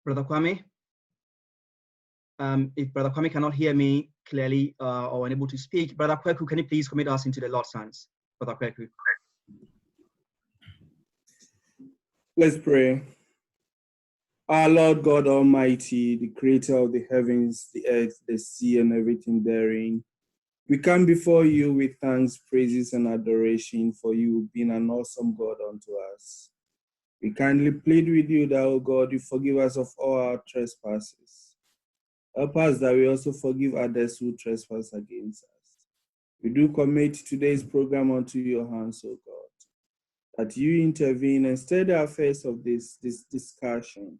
Brother Kwame. If Brother Kwame cannot hear me clearly or unable to speak, Brother Kweku, can you please commit us into the Lord's hands? Brother Kweku. Let's pray. Our Lord God Almighty, the creator of the heavens, the earth, the sea, and everything therein, we come before you with thanks, praises, and adoration for you being an awesome God unto us. We kindly plead with you that, O God, you forgive us of all our trespasses. Help us that we also forgive others who trespass against us. We do commit today's program unto your hands, O God, that you intervene and stir the affairs of this discussion.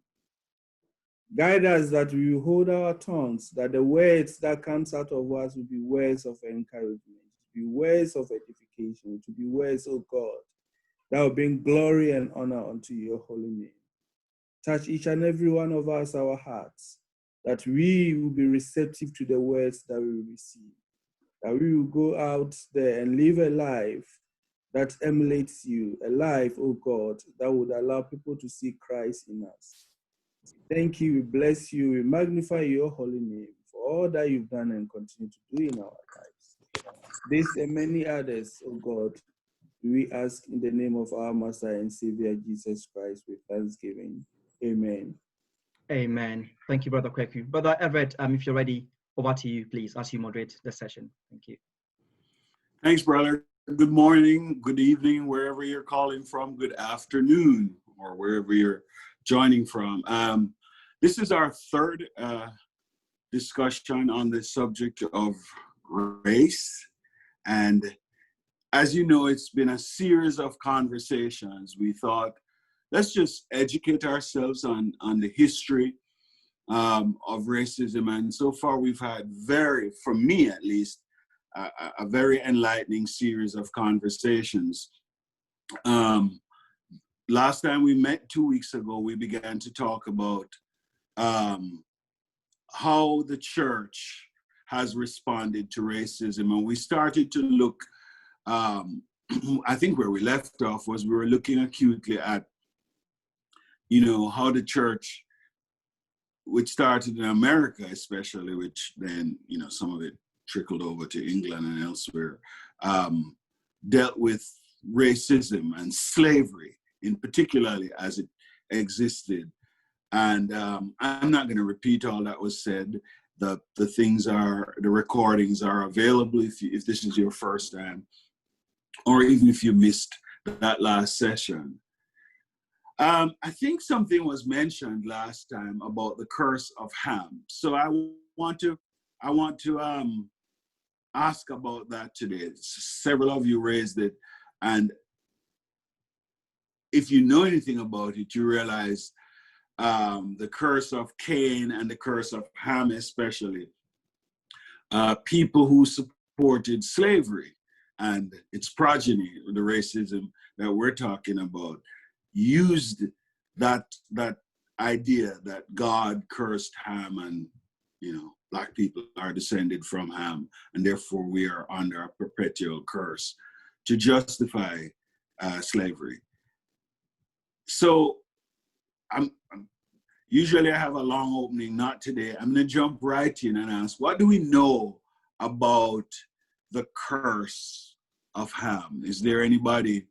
Guide us that we will hold our tongues, that the words that comes out of us will be words of encouragement, to be words of edification, to be words, O God, that will bring glory and honor unto your holy name. Touch each and every one of us, our hearts, that we will be receptive to the words that we receive, that we will go out there and live a life that emulates you, a life, oh God, that would allow people to see Christ in us. Thank you, we bless you, we magnify your holy name for all that you've done and continue to do in our lives. This and many others, oh God, we ask in the name of our Master and Savior, Jesus Christ, with thanksgiving. Amen. Amen. Thank you, Brother Kweku. Brother Everett, if you're ready, over to you, please, as you moderate the session. Thank you. Thanks, brother. Good morning, good evening, wherever you're calling from. Good afternoon, or wherever you're joining from. This is our third discussion on the subject of race. And as you know, it's been a series of conversations. We thought, let's just educate ourselves on the history of racism. And so far we've had for me at least, a very enlightening series of conversations. Last time we met 2 weeks ago, we began to talk about how the church has responded to racism. And we started to look, I think where we left off was we were looking acutely at, how the church, which started in America especially, which then, some of it trickled over to England and elsewhere, dealt with racism and slavery, in particularly as it existed. And I'm not going to repeat all that was said. The recordings are available if this is your first time, or even if you missed that last session. I think something was mentioned last time about the curse of Ham. So I want to ask about that today. Several of you raised it, and if you know anything about it, you realize the curse of Cain and the curse of Ham especially. People who supported slavery and its progeny, the racism that we're talking about, used that idea that God cursed Ham and, Black people are descended from Ham, and therefore we are under a perpetual curse to justify slavery. So usually I have a long opening, not today. I'm going to jump right in and ask, what do we know about the curse of Ham? Is there anybody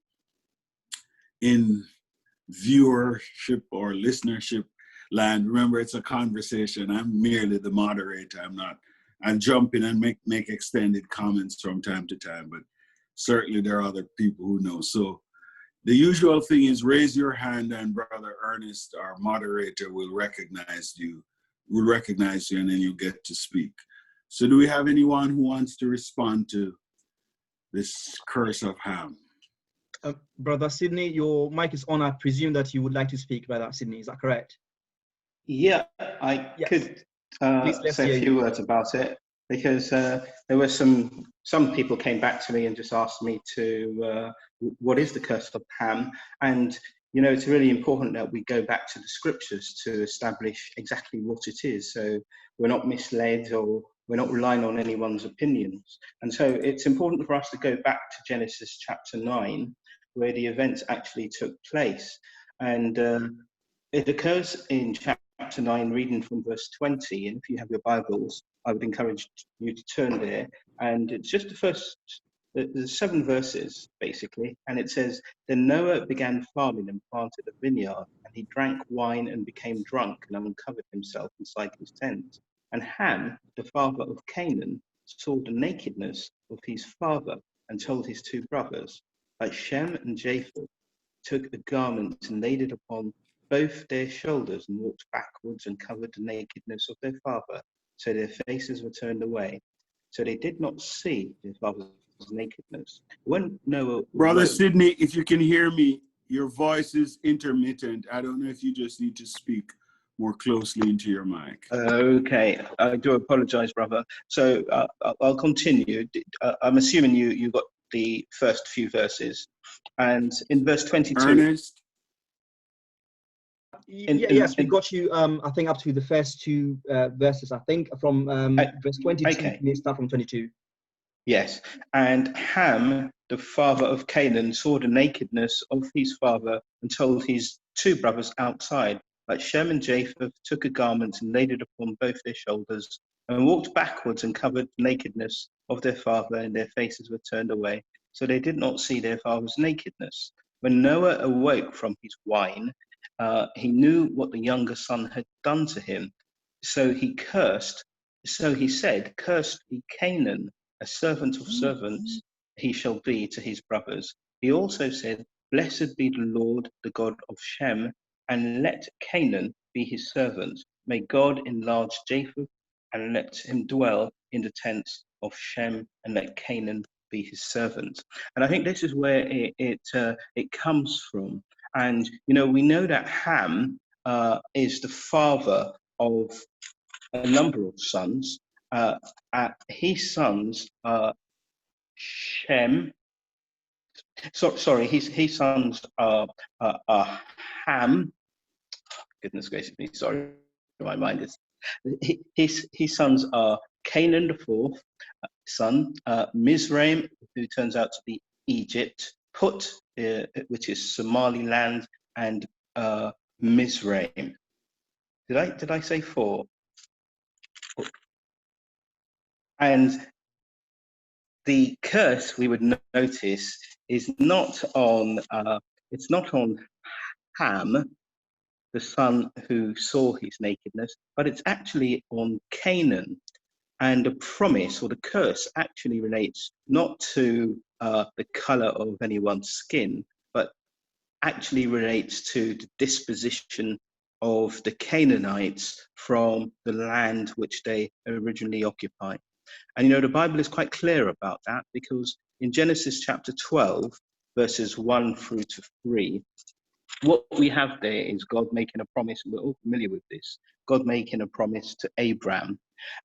in viewership or listenership land? Remember, it's a conversation. I'm merely the moderator. I jump in and make extended comments from time to time, but certainly there are other people who know. So the usual thing is raise your hand and Brother Ernest, our moderator, will recognize you, and then you get to speak. So do we have anyone who wants to respond to this curse of Ham? Brother Sidney, your mic is on. I presume that you would like to speak, Brother Sidney. Is that correct? Yeah, I could say a few words about it, because there were some people came back to me and just asked me to, what is the curse of Ham? And, it's really important that we go back to the scriptures to establish exactly what it is. So we're not misled, or we're not relying on anyone's opinions. And so it's important for us to go back to Genesis chapter 9, where the events actually took place. And it occurs in chapter chapter 9, reading from verse 20. And if you have your Bibles, I would encourage you to turn there. And it's just the first, there's 7 verses, basically. And it says, Then Noah began farming and planted a vineyard, and he drank wine and became drunk and uncovered himself inside his tent. And Ham, the father of Canaan, saw the nakedness of his father and told his 2 brothers. But Shem and Japheth took a garment and laid it upon both their shoulders and walked backwards and covered the nakedness of their father, so their faces were turned away. So they did not see their father's nakedness. When Noah Brother awoke, Sidney, if you can hear me, your voice is intermittent. I don't know if you just need to speak more closely into your mic. Okay, I do apologize, brother. So I'll continue. I'm assuming you got the first few verses. And in verse 22, Ernest? Yes, we got you. I think up to the first 2 verses. I think from verse 22. okay. You start from 22. Yes, and Ham, the father of Canaan, saw the nakedness of his father and told his 2 brothers outside. But Shem and Japheth took a garment and laid it upon both their shoulders and walked backwards and covered the nakedness of their father, and their faces were turned away, so they did not see their father's nakedness. When Noah awoke from his wine, he knew what the younger son had done to him. So he said, Cursed be Canaan, a servant of servants he shall be to his brothers. He also said, Blessed be the Lord, the God of Shem, and let Canaan be his servant. May God enlarge Japheth, and let him dwell in the tents of Shem, and let Canaan be his servant. And I think this is where it comes from. And, we know that Ham is the father of a number of sons. His sons are Shem. His sons are Ham. Goodness gracious me, sorry, my mind is. His sons are Canaan, the 4th son, Mizraim, who turns out to be Egypt, Put, which is Somaliland, and Mizraim. Did I say 4? And the curse we would notice is not on Ham, the son who saw his nakedness, but it's actually on Canaan. And the promise or the curse actually relates not to the color of anyone's skin, but actually relates to the disposition of the Canaanites from the land which they originally occupied. And the Bible is quite clear about that, because in Genesis chapter 12, verses 1 through to 3, what we have there is God making a promise, and we're all familiar with this, God making a promise to Abraham.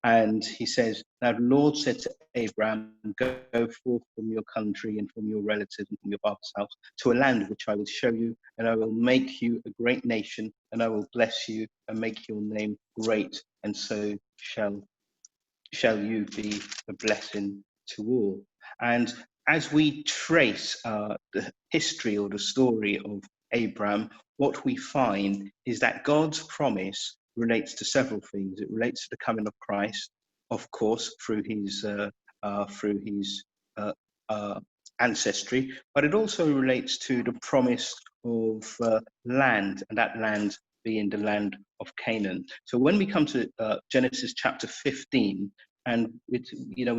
And he says, Now the Lord said to Abraham, Go forth from your country and from your relatives and from your father's house to a land which I will show you, and I will make you a great nation, and I will bless you and make your name great, and so shall you be a blessing to all. And as we trace the history or the story of Abraham, what we find is that God's promise relates to several things. It relates to the coming of Christ, of course, through his ancestry, but it also relates to the promise of land, and that land being the land of Canaan. So when we come to Genesis chapter 15, and we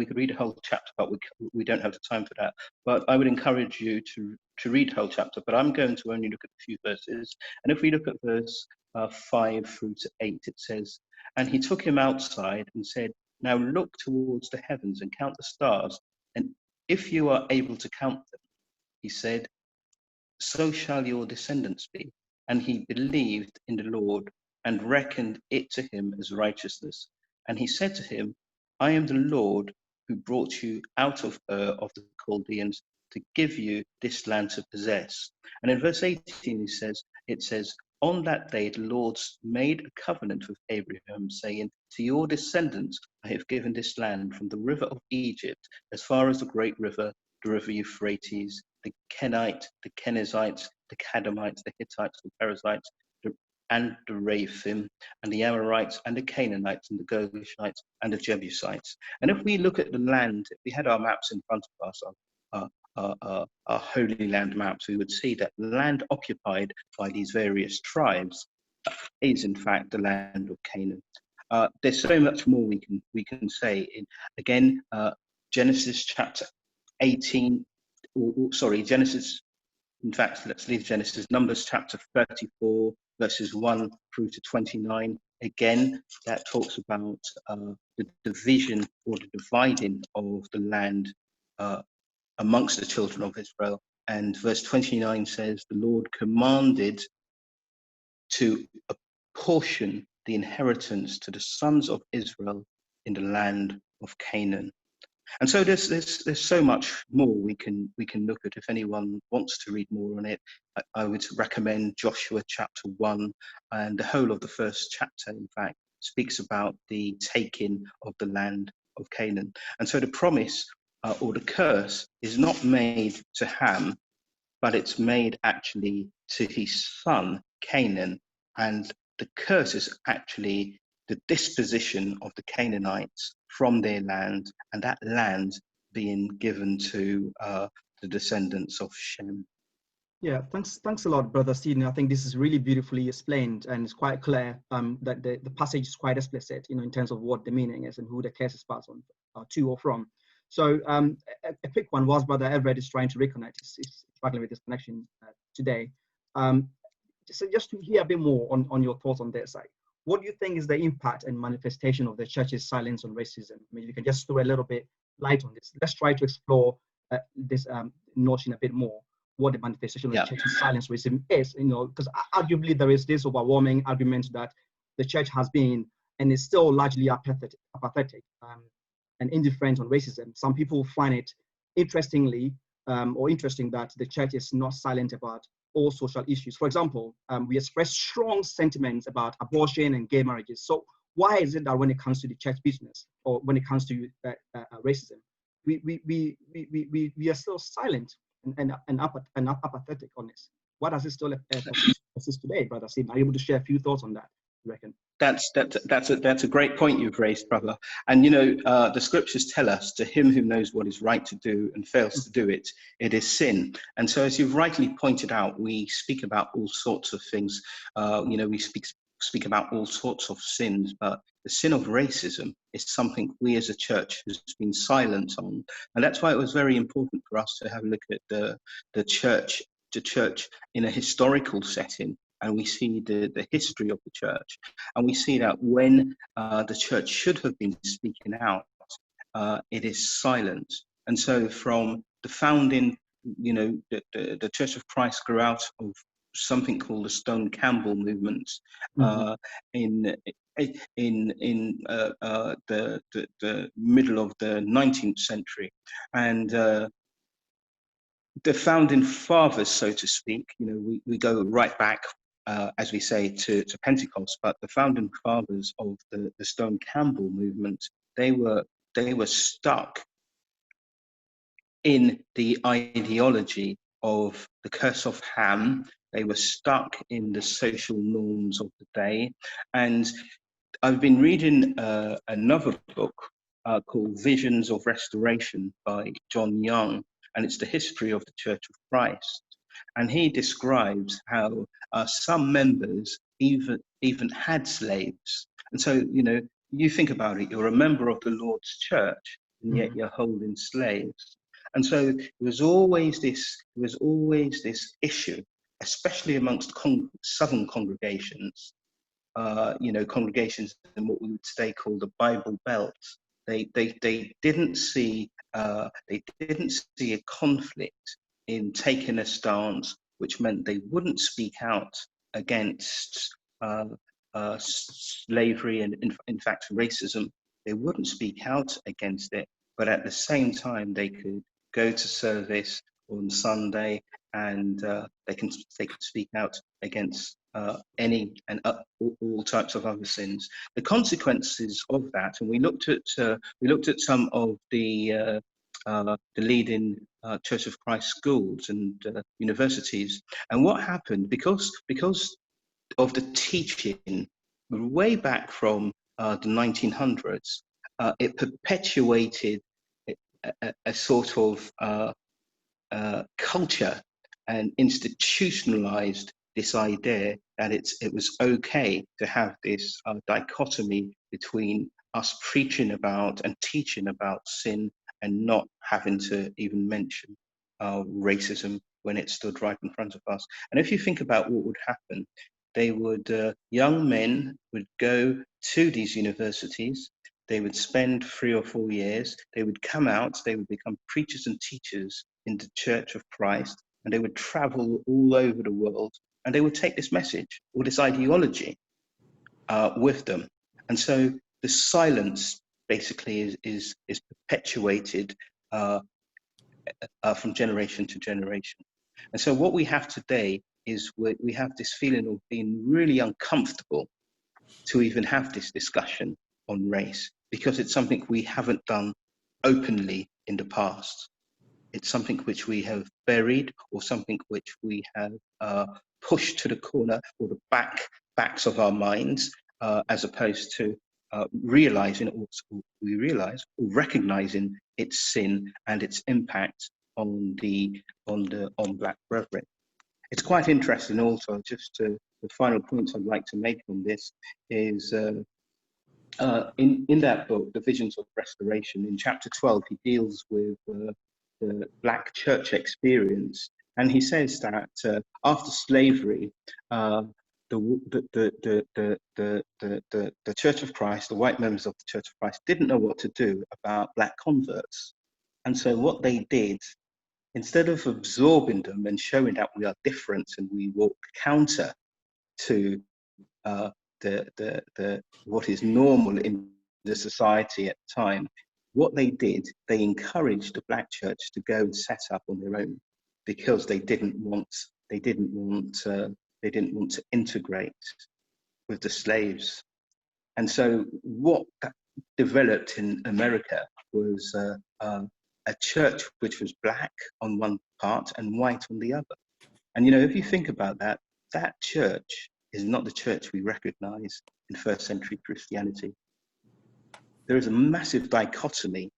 could read a whole chapter, but we don't have the time for that. But I would encourage you to read the whole chapter, but I'm going to only look at a few verses. And if we look at verse 5 through to 8, it says, And he took him outside and said, Now look towards the heavens and count the stars, and if you are able to count them, he said, so shall your descendants be. And he believed in the Lord and reckoned it to him as righteousness. And he said to him, I am the Lord who brought you out of Ur of the Chaldeans to give you this land to possess. And in verse 18 it says, On that day the Lord made a covenant with Abraham, saying, To your descendants I have given this land, from the river of Egypt as far as the great river, the river Euphrates, the Kenite, the Kenizzites, the Kadamites, the Hittites, the Perizzites, and the Raphim and the Amorites and the Canaanites and the Girgashites and the Jebusites. And if we look at the land, if we had our maps in front of us, our Holy Land maps, we would see that the land occupied by these various tribes is in fact the land of Canaan. There's so much more we can say. Again, Genesis chapter 18, Genesis. In fact, let's leave Genesis. Numbers chapter 34, verses 1 through to 29. Again, that talks about the division or the dividing of the land amongst the children of Israel. And verse 29 says, the Lord commanded to apportion the inheritance to the sons of Israel in the land of Canaan. And so there's so much more we can look at. If anyone wants to read more on it, I would recommend Joshua chapter 1, and the whole of the first chapter, in fact, speaks about the taking of the land of Canaan. And so the promise or the curse is not made to Ham, but it's made actually to his son Canaan, and the curse is actually the disposition of the Canaanites from their land, and that land being given to the descendants of Shem. Yeah, thanks a lot, Brother Stephen. I think this is really beautifully explained, and it's quite clear that the passage is quite explicit, in terms of what the meaning is and who the curse is passed on to or from. So a quick one, whilst Brother Everett is trying to reconnect, he's struggling with this connection today. So just to hear a bit more on your thoughts on their side, what do you think is the impact and manifestation of the church's silence on racism? I mean, you can just throw a little bit light on this. Let's try to explore this notion a bit more. What the manifestation of the church's silence racism is, because arguably there is this overwhelming argument that the church has been and is still largely apathetic and indifferent on racism. Some people find it interesting that the church is not silent about all social issues. For example, we express strong sentiments about abortion and gay marriages. So why is it that when it comes to the church business, or when it comes to racism, we are still silent and apathetic on this? Why does it still persist today, Brother Steve? Are you able to share a few thoughts on that, you reckon? That's a great point you've raised, brother. And the scriptures tell us, to him who knows what is right to do and fails to do it, it is sin. And so, as you've rightly pointed out, we speak about all sorts of things. We speak about all sorts of sins, but the sin of racism is something we as a church has been silent on. And that's why it was very important for us to have a look at the church in a historical setting. And we see the history of the church. And we see that when the church should have been speaking out, it is silent. And so from the founding, the Church of Christ grew out of something called the Stone Campbell movement in the middle of the 19th century. And the founding fathers, so to speak, we go right back, as we say, to Pentecost, but the founding fathers of the Stone Campbell movement, they were stuck in the ideology of the curse of Ham. They were stuck in the social norms of the day. And I've been reading another book called Visions of Restoration by John Young, and it's the history of the Church of Christ. And he describes how some members even had slaves. And so, you think about it, you're a member of the Lord's church, and yet you're holding slaves. And so there was always this issue, especially amongst southern congregations, congregations in what we would today call the Bible Belt. They didn't see a conflict in taking a stance, which meant they wouldn't speak out against slavery and, in fact, racism. They wouldn't speak out against it, but at the same time, they could go to service on Sunday, and they can speak out against any and all types of other sins. The consequences of that, and we looked at some of the leading Church of Christ schools and universities, and what happened because of the teaching way back from the 1900s. It perpetuated a sort of culture and institutionalized this idea that it was okay to have this dichotomy between us preaching about and teaching about sin and not having to even mention racism when it stood right in front of us. And if you think about what would happen, they would, young men would go to these universities, they would spend 3 or 4 years, they would come out, they would become preachers and teachers in the Church of Christ, and they would travel all over the world, and they would take this message or this ideology with them. And so the silence basically is perpetuated from generation to generation. And so what we have today is we have this feeling of being really uncomfortable to even have this discussion on race, because it's something we haven't done openly in the past. It's something which we have buried, or something which we have pushed to the corner or the backs of our minds, as opposed to realizing, or we realize, or recognizing its sin and its impact on Black brethren. It's quite interesting also, just the final point I'd like to make on this is in that book, The Visions of Restoration, in chapter 12, he deals with the Black church experience. And he says that after slavery, the Church of Christ, the white members of the Church of Christ, didn't know what to do about Black converts. And so what they did, instead of absorbing them and showing that we are different and we walk counter to what is normal in the society at the time, what they did, they encouraged the Black church to go and set up on their own, because they didn't want to integrate with the slaves. And so what developed in America was a church which was Black on one part and white on the other. And if you think about that, that church is not the church we recognize in first century Christianity. There is a massive dichotomy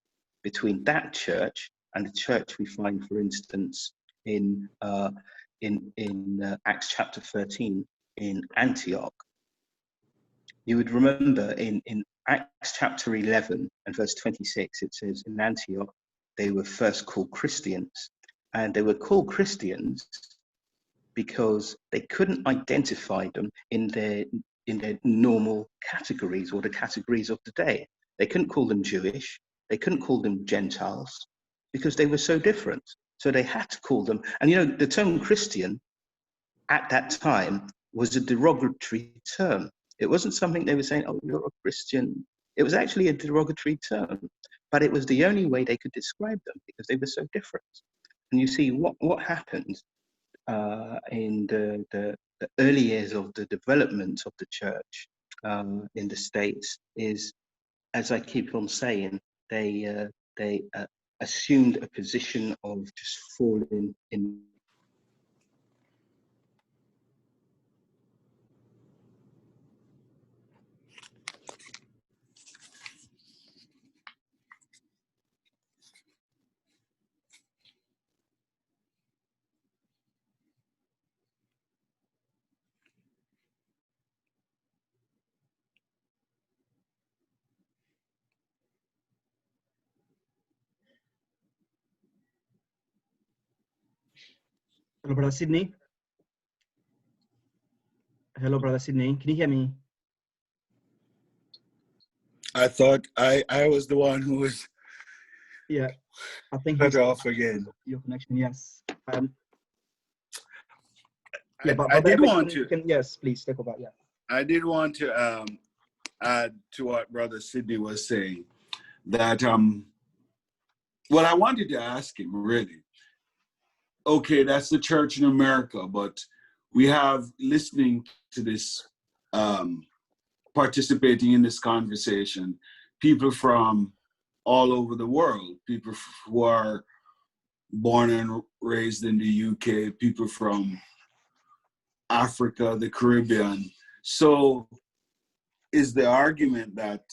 between that church and the church we find, for instance, in Acts chapter 13 in Antioch. You would remember in Acts chapter 11 and verse 26, it says in Antioch, they were first called Christians. And they were called Christians because they couldn't identify them in their normal categories, or the categories of the day. They couldn't call them Jewish, they couldn't call them Gentiles, because they were so different. So they had to call them, and the term Christian at that time was a derogatory term. It wasn't something they were saying, oh, you're a Christian. It was actually a derogatory term, but it was the only way they could describe them, because they were so different. And you see what happened in the early years of the development of the church in the States is, as I keep on saying, they assumed a position of just falling in. Hello, Brother Sydney. Hello, Brother Sydney. Can you hear me? I thought I was the one who was. Yeah, I think cut off again. Your connection, yes. Yeah, but I did want to. Yes, please take over. Yeah. I did want to add to what Brother Sidney was saying, that well, I wanted to ask him, really. Okay, that's the church in America, but we have, listening to this, participating in this conversation, people from all over the world, people who are born and raised in the UK, people from Africa, the Caribbean. So is the argument that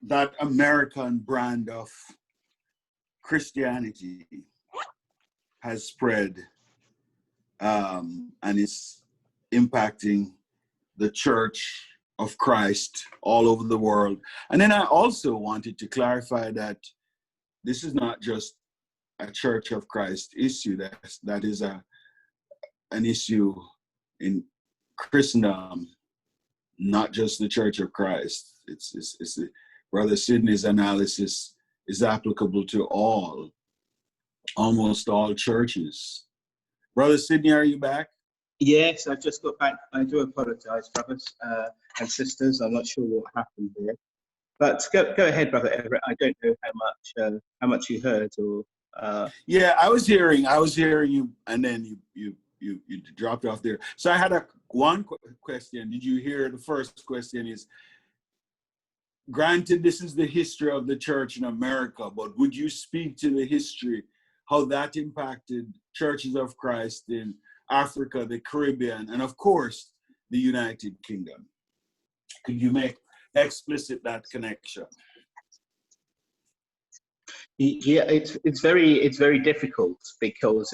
that American brand of Christianity has spread and is impacting the Church of Christ all over the world. And then I also wanted to clarify that this is not just a Church of Christ issue, that is an issue in Christendom, not just the Church of Christ. It's Brother Sidney's analysis is applicable to almost all churches. Brother Sidney, are you back? Yes, I've just got back. I do apologise, brothers and sisters. I'm not sure what happened there. But go ahead, Brother Everett. I don't know how much you heard or. Yeah, I was hearing you, and then you dropped off there. So I had one question. Did you hear the first question? Is granted, this is the history of the church in America, but would you speak to the history, how that impacted churches of Christ in Africa, the Caribbean, and of course, the United Kingdom? Could you make explicit that connection? Yeah, it's very difficult because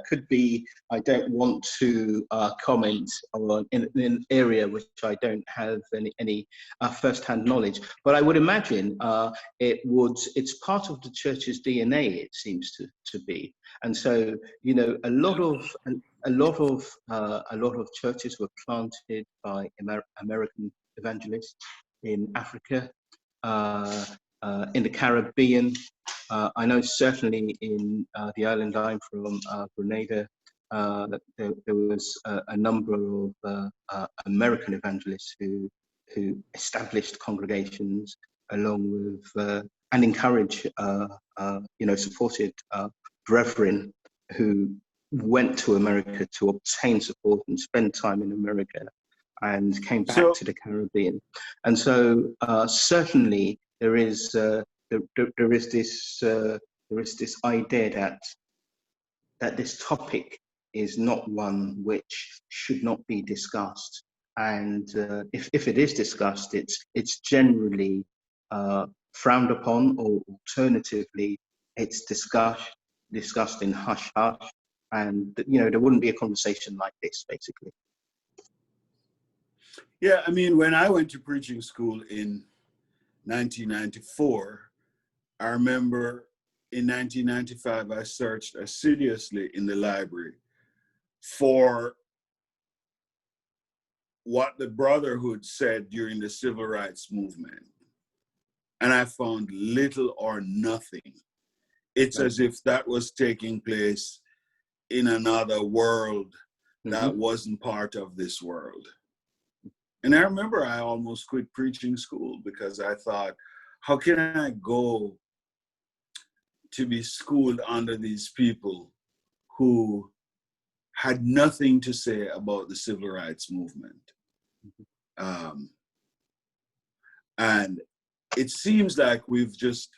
could be. I don't want to comment on in an area which I don't have any first-hand knowledge. But I would imagine it's part of the church's DNA. It seems to be, and so a lot of churches were planted by American evangelists in Africa. In the Caribbean, I know certainly in the island I'm from, Grenada, there was a number of American evangelists who established congregations along with and encouraged, supported brethren who went to America to obtain support and spend time in America and came back to the Caribbean. And so certainly there is this idea that this topic is not one which should not be discussed, and if it is discussed, it's generally frowned upon, or alternatively, it's discussed in hush hush, and there wouldn't be a conversation like this, basically. Yeah, I mean, when I went to preaching school in 1994, I remember in 1995, I searched assiduously in the library for what the Brotherhood said during the Civil Rights Movement. And I found little or nothing. It's as if that was taking place in another world that wasn't part of this world. And I remember I almost quit preaching school because I thought, how can I go to be schooled under these people who had nothing to say about the civil rights movement? And it seems like we've just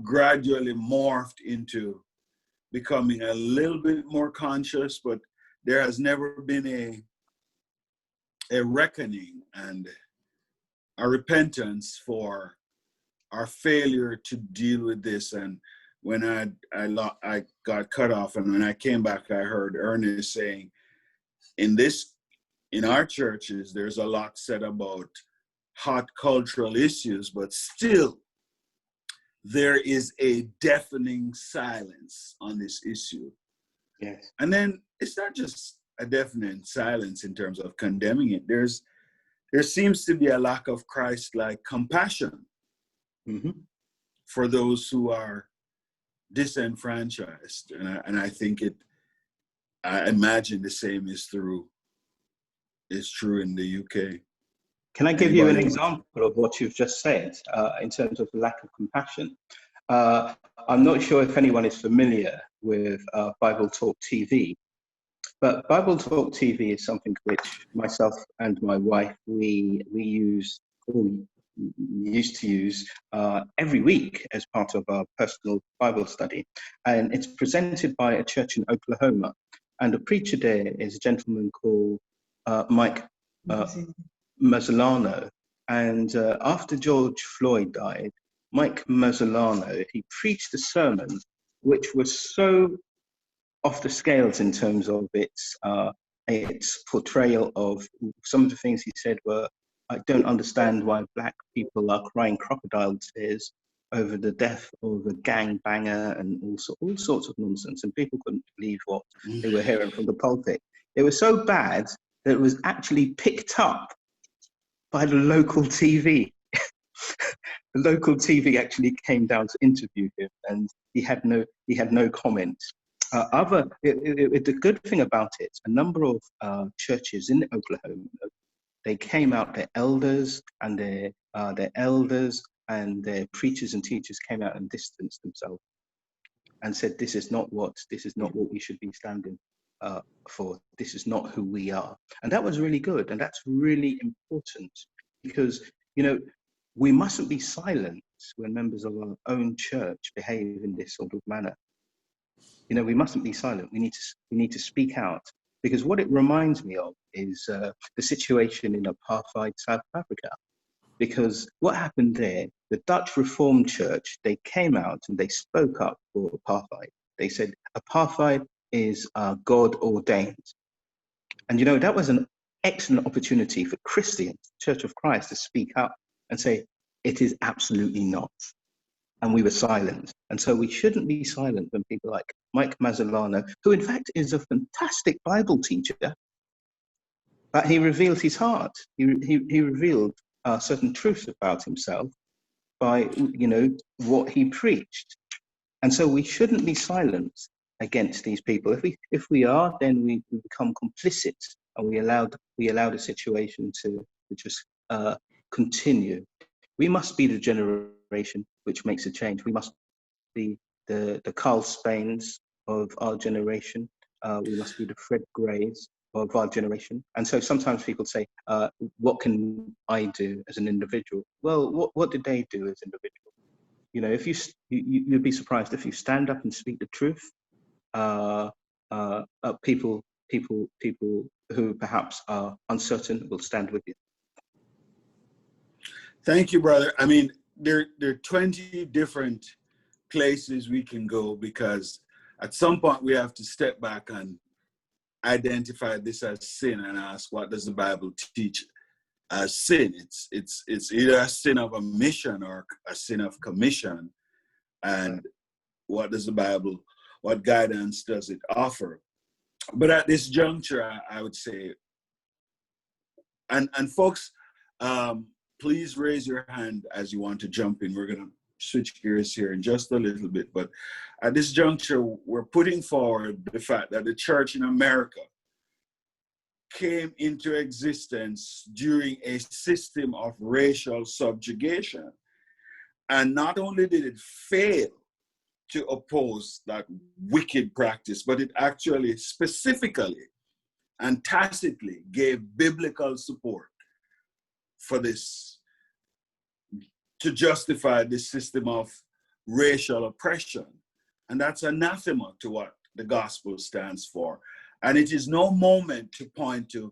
gradually morphed into becoming a little bit more conscious, but there has never been a reckoning and a repentance for our failure to deal with this. And when I got cut off, and when I came back, I heard Ernest saying, in our churches, there's a lot said about hot cultural issues, but still there is a deafening silence on this issue. Yes. And then it's not just a deafening silence in terms of condemning it. There seems to be a lack of Christ-like compassion for those who are disenfranchised. And I think I imagine the same is true in the UK. Can I give you an example of what you've just said in terms of the lack of compassion? I'm not sure if anyone is familiar with Bible Talk TV, but Bible Talk TV is something which myself and my wife, we used to use every week as part of our personal Bible study. And it's presented by a church in Oklahoma. And the preacher there is a gentleman called Mike Mazzolano. And after George Floyd died, Mike Mazzolano, he preached a sermon which was so off the scales in terms of its portrayal of some of the things he said were, I don't understand why black people are crying crocodile tears over the death of a gangbanger and all sorts of nonsense. And people couldn't believe what they were hearing from the pulpit. It was so bad that it was actually picked up by the local TV. The local TV actually came down to interview him, and he had no comment. The good thing about it, a number of churches in Oklahoma, they came out. Their elders and their preachers and teachers came out and distanced themselves and said, "This is not what we should be standing for. This is not who we are." And that was really good, and that's really important because we mustn't be silent when members of our own church behave in this sort of manner. We mustn't be silent. We need to speak out, because what it reminds me of is the situation in apartheid South Africa. Because what happened there, the Dutch Reformed Church, they came out and they spoke up for apartheid. They said apartheid is God ordained. And that was an excellent opportunity for Christians, Church of Christ, to speak up and say, it is absolutely not. And we were silent. And so we shouldn't be silent when people like Mike Mazzolano, who in fact is a fantastic Bible teacher, but he revealed his heart. He revealed certain truths about himself by, what he preached. And so we shouldn't be silent against these people. If we are, then we become complicit, and we allow the situation to just continue. We must be the generation which makes a change. We must be the Carl Spains of our generation. We must be the Fred Greys of our generation. And so sometimes people say, what can I do as an individual? Well, what did they do as individuals? If you'd be surprised if you stand up and speak the truth. People who perhaps are uncertain will stand with you. Thank you, brother. I mean, there are 20 different places we can go, because at some point we have to step back and identify this as sin and ask, what does the Bible teach as sin? It's either a sin of omission or a sin of commission. And what guidance does it offer? But at this juncture, I would say, and folks, please raise your hand as you want to jump in. We're going to switch gears here in just a little bit. But at this juncture, we're putting forward the fact that the church in America came into existence during a system of racial subjugation. And not only did it fail to oppose that wicked practice, but it actually specifically and tacitly gave biblical support for this, to justify this system of racial oppression. And that's anathema to what the gospel stands for. And it is no moment to point to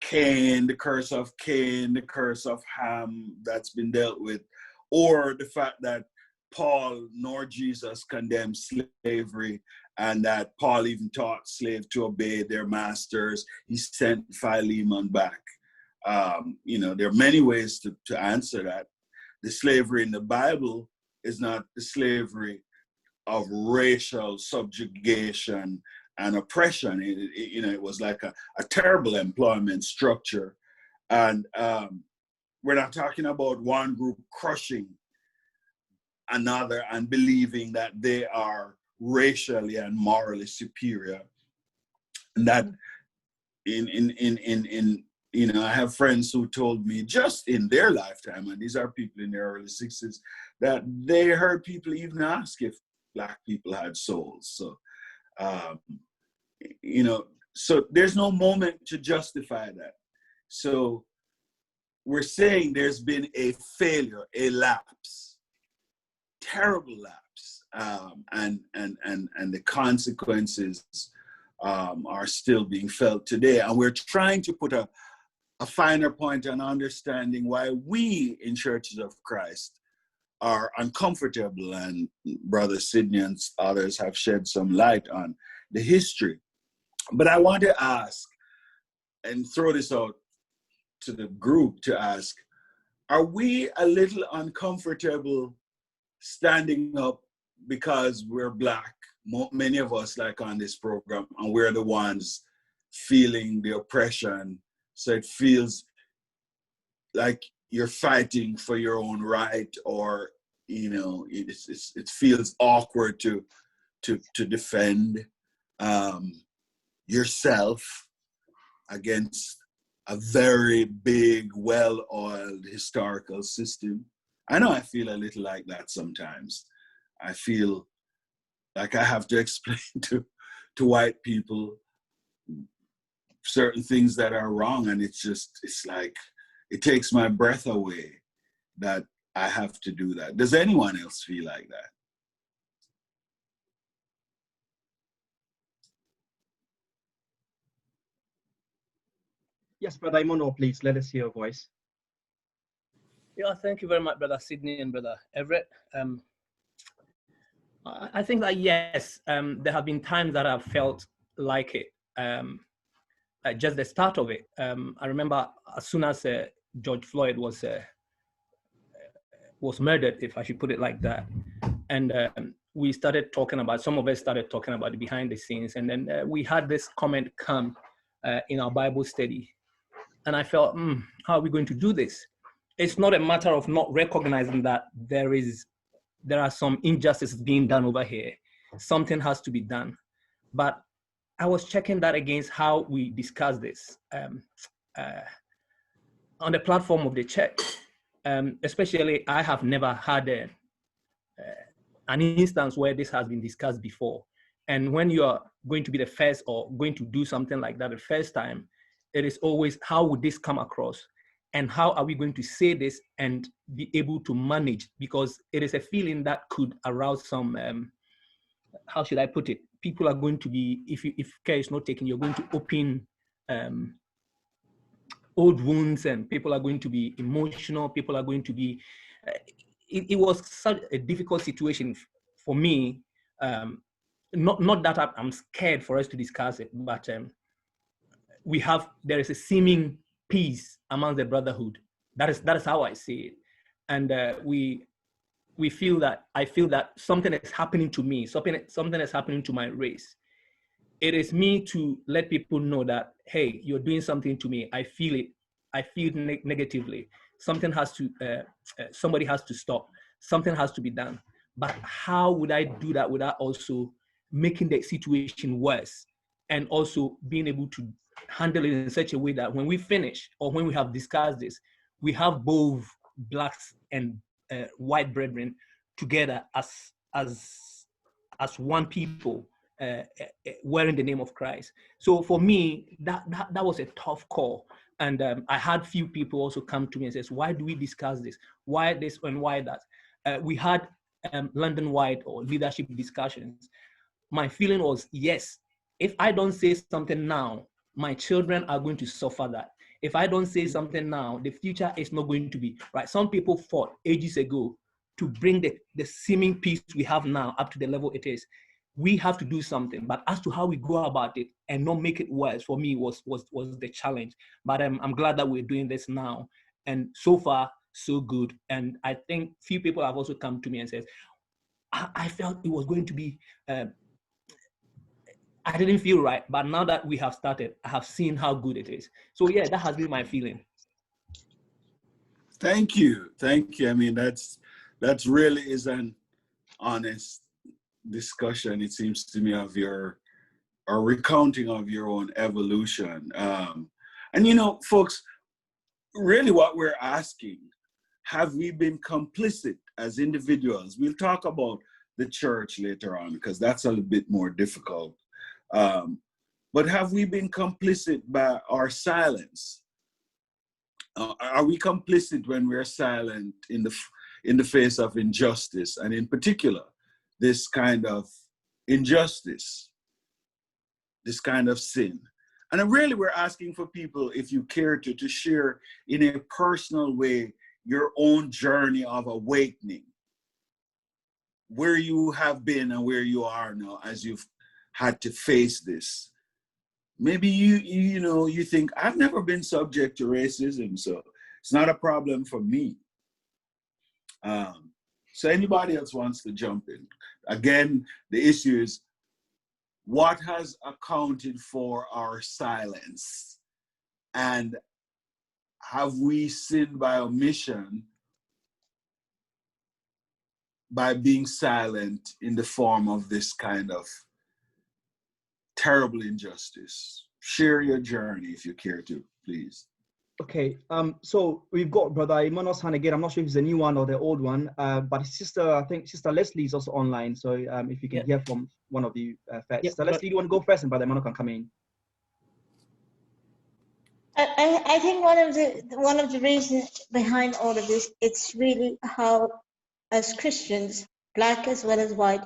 Cain, the curse of Cain, the curse of Ham that's been dealt with, or the fact that Paul nor Jesus condemned slavery, and that Paul even taught slaves to obey their masters. He sent Philemon back. There are many ways to answer that. The slavery in the Bible is not the slavery of racial subjugation and oppression. It was like a terrible employment structure. And we're not talking about one group crushing another and believing that they are racially and morally superior. And that I have friends who told me just in their lifetime, and these are people in their early 60s, that they heard people even ask if Black people had souls. So, so there's no moment to justify that. So we're saying there's been a failure, a lapse, terrible lapse, and the consequences are still being felt today. And we're trying to put a finer point on understanding why we in Churches of Christ are uncomfortable. And Brother Sidney and others have shed some light on the history. But I want to ask and throw this out to the group to ask, are we a little uncomfortable standing up because we're Black, many of us like on this program, and we're the ones feeling the oppression? So it feels like you're fighting for your own right, or, you know, it feels awkward to defend yourself against a very big, well-oiled historical system. I know I feel a little like that sometimes. I feel like I have to explain to white people certain things that are wrong, and it's like, it takes my breath away that I have to do that. Does anyone else feel like that? Yes, Brother Imono, please let us hear your voice. Yeah, thank you very much, Brother Sidney and Brother Everett. I think that, yes, there have been times that I've felt like it, just the start of it. I remember as soon as George Floyd was murdered, if I should put it like that, and we started talking about, some of us started talking about the behind the scenes, and then we had this comment come in our Bible study, and I felt, how are we going to do this? It's not a matter of not recognizing that there are some injustices being done over here. Something has to be done. But I was checking that against how we discuss this on the platform of the church. Especially, I have never had an instance where this has been discussed before. And when you are going to be the first or going to do something like that the first time, it is always, how would this come across? And how are we going to say this and be able to manage? Because it is a feeling that could arouse some, how should I put it? People are going to be, if care is not taken, you're going to open old wounds, and people are going to be emotional. People are going to be, it was such a difficult situation for me. Not that I'm scared for us to discuss it, but there is a seeming peace among the brotherhood. That is how I see it. And I feel that something is happening to me, something is happening to my race. It is me to let people know that, hey, you're doing something to me. I feel it. I feel negatively. Something has to, somebody has to stop. Something has to be done. But how would I do that without also making the situation worse, and also being able to handle it in such a way that when we finish or when we have discussed this, we have both Blacks and white brethren together as one people, wearing the name of Christ. So for me, that was a tough call. And I had few people also come to me and says, why do we discuss this? Why this and why that? We had London-wide or leadership discussions. My feeling was, yes, if I don't say something now, my children are going to suffer that. If I don't say something now, the future is not going to be right. Some people fought ages ago to bring the seeming peace we have now up to the level it is. We have to do something, but as to how we go about it and not make it worse, for me was the challenge. But I'm glad that we're doing this now, and so far so good. And I think few people have also come to me and said, I felt it was going to be. I didn't feel right, but now that we have started, I have seen how good it is. So yeah, that has been my feeling. Thank you. I mean, that's really is an honest discussion, it seems to me, of your recounting of your own evolution. And you know, folks, really what we're asking, have we been complicit as individuals? We'll talk about the church later on, because that's a little bit more difficult. But have we been complicit by our silence? Are we complicit when we're silent in the face of injustice, and in particular, this kind of injustice? this kind of sin. And really we're asking for people, if you care to share in a personal way your own journey of awakening, where you have been and where you are now as you've had to face this. Maybe you think, I've never been subject to racism, so it's not a problem for me. So anybody else wants to jump in? Again, the issue is, what has accounted for our silence? And have we sinned by omission by being silent in the form of this kind of terrible injustice? Share your journey if you care to, please. Okay, so we've got Brother Imono's hand again. I'm not sure if it's a new one or the old one, but I think Sister Leslie is also online. So if you can hear from one of you first. Sister Leslie, do you want to go first and Brother Imono can come in? I think one of the reasons behind all of this, it's really how, as Christians, black as well as white,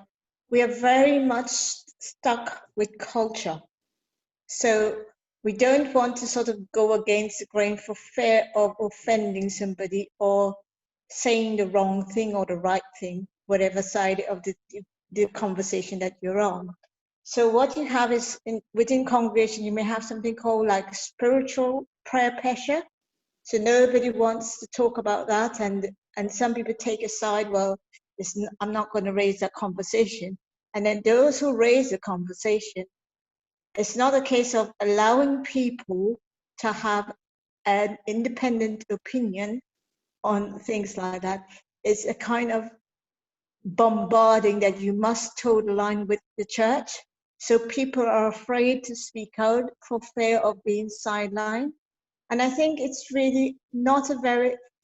we are very much stuck with culture. So we don't want to sort of go against the grain for fear of offending somebody or saying the wrong thing or the right thing, whatever side of the conversation that you're on. So what you have is, within congregation, you may have something called like spiritual prayer pressure. So nobody wants to talk about that, and some people take a side, well, I'm not going to raise that conversation. And then those who raise the conversation, it's not a case of allowing people to have an independent opinion on things like that. It's a kind of bombarding that you must toe the line with the church. So people are afraid to speak out for fear of being sidelined. And I think it's really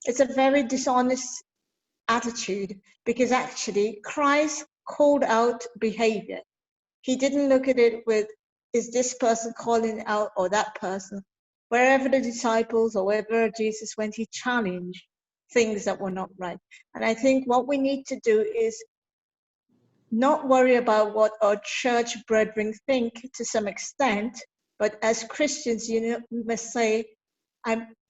it's a very dishonest attitude, because actually Christ called out behavior. He didn't look at it with, is this person calling out or that person? Wherever the disciples or wherever Jesus went, he challenged things that were not right. And I think what we need to do is not worry about what our church brethren think to some extent, but as Christians, we must say,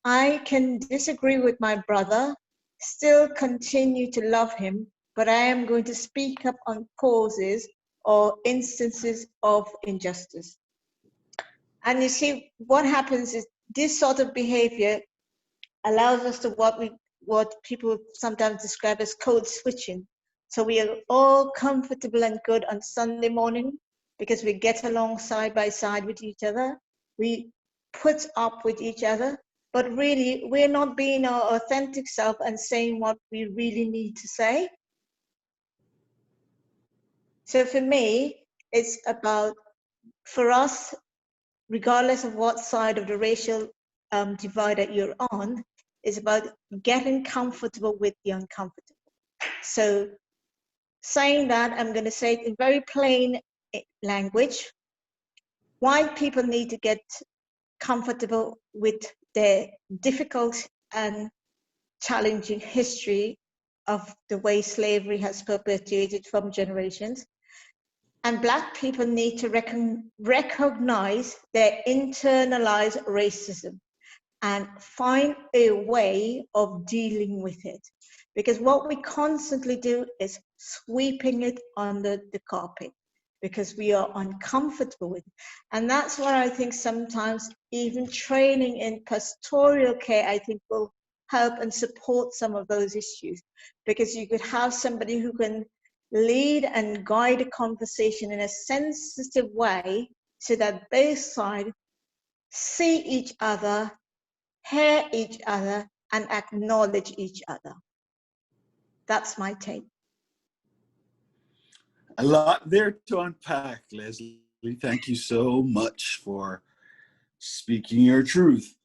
I can disagree with my brother, still continue to love him, but I am going to speak up on causes or instances of injustice. And you see, what happens is this sort of behavior allows us to what people sometimes describe as code switching. So we are all comfortable and good on Sunday morning because we get along side by side with each other. We put up with each other, but really we're not being our authentic self and saying what we really need to say. So for me, it's about, for us, regardless of what side of the racial divide that you're on, is about getting comfortable with the uncomfortable. So saying that, I'm going to say it in very plain language. White people need to get comfortable with their difficult and challenging history of the way slavery has perpetuated from generations. And Black people need to recognize their internalized racism and find a way of dealing with it. Because what we constantly do is sweeping it under the carpet because we are uncomfortable with it. And that's where I think sometimes even training in pastoral care, I think, will help and support some of those issues. Because you could have somebody who can lead and guide a conversation in a sensitive way so that both sides see each other, hear each other, and acknowledge each other. That's my take. A lot there to unpack, Leslie. Thank you so much for speaking your truth.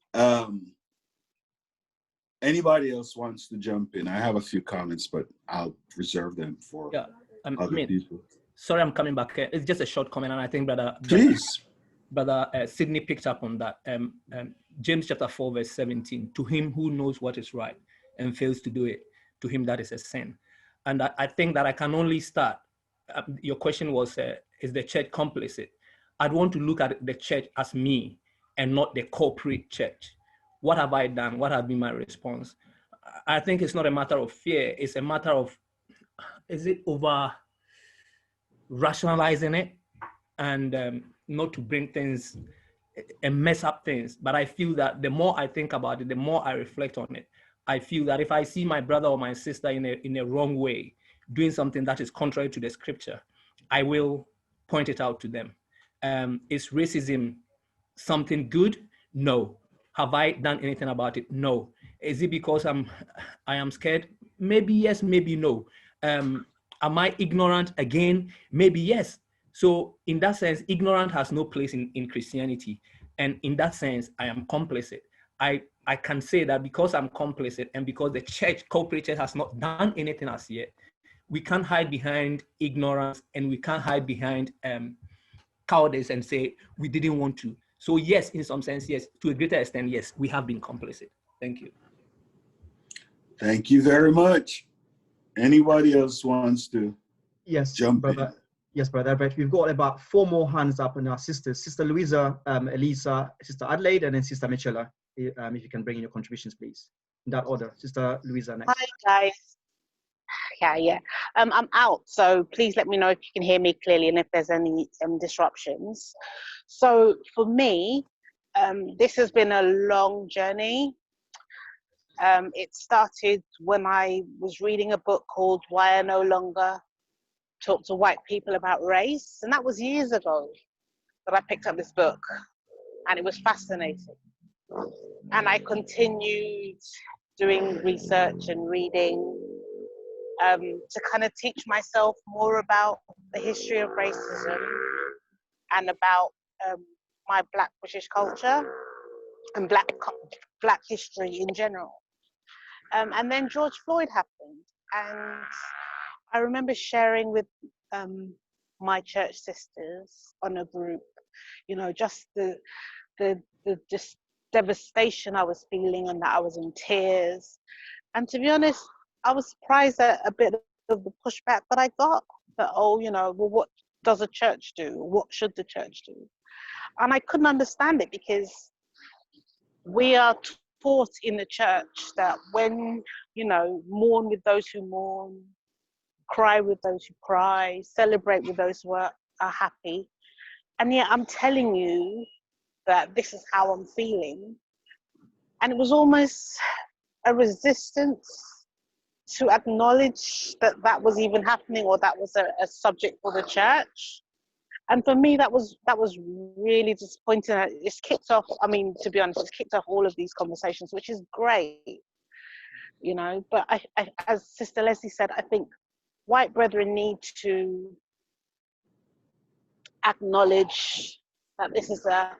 Anybody else wants to jump in? I have a few comments, but I'll reserve them for other people. Sorry, I'm coming back. It's just a short comment, and I think Brother Sidney picked up on that. James chapter 4, verse 17, to him who knows what is right and fails to do it, to him that is a sin. And I think that I can only start. Your question was, is the church complicit? I'd want to look at the church as me and not the corporate church. What have I done? What has been my response? I think it's not a matter of fear. It's a matter of, is it over rationalizing it and not to bring things and mess up things. But I feel that the more I think about it, the more I reflect on it, I feel that if I see my brother or my sister in a wrong way, doing something that is contrary to the scripture, I will point it out to them. Is racism something good? No. Have I done anything about it? No. Is it because I am scared? Maybe yes, maybe no. Am I ignorant again? Maybe yes. So in that sense, ignorant has no place in Christianity. And in that sense, I am complicit. I can say that because I'm complicit and because the church, corporate church, has not done anything as yet, we can't hide behind ignorance and we can't hide behind cowardice and say we didn't want to. So yes, in some sense, yes. To a greater extent, yes, we have been complicit. Thank you. Thank you very much. Anybody else wants to jump brother. in? Yes, brother. But we've got about 4 more hands up in our sisters. Sister Louisa, Elisa, Sister Adelaide, and then Sister Michela. If you can bring in your contributions, please. In that order. Sister Louisa next. Hi, guys. Yeah. I'm out, so please let me know if you can hear me clearly and if there's any disruptions. So for me, this has been a long journey. It started when I was reading a book called Why I No Longer Talk to White People About Race, and that was years ago that I picked up this book, and it was fascinating. And I continued doing research and reading to kind of teach myself more about the history of racism and about my Black British culture and Black history in general. And then George Floyd happened, and I remember sharing with my church sisters on a group, you know, just the just devastation I was feeling and that I was in tears. And to be honest, I was surprised at a bit of the pushback that I got, that, oh, you know, well, what does a church do? What should the church do? And I couldn't understand it, because we are taught in the church that when, you know, mourn with those who mourn, cry with those who cry, celebrate with those who are happy. And yet I'm telling you that this is how I'm feeling. And it was almost a resistance to acknowledge that that was even happening, or that was a subject for the church. And for me, that was really disappointing. It's kicked off, I mean, to be honest, it's kicked off all of these conversations, which is great, you know. But I, as Sister Leslie said, I think white brethren need to acknowledge that this is a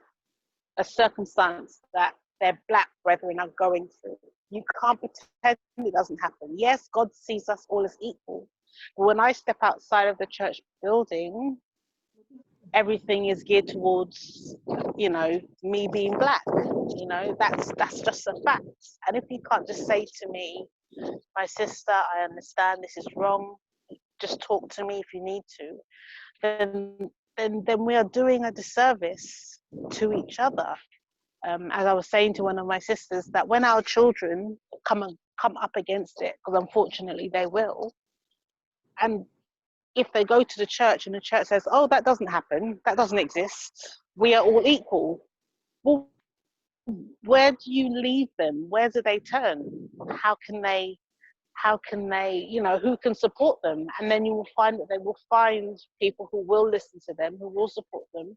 circumstance that their Black brethren are going through. You can't pretend it doesn't happen. Yes, God sees us all as equal. But when I step outside of the church building, everything is geared towards, you know, me being Black. You know, that's just a fact. And if you can't just say to me, my sister, I understand this is wrong, just talk to me if you need to, then we are doing a disservice to each other. As I was saying to one of my sisters, that when our children come up against it, because unfortunately they will, and if they go to the church and the church says, oh, that doesn't happen, that doesn't exist, we are all equal, well, where do you leave them? Where do they turn? How can they, you know, who can support them? And then you will find that they will find people who will listen to them, who will support them,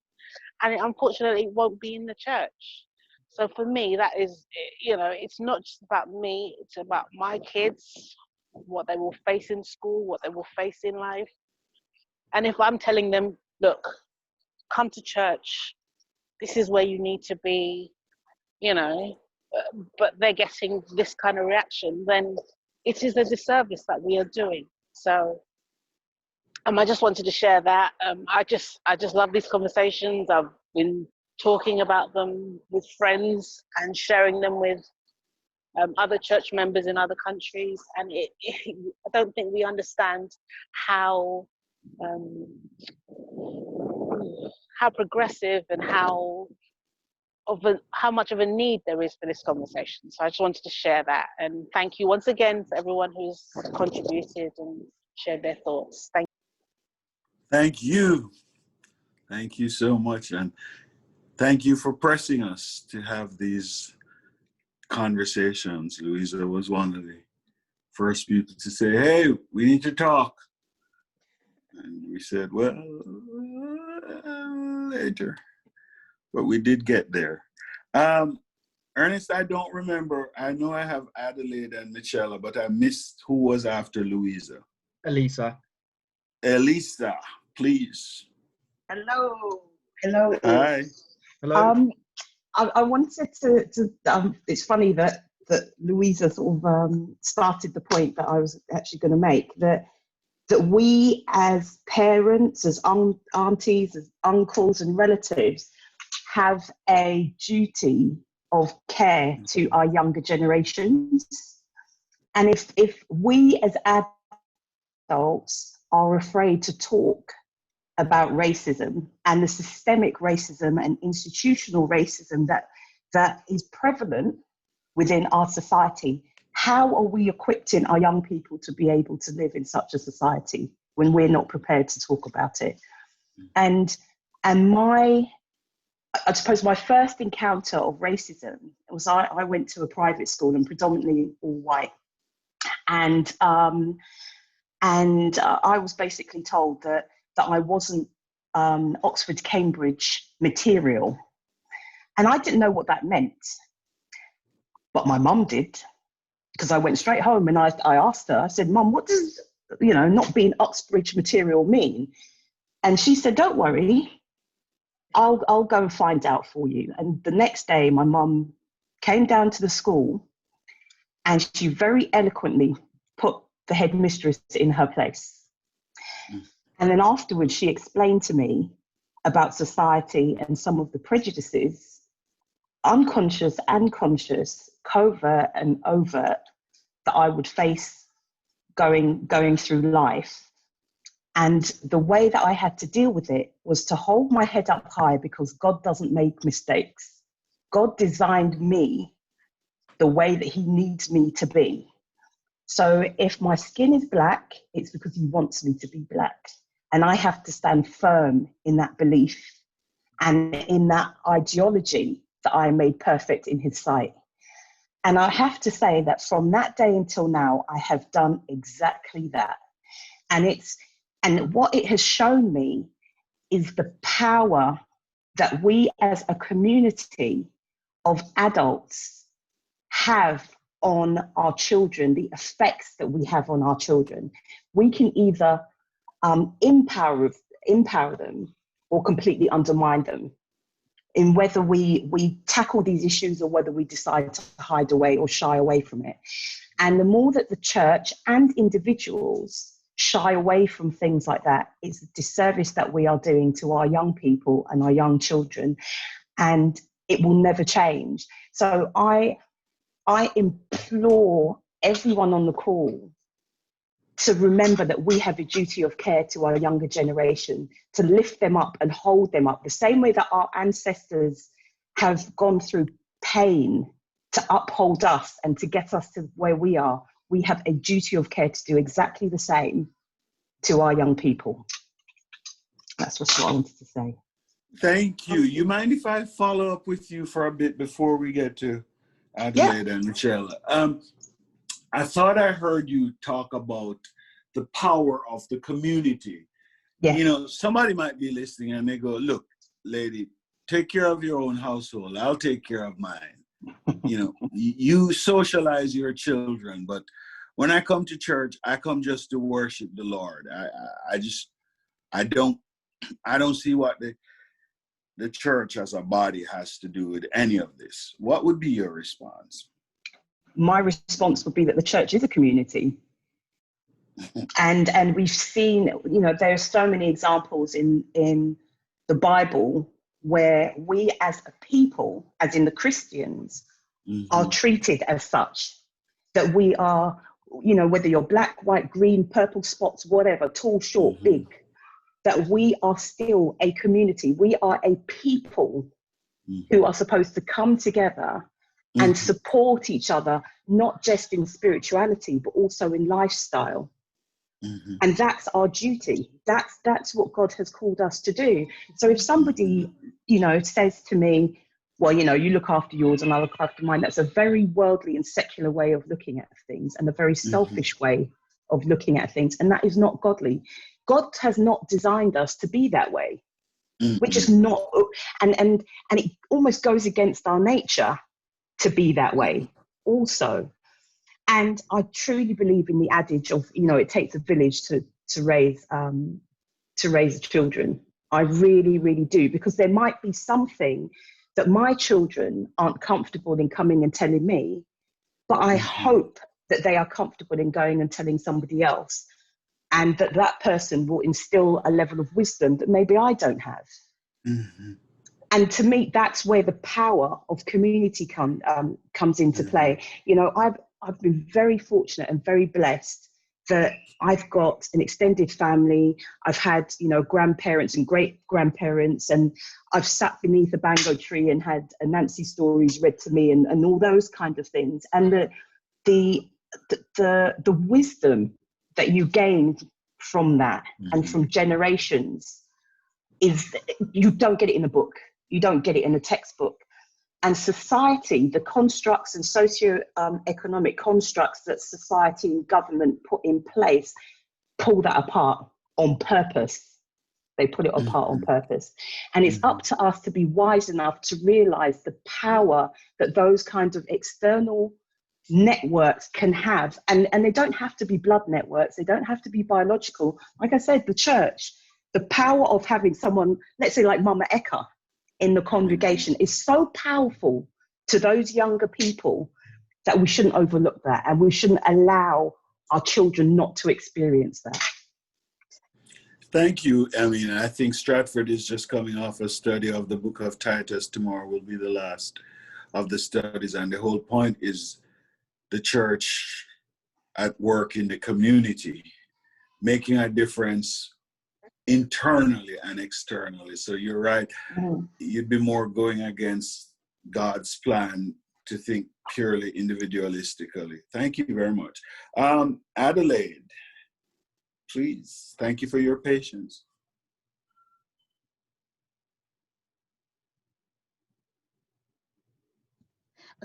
and it unfortunately won't be in the church. So for me, that is, you know, it's not just about me, it's about my kids, what they will face in school, what they will face in life. And if I'm telling them, look, come to church, this is where you need to be, you know, but they're getting this kind of reaction, then it is a disservice that we are doing. So I just wanted to share that. I just love these conversations. I've been talking about them with friends and sharing them with other church members in other countries, and I don't think we understand how how progressive and how much of a need there is for this conversation. So I just wanted to share that, and thank you once again for everyone who's contributed and shared their thoughts. Thank you. Thank you so much, and thank you for pressing us to have these conversations. Louisa was one of the first people to say, hey, we need to talk. And we said, well, later. But we did get there. Ernest, I don't remember. I know I have Adelaide and Michelle, but I missed who was after Louisa. Elisa. Elisa, please. Hello. Hello. Hi. Hello. I wanted to it's funny that Louisa sort of started the point that I was actually going to make, that we as parents, as aunties, as uncles and relatives have a duty of care to our younger generations. And if we as adults are afraid to talk about racism and the systemic racism and institutional racism that is prevalent within our society, how are we equipping our young people to be able to live in such a society when we're not prepared to talk about it? And I suppose my first encounter of racism was I went to a private school and predominantly all white, and I was basically told that I wasn't Oxford Cambridge material, and I didn't know what that meant, but my mum did, because I went straight home and I asked her. I said, Mum, what does not being Oxbridge material mean? And she said, don't worry, I'll go and find out for you. And the next day, my mum came down to the school and she very eloquently put the headmistress in her place. And then afterwards, she explained to me about society and some of the prejudices, unconscious and conscious, covert and overt, that I would face going through life. And the way that I had to deal with it was to hold my head up high, because God doesn't make mistakes. God designed me the way that he needs me to be. So if my skin is black, it's because he wants me to be black. And I have to stand firm in that belief and in that ideology that I am made perfect in his sight. And I have to say that from that day until now, I have done exactly that. And what it has shown me is the power that we as a community of adults have on our children, the effects that we have on our children. We can either empower them or completely undermine them in whether we tackle these issues or whether we decide to hide away or shy away from it. And the more that the church and individuals shy away from things like that, it's a disservice that we are doing to our young people and our young children, and it will never change. So I implore everyone on the call to remember that we have a duty of care to our younger generation, to lift them up and hold them up, the same way that our ancestors have gone through pain to uphold us and to get us to where we are. We have a duty of care to do exactly the same to our young people. That's what I wanted to say. Thank you. You mind if I follow up with you for a bit before we get to Adelaide and Michelle? I thought I heard you talk about the power of the community. Yeah. Somebody might be listening and they go, look, lady, take care of your own household. I'll take care of mine. You socialize your children, but when I come to church, I come just to worship the Lord. I don't see what the church as a body has to do with any of this. What would be your response? My response would be that the church is a community. And we've seen, there are so many examples in the Bible where we as a people, as in the Christians, are treated as such, that we are, whether you're black, white, green, purple spots, whatever, tall, short, big, that we are still a community. We are a people who are supposed to come together and support each other, not just in spirituality, but also in lifestyle. And that's our duty. That's what God has called us to do. So if somebody, you know, says to me, well, you know, you look after yours and I look after mine, that's a very worldly and secular way of looking at things, and a very selfish way of looking at things. And that is not godly. God has not designed us to be that way, which is not, and it almost goes against our nature to be that way also. And I truly believe in the adage of, you know, it takes a village to raise children. I really, really do, because there might be something that my children aren't comfortable in coming and telling me, but I hope that they are comfortable in going and telling somebody else, and that person will instill a level of wisdom that maybe I don't have. And to me, that's where the power of community comes into play. You know, I've been very fortunate and very blessed that I've got an extended family. I've had, you know, grandparents and great grandparents, and I've sat beneath a bango tree and had Nancy stories read to me, and all those kind of things. And the wisdom that you gain from that and from generations is, you don't get it in a book. You don't get it in a textbook. And society, the constructs and socio-economic constructs that society and government put in place, pull that apart on purpose. They put it apart on purpose. And it's up to us to be wise enough to realize the power that those kinds of external networks can have. And they don't have to be blood networks. They don't have to be biological. Like I said, the church, the power of having someone, let's say like Mama Eka, in the congregation is so powerful to those younger people that we shouldn't overlook that, and we shouldn't allow our children not to experience that. Thank you, Emmy. I think Stratford is just coming off a study of the book of Titus. Tomorrow will be the last of the studies, and the whole point is the church at work in the community, making a difference internally and externally. So you're right. You'd be more going against God's plan to think purely individualistically. Thank you very much. Adelaide, please. Thank you for your patience.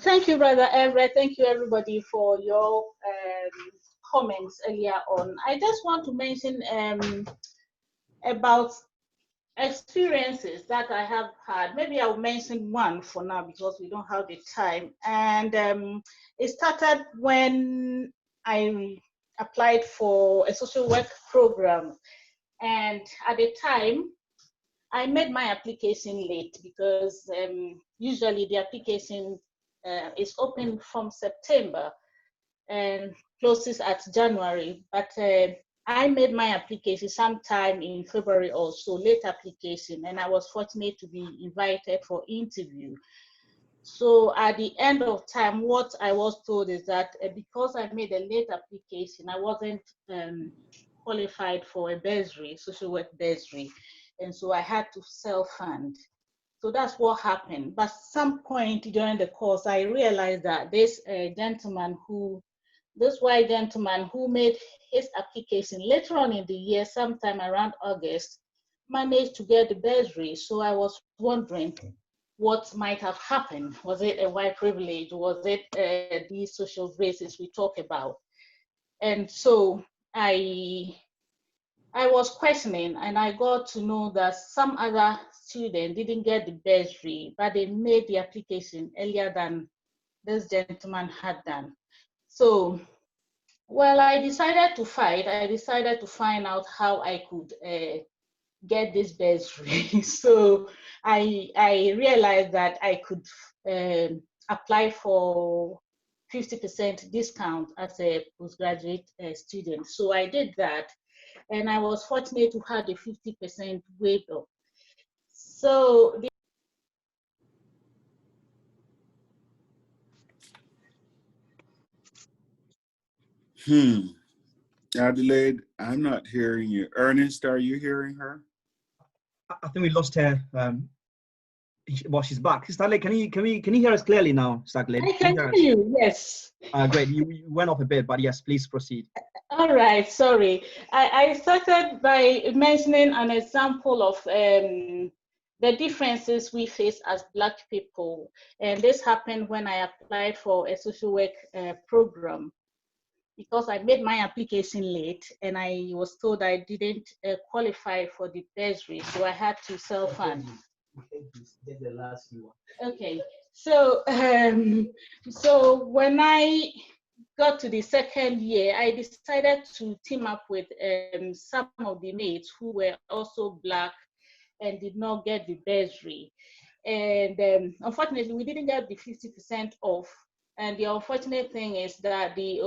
Thank you, Brother Everett. Thank you, everybody, for your comments earlier on. I just want to mention about experiences that I have had. Maybe I'll mention one for now because we don't have the time. And it started when I applied for a social work program. And at the time, I made my application late because usually the application is open from September and closes at January. But I made my application sometime in February or so, late application, and I was fortunate to be invited for interview. So at the end of time, what I was told is that because I made a late application, I wasn't qualified for a bursary, social work bursary, and so I had to self-fund. So that's what happened. But some point during the course, I realized that this white gentleman who made his application later on in the year, sometime around August, managed to get the bursary. So I was wondering what might have happened. Was it a white privilege? Was it these social races we talk about? And so I was questioning, and I got to know that some other students didn't get the bursary, but they made the application earlier than this gentleman had done. So, well, I decided to fight. I decided to find out how I could get this bursary. So I realized that I could apply for 50% discount as a postgraduate student. So I did that, and I was fortunate to have the 50% waiver. So Adelaide, I'm not hearing you. Ernest, are you hearing her? I think we lost her. Well, she's back. Sister Adelaide, can you hear us clearly now, Sister Adelaide? I can hear you, yes. Great. You went off a bit, but yes, please proceed. All right, sorry. I started by mentioning an example of the differences we face as Black people. And this happened when I applied for a social work program, because I made my application late and I was told I didn't qualify for the bursary, so I had to self-fund. Okay, so so when I got to the second year, I decided to team up with some of the mates who were also Black and did not get the bursary. And unfortunately, we didn't get the 50% off. And the unfortunate thing is that the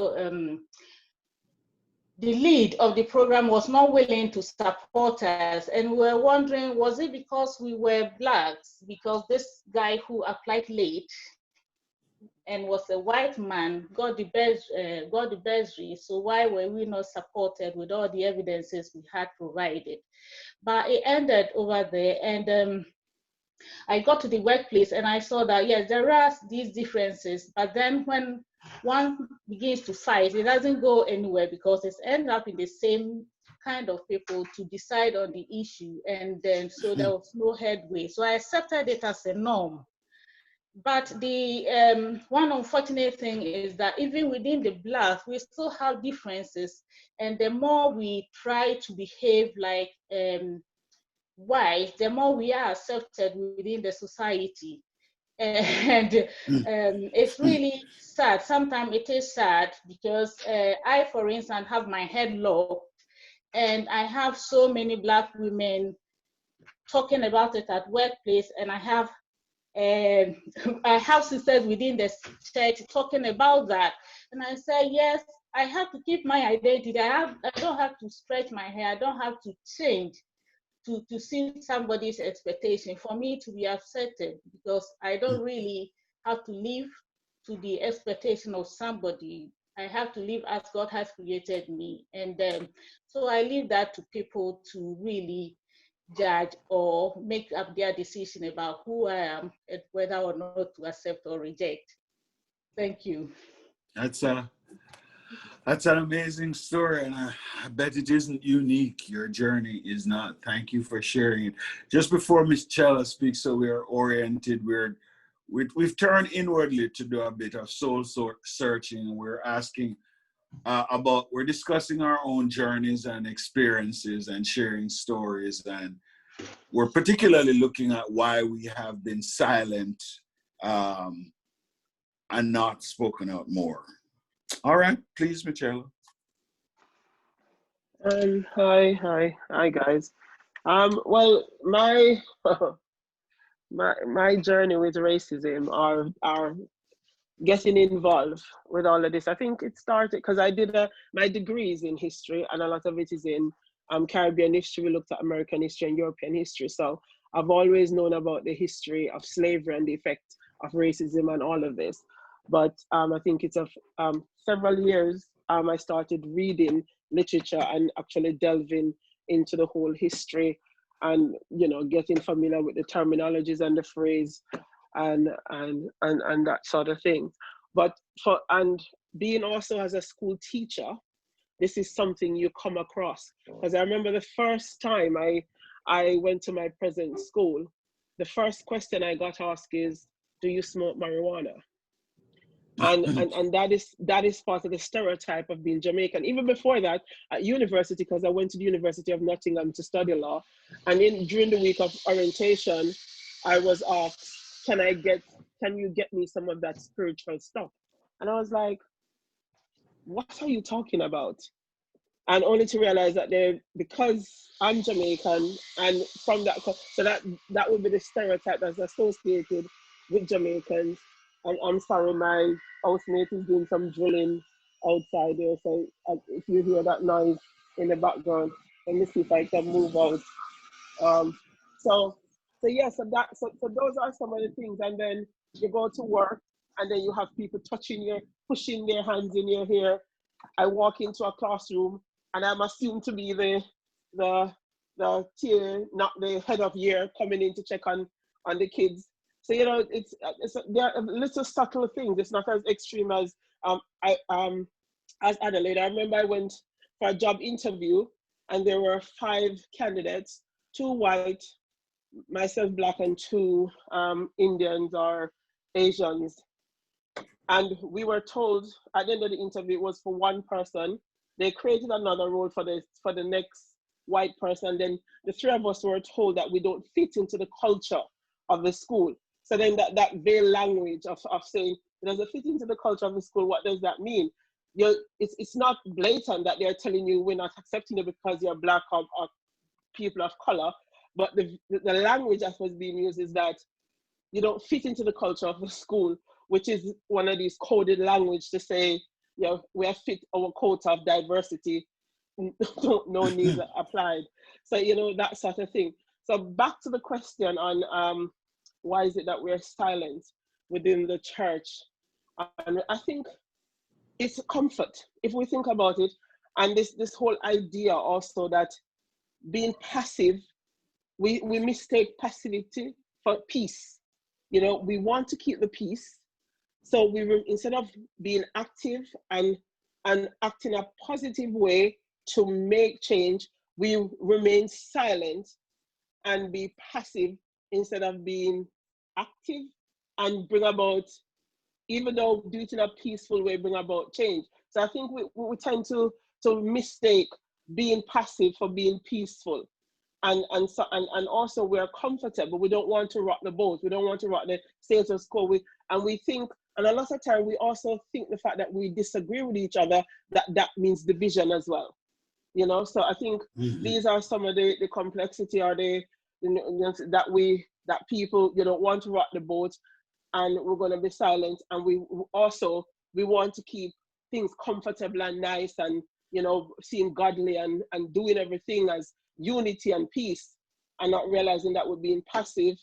lead of the program was not willing to support us. And we were wondering, was it because we were Blacks? Because this guy who applied late and was a white man got the bursary, so why were we not supported with all the evidences we had provided? But it ended over there, and I got to the workplace and I saw that, yes, there are these differences, but then when one begins to fight, it doesn't go anywhere because it's end up in the same kind of people to decide on the issue, and then so there was no headway. So I accepted it as a norm. But the one unfortunate thing is that even within the Blacks, we still have differences, and the more we try to behave like white, the more we are accepted within the society. And it's really sad. Sometimes it is sad because I, for instance, have my head locked, and I have so many Black women talking about it at workplace, and I have sisters within the church talking about that. And I say, yes, I have to keep my identity. I don't have to stretch my hair. I don't have to change to see somebody's expectation for me to be accepted, because I don't really have to live to the expectation of somebody. I have to live as God has created me. And so I leave that to people to really judge or make up their decision about who I am and whether or not to accept or reject. Thank you. That's an amazing story, and I bet it isn't unique. Your journey is not. Thank you for sharing it. Just before Ms. Chella speaks, so we are oriented, we've turned inwardly to do a bit of soul searching. We're asking we're discussing our own journeys and experiences and sharing stories, and we're particularly looking at why we have been silent and not spoken out more. All right, please, Michelle. Hi, guys. Well, my my journey with racism are getting involved with all of this. I think it started because I did my degrees in history, and a lot of it is in Caribbean history. We looked at American history and European history. So I've always known about the history of slavery and the effect of racism and all of this. But I think it's several years I started reading literature and actually delving into the whole history, and getting familiar with the terminologies and the phrase and that sort of thing. But being also as a school teacher, this is something you come across, because I remember the first time I went to my present school, the first question I got asked is, do you smoke marijuana? And that is part of the stereotype of being Jamaican. Even before that, at university, because I went to the University of Nottingham to study law, and during the week of orientation, I was asked, can you get me some of that spiritual stuff? And I was like, what are you talking about? And only to realize that because I'm Jamaican, and from that, so that would be the stereotype that's associated with Jamaicans. And I'm sorry, my housemate is doing some drilling outside there. So if you hear that noise in the background, let me see if I can move out. So those are some of the things. And then you go to work, and then you have people pushing their hands in your hair. I walk into a classroom, and I'm assumed to be the tier, not the head of year, coming in to check on the kids. So there are little subtle things. It's not as extreme as Adelaide. I remember I went for a job interview, and there were 5 candidates, 2 white, myself black, and 2 Indians or Asians. And we were told at the end of the interview it was for 1 person. They created another role for the next white person. Then the 3 of us were told that we don't fit into the culture of the school. So then that veiled language of saying it doesn't fit into the culture of the school, what does that mean? It's not blatant that they're telling you we're not accepting you because you're black or people of color, but the language that was being used is that you don't fit into the culture of the school, which is one of these coded language to say, we have fit our quota of diversity, no needs applied. So, that sort of thing. So back to the question on why is it that we're silent within the church? And I think it's comfort, if we think about it. And this whole idea also that being passive, we mistake passivity for peace. We want to keep the peace. So instead of being active and acting a positive way to make change, we remain silent and be passive instead of being active and bring about, even though do it in a peaceful way, bring about change. So I think we tend to mistake being passive for being peaceful. And also we're comfortable. We don't want to rock the boat. We don't want to rock the status quo. And we think, and a lot of time we also think the fact that we disagree with each other, that means division as well. So I think these are some of the complexity or that people want to rock the boat, and we're going to be silent. And we want to keep things comfortable and nice, and seem godly and doing everything as unity and peace, and not realizing that we're being passive,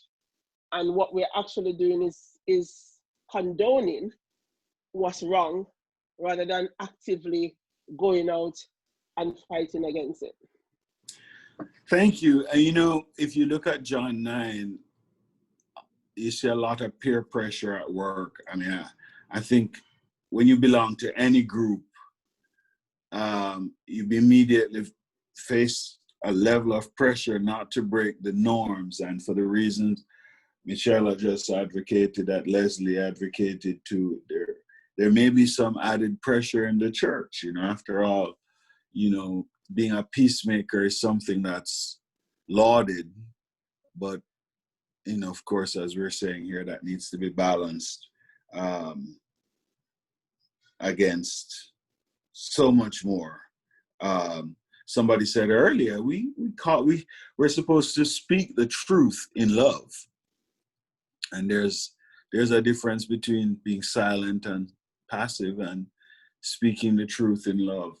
and what we're actually doing is condoning what's wrong rather than actively going out and fighting against it. Thank you. And if you look at John 9, you see a lot of peer pressure at work. I mean, I think when you belong to any group, you immediately face a level of pressure not to break the norms. And for the reasons Michelle just advocated, that Leslie advocated too, there may be some added pressure in the church. After all, being a peacemaker is something that's lauded, but of course, as we're saying here, that needs to be balanced against so much more. Somebody said earlier, we're supposed to speak the truth in love, and there's a difference between being silent and passive and speaking the truth in love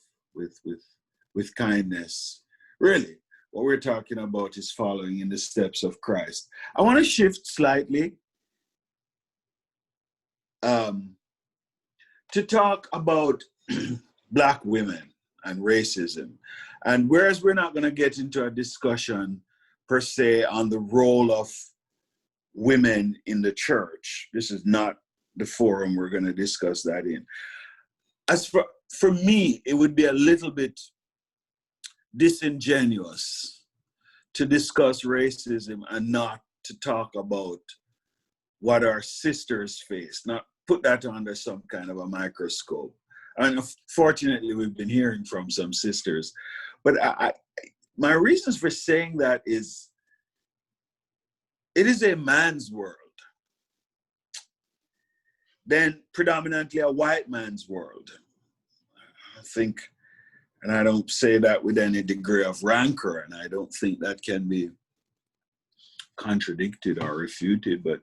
with kindness. Really, what we're talking about is following in the steps of Christ. I want to shift slightly to talk about Black women and racism. And whereas we're not going to get into a discussion per se on the role of women in the church, this is not the forum we're going to discuss that in. As for me, it would be a little bit disingenuous to discuss racism and not to talk about what our sisters face, not put that under some kind of a microscope. And fortunately, we've been hearing from some sisters. But my reasons for saying that is, it is a man's world, then predominantly a white man's world. I think, and I don't say that with any degree of rancor, and I don't think that can be contradicted or refuted, but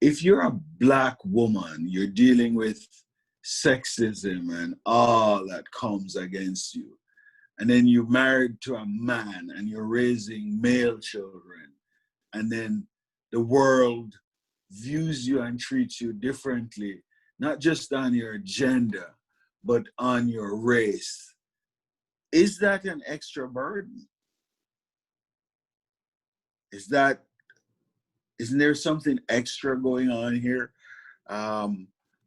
if you're a Black woman, you're dealing with sexism and all that comes against you. And then you're married to a man and you're raising male children. And then the world views you and treats you differently, not just on your gender, but on your race. is that an extra burden? Isn't there something extra going on here?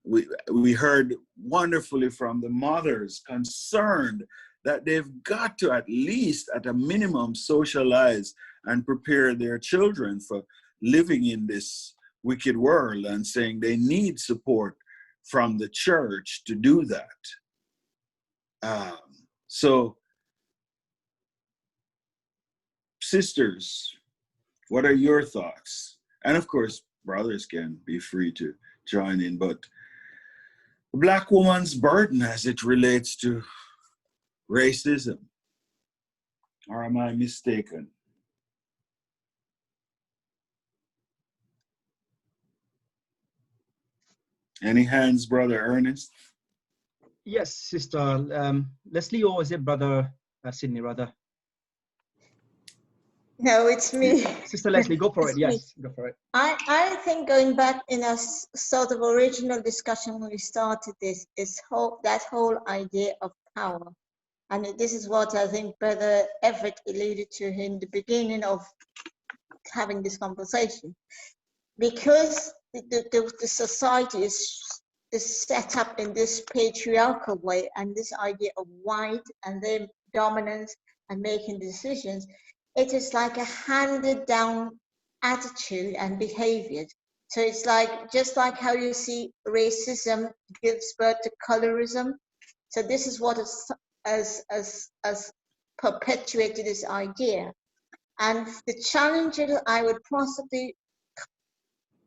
We heard wonderfully from the mothers concerned that they've got to at least, at a minimum, socialize and prepare their children for living in this wicked world, and saying they need support from the church to do that. So, sisters, what are your thoughts? And of course, brothers can be free to join in, but the Black woman's burden as it relates to racism, or am I mistaken? Any hands, Brother Ernest? Yes, Sister Leslie, or is it Brother Sydney, rather? No, it's me. Sister Leslie, go for it. Yes, Me. go for it. I think going back in a sort of original discussion when we started this is that whole idea of power. And this is what I think Brother Everett alluded to in the beginning of having this conversation. Because the society is set up in this patriarchal way, and this idea of white and their dominance and making decisions, it is like a handed down attitude and behavior. So it's like, just like how you see racism gives birth to colorism. So this is what has perpetuated this idea. And the challenge that I would possibly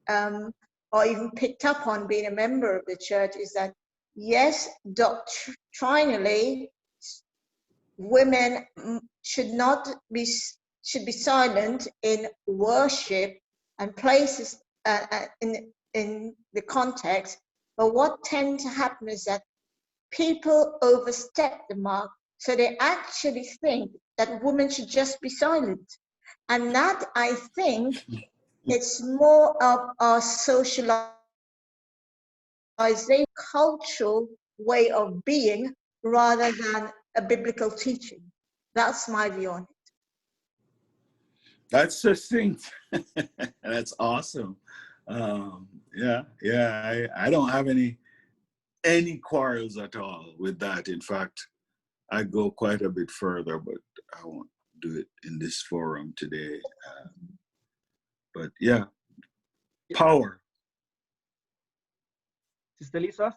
or even picked up on being a member of the church is that, yes, doctrinally, women should be silent in worship and places in the context. But what tends to happen is that people overstep the mark, so they actually think that women should just be silent. And that, I think, it's more of our socialization, cultural way of being, rather than a biblical teaching. That's my view on it. That's succinct. That's awesome. I don't have any quarrels at all with that. In fact, I go quite a bit further, but I won't do it in this forum today. But yeah, power. Sister Lisa,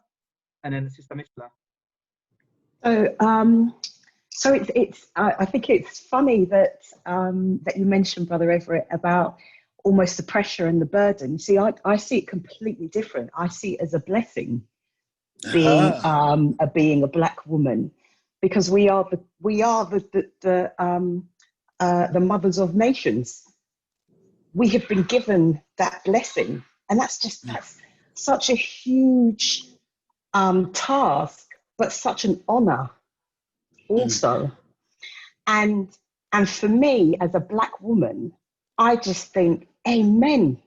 and then Sister Mishla. So I think it's funny that that you mentioned, Brother Everett, about almost the pressure and the burden. See, I see it completely different. I see it as a blessing, being a Black woman, because we are the mothers of nations. We have been given that blessing, and that's such a huge task, but such an honor also. And for me, as a Black woman, I just think, amen.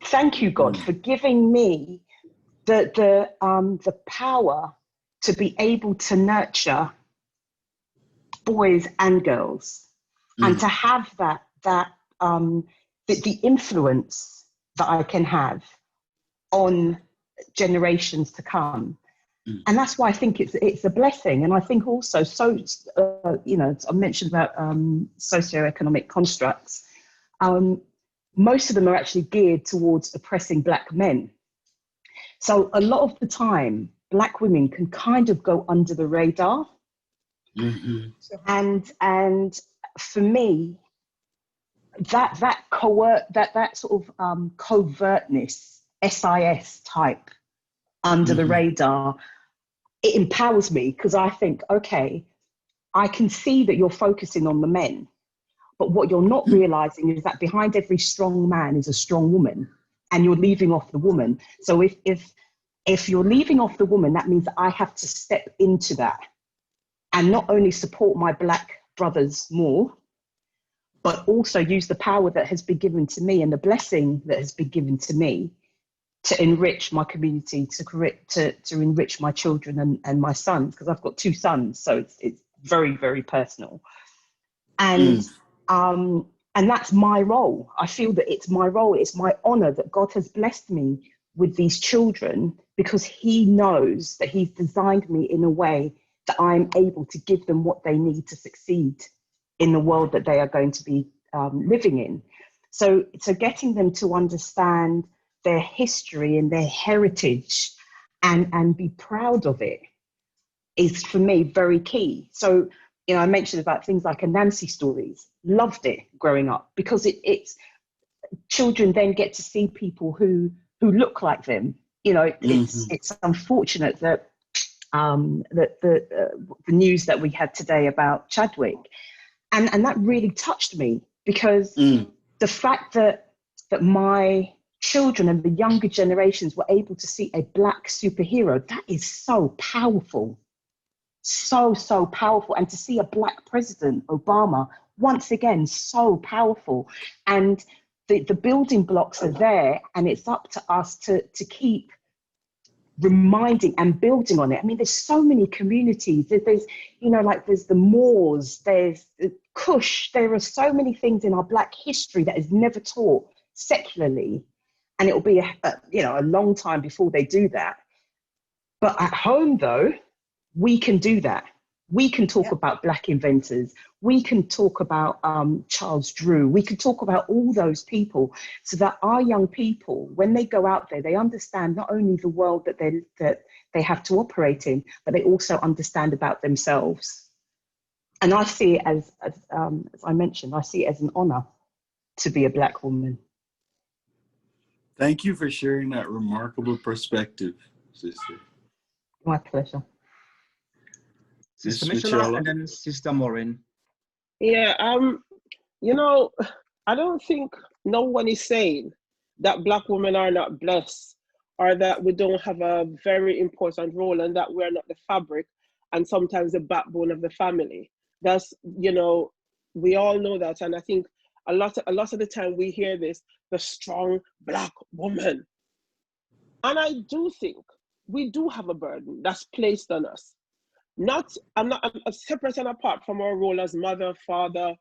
Thank you, God, for giving me the power to be able to nurture boys and girls, and to have the influence that I can have on generations to come. And that's why I think it's a blessing. And I think also, I mentioned about socioeconomic constructs. Most of them are actually geared towards oppressing Black men. So a lot of the time, Black women can kind of go under the radar. And for me, that sort of covertness, SIS type, under the radar, it empowers me, because I think, okay, I can see that you're focusing on the men, but what you're not realizing is that behind every strong man is a strong woman, and you're leaving off the woman. So if you're leaving off the woman, that means that I have to step into that and not only support my Black brothers more, but also use the power that has been given to me and the blessing that has been given to me to enrich my community, to enrich my children and my sons, because I've got 2 sons. So very, very personal. And and that's my role. I feel that it's my role. It's my honor that God has blessed me with these children, because he knows that he's designed me in a way that I'm able to give them what they need to succeed in the world that they are going to be living in. So getting them to understand their history and their heritage and be proud of it is, for me, very key. So, you know, I mentioned about things like Anansi stories. Loved it growing up, because it's children then get to see people who look like them. You know, it's unfortunate that the news that we had today about Chadwick, and that really touched me, because the fact that my children and the younger generations were able to see a Black superhero, that is so powerful. So powerful. And to see a Black president, Obama, once again, so powerful. And the building blocks are there, and it's up to us to keep reminding and building on it. I mean, there's so many communities. There's, you know, like there's the Moors, there's the Kush. There are so many things in our Black history that is never taught secularly. And it will be, a long time before they do that. But at home, though, we can do that. We can talk about Black inventors. We can talk about Charles Drew. We can talk about all those people, so that our young people, when they go out there, they understand not only the world that they have to operate in, but they also understand about themselves. And I see it as I mentioned, I see it as an honor to be a Black woman. Thank you for sharing that remarkable perspective, sister. My pleasure. Sister Michelle, and then Sister Maureen. Yeah, you know, I don't think no one is saying that Black women are not blessed, or that we don't have a very important role, and that we're not the fabric and sometimes the backbone of the family. That's, you know, we all know that. And I think a lot of the time we hear this, the strong Black woman. And I do think we do have a burden that's placed on us. I'm separate and apart from our role as mother, father,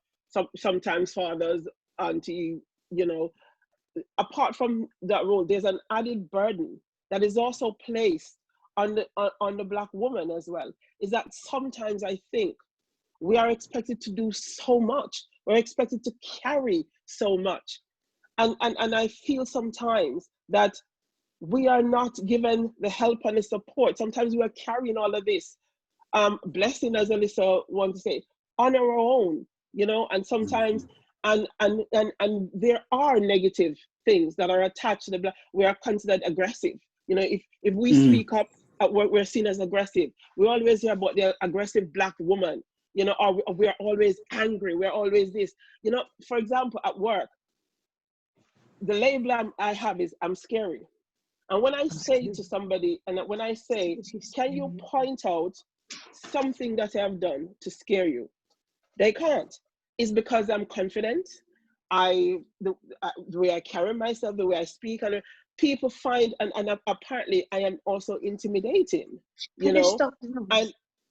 sometimes fathers, auntie, you know, apart from that role, there's an added burden that is also placed on the Black woman as well. Is that sometimes I think we are expected to do so much. We're expected to carry so much. And I feel sometimes that we are not given the help and the support. Sometimes we are carrying all of this blessing, as Alyssa wants to say, on our own, you know, and sometimes, and there are negative things that are attached to the Black. We are considered aggressive. You know, if we speak up, we're seen as aggressive. We always hear about the aggressive Black woman, you know, or we're always angry. We're always this, you know. For example, at work, the label I have is I'm scary. And when I say to somebody, and when I say, can you point out something that I have done to scare you? They can't. It's because I'm confident. The way I carry myself, the way I speak, and people find, and apparently I am also intimidating, you know.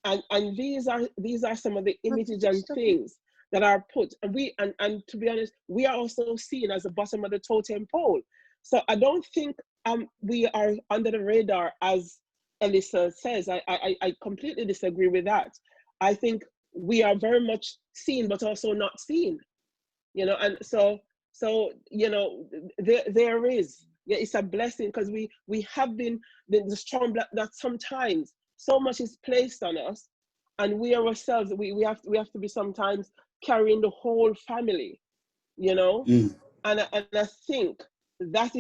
And these are some of the images and things that are put, and to be honest, we are also seen as the bottom of the totem pole. So I don't think we are under the radar, as Elisa says. I completely disagree with that. I think we are very much seen, but also not seen, you know. And so you know, there is, yeah, it's a blessing, because we have been the strong Black, that sometimes so much is placed on us, and we ourselves, we have to be sometimes carrying the whole family, you know. And I think that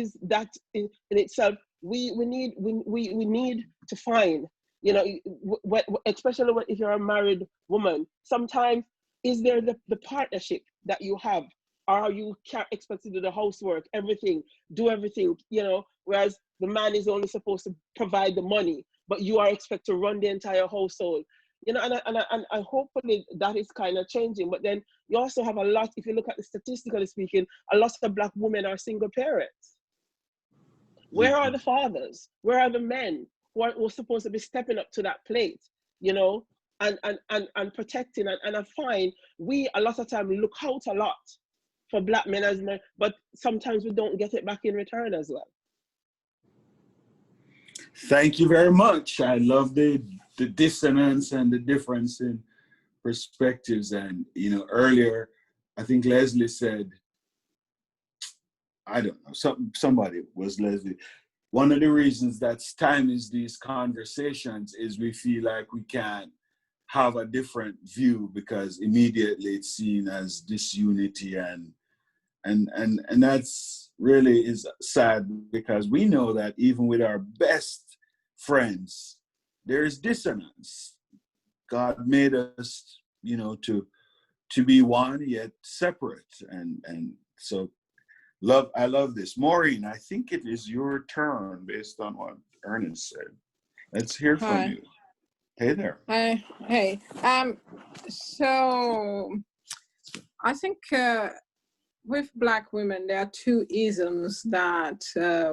in itself, we need to find, you know, especially if you're a married woman, sometimes is there the partnership that you have, or are you expected to do the housework, do everything, you know, whereas the man is only supposed to provide the money, but you are expected to run the entire household, you know. And I hopefully that is kind of changing. But then you also have a lot, if you look at the statistically speaking, a lot of Black women are single parents. Where are the fathers? Where are the men who are supposed to be stepping up to that plate, you know? and protecting. And I find we a lot of time look out a lot for Black men as men, but sometimes we don't get it back in return as well. Thank you very much. I love the dissonance and the difference in perspectives. And, you know, earlier, I think Leslie said, I don't know, somebody was Leslie. One of the reasons that's time is these conversations is we feel like we can't have a different view because immediately it's seen as disunity, and that's really is sad, because we know that even with our best friends, there is dissonance. God made us, you know, to be one yet separate, and so I love this. Maureen, I think it is your turn based on what Ernest said. Let's hear from you. Hey there. Hi. Hey. So I think with Black women, there are two isms that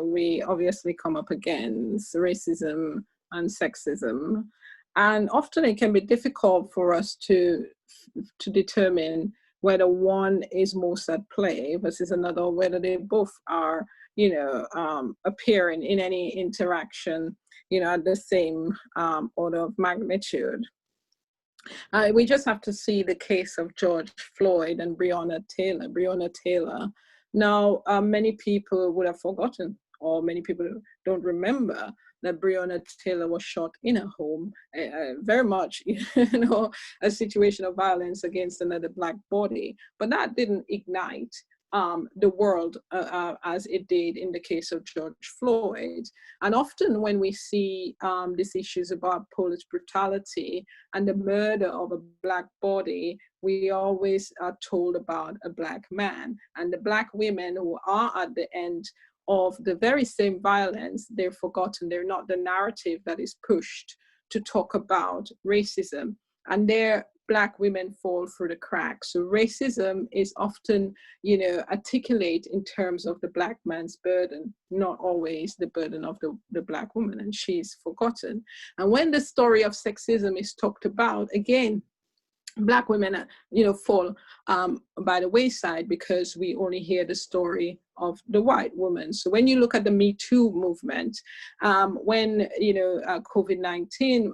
we obviously come up against: racism and sexism. And often it can be difficult for us to determine whether one is most at play versus another, or whether they both are, you know, appearing in any interaction, you know, at the same order of magnitude. We just have to see the case of George Floyd and Breonna Taylor. Now, many people would have forgotten, or many people don't remember, that Breonna Taylor was shot in a home, very much, you know, a situation of violence against another Black body. But that didn't ignite the world as it did in the case of George Floyd. And often when we see these issues about police brutality and the murder of a Black body, we always are told about a Black man. And the Black women who are at the end of the very same violence, they're forgotten. They're not the narrative that is pushed to talk about racism. And their Black women fall through the cracks. So racism is often, you know, articulate in terms of the Black man's burden, not always the burden of the Black woman, and she's forgotten. And when the story of sexism is talked about, again, Black women, you know, fall by the wayside because we only hear the story of the white woman. So when you look at the Me Too movement, when, you know, COVID-19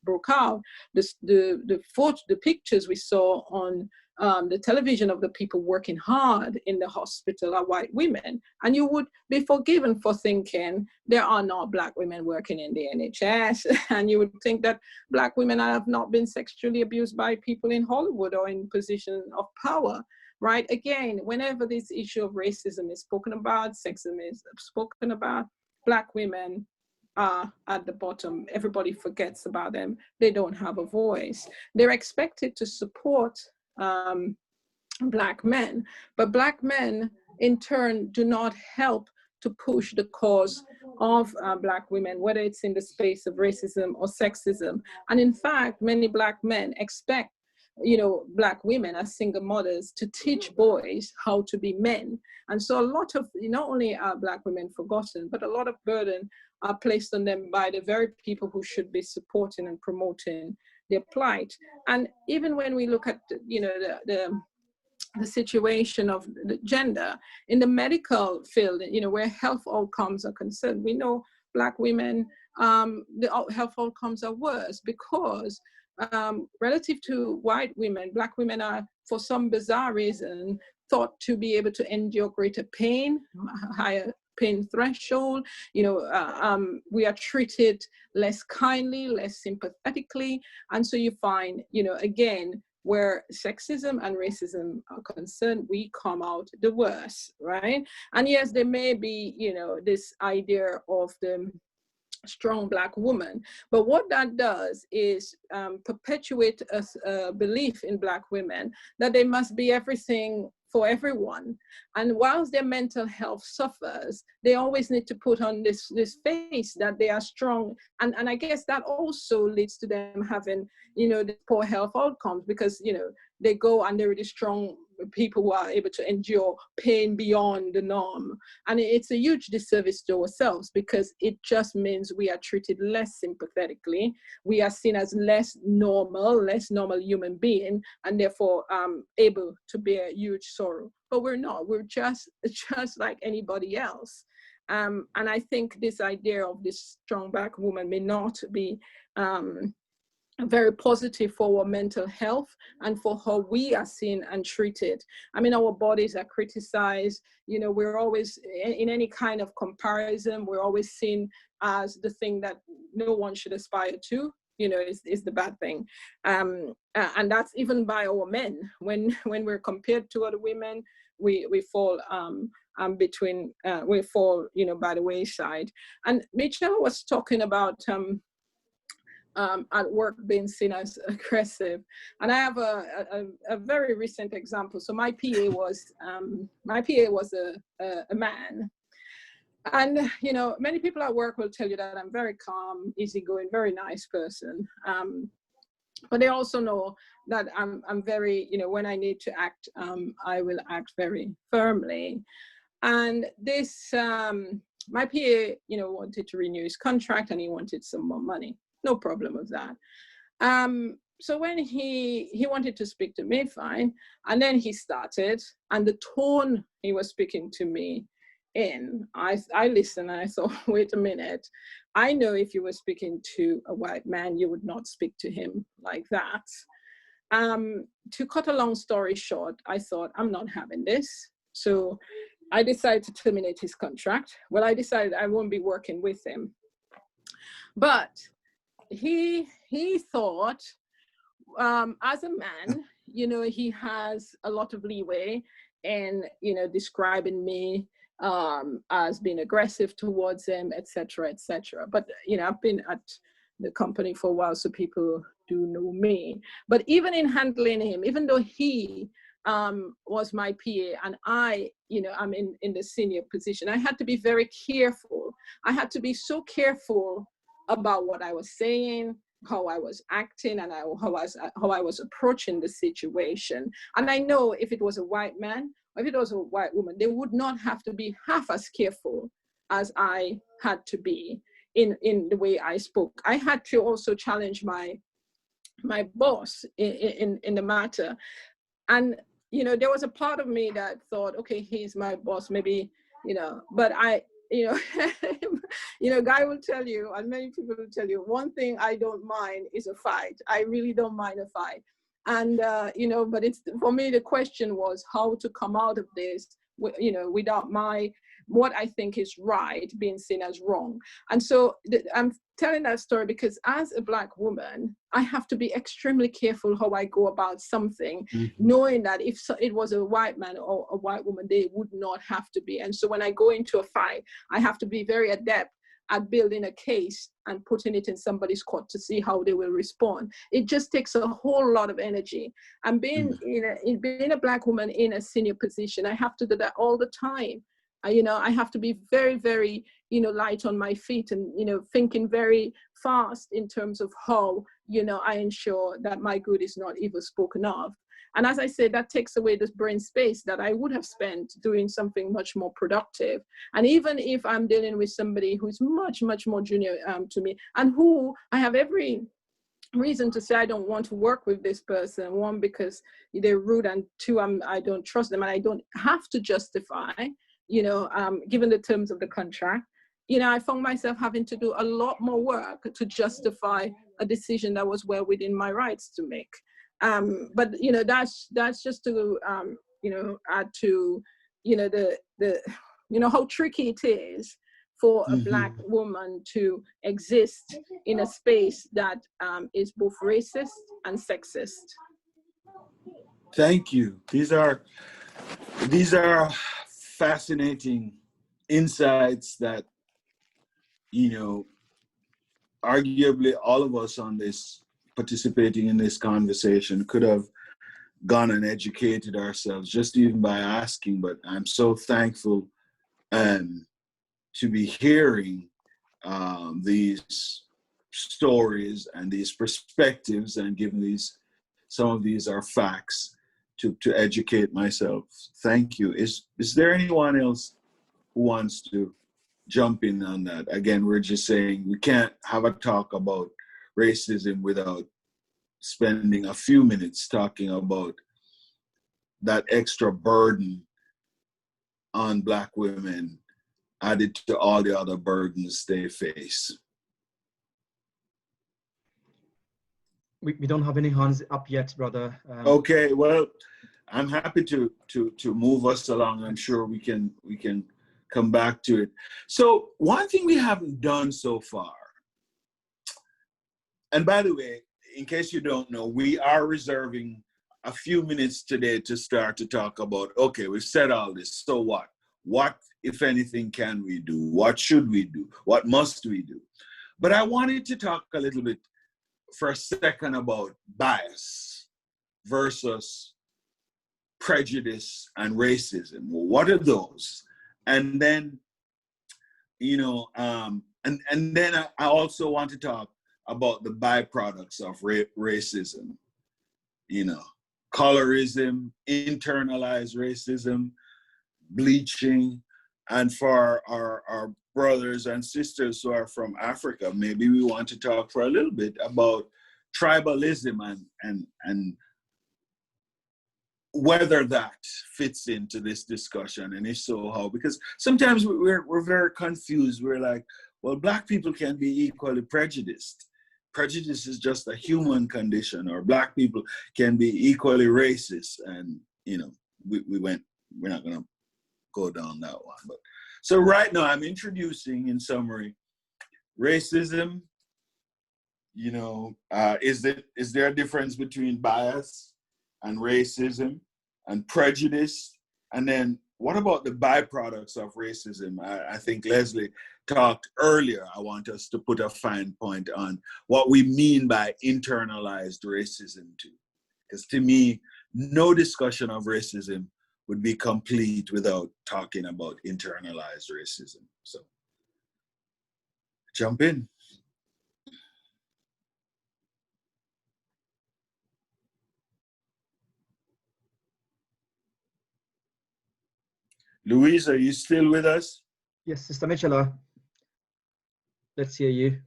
broke out, the pictures we saw on the television of the people working hard in the hospital are white women. And you would be forgiven for thinking there are not Black women working in the NHS. And you would think that Black women have not been sexually abused by people in Hollywood or in positions of power, right? Again, whenever this issue of racism is spoken about, sexism is spoken about, Black women are at the bottom. Everybody forgets about them. They don't have a voice. They're expected to support Black men, but Black men in turn do not help to push the cause of Black women, whether it's in the space of racism or sexism. And in fact, many Black men expect, you know, Black women as single mothers to teach boys how to be men. And so a lot of, not only are Black women forgotten, but a lot of burden are placed on them by the very people who should be supporting and promoting their plight. And even when we look at, you know, the situation of the gender in the medical field, you know, where health outcomes are concerned, we know Black women, the health outcomes are worse because relative to white women, Black women are, for some bizarre reason, thought to be able to endure greater pain, higher pain threshold. You know, we are treated less kindly, less sympathetically. And so you find, you know, again, where sexism and racism are concerned, we come out the worst, right? And yes, there may be, you know, this idea of the strong Black woman, but what that does is perpetuate a belief in Black women that they must be everything for everyone. And whilst their mental health suffers, they always need to put on this face that they are strong. And I guess that also leads to them having, you know, the poor health outcomes because, you know, they go and they're really strong, people who are able to endure pain beyond the norm. And it's a huge disservice to ourselves, because it just means we are treated less sympathetically. We are seen as less normal human being, and therefore able to bear huge sorrow. But we're not. We're just like anybody else. And I think this idea of this strong Black woman may not be very positive for our mental health and for how we are seen and treated. I mean, our bodies are criticized. You know, we're always, in any kind of comparison, we're always seen as the thing that no one should aspire to. You know, is the bad thing. And that's even by our men. When we're compared to other women, we fall we fall, you know, by the wayside. And Mitchell was talking about at work being seen as aggressive, and I have a very recent example. So my PA was a man, and you know, many people at work will tell you that I'm very calm, easygoing, very nice person. But they also know that I'm very, you know, when I need to act, I will act very firmly. And this, my PA, you know, wanted to renew his contract, and he wanted some more money. No problem with that. So when he wanted to speak to me, fine. And then he started, and the tone he was speaking to me in, I listened and I thought, wait a minute. I know if you were speaking to a white man, you would not speak to him like that. To cut a long story short, I thought, I'm not having this. So I decided to terminate his contract. Well, I decided I won't be working with him. But he thought, as a man, you know, he has a lot of leeway in, you know, describing me as being aggressive towards him, etc., etc. But, you know, I've been at the company for a while, so people do know me. But even in handling him, even though he was my PA and I, you know, I'm in the senior position, I had to be very careful. I had to be so careful about what I was saying, how I was acting, and how I was approaching the situation. And I know if it was a white man, or if it was a white woman, they would not have to be half as careful as I had to be in the way I spoke. I had to also challenge my boss in the matter. And, you know, there was a part of me that thought, okay, he's my boss, maybe, you know, but you know, you know, Guy will tell you, and many people will tell you, one thing I don't mind is a fight. I really don't mind a fight. And, you know, but it's, for me, the question was how to come out of this, you know, without what I think is right being seen as wrong. And so I'm telling that story because as a Black woman, I have to be extremely careful how I go about something, knowing that if it was a white man or a white woman, they would not have to be. And so when I go into a fight, I have to be very adept at building a case and putting it in somebody's court to see how they will respond. It just takes a whole lot of energy. And being a Black woman in a senior position, I have to do that all the time. You know, I have to be very, very, you know, light on my feet and, you know, thinking very fast in terms of how, you know, I ensure that my good is not evil spoken of. And as I said, that takes away this brain space that I would have spent doing something much more productive. And even if I'm dealing with somebody who's much, much more junior to me, and who I have every reason to say I don't want to work with this person, one, because they're rude, and two, I don't trust them, and I don't have to justify, you know, given the terms of the contract. You know, I found myself having to do a lot more work to justify a decision that was well within my rights to make. But you know, that's just to you know, add to, you know, the you know, how tricky it is for a Black woman to exist in a space that is both racist and sexist. Thank you. These are fascinating insights that, you know, arguably all of us on this, participating in this conversation, could have gone and educated ourselves just even by asking. But I'm so thankful to be hearing these stories and these perspectives, and given some of these are facts. to educate myself. Thank you. Is there anyone else who wants to jump in on that? Again, we're just saying we can't have a talk about racism without spending a few minutes talking about that extra burden on Black women added to all the other burdens they face. We don't have any hands up yet, brother. Okay, well, I'm happy to move us along. I'm sure we can come back to it. So one thing we haven't done so far, and by the way, in case you don't know, we are reserving a few minutes today to start to talk about, okay, we've said all this, so what? What, if anything, can we do? What should we do? What must we do? But I wanted to talk a little bit for a second about bias versus prejudice and racism. Well, what are those? And then, you know, and then I also want to talk about the byproducts of racism, you know, colorism, internalized racism, bleaching, and for our brothers and sisters who are from Africa, maybe we want to talk for a little bit about tribalism and whether that fits into this discussion, and if so, how. Because sometimes we're very confused. We're like, well, Black people can be equally prejudiced. Prejudice is just a human condition, or Black people can be equally racist. And, you know, we're not going to go down that one. But so right now I'm introducing, in summary, racism. You know, is there a difference between bias and racism and prejudice? And then what about the byproducts of racism? I think Leslie talked earlier. I want us to put a fine point on what we mean by internalized racism too. Because to me, no discussion of racism would be complete without talking about internalized racism. So jump in. Louise, are you still with us? Yes, Sister Mitchell, let's hear you.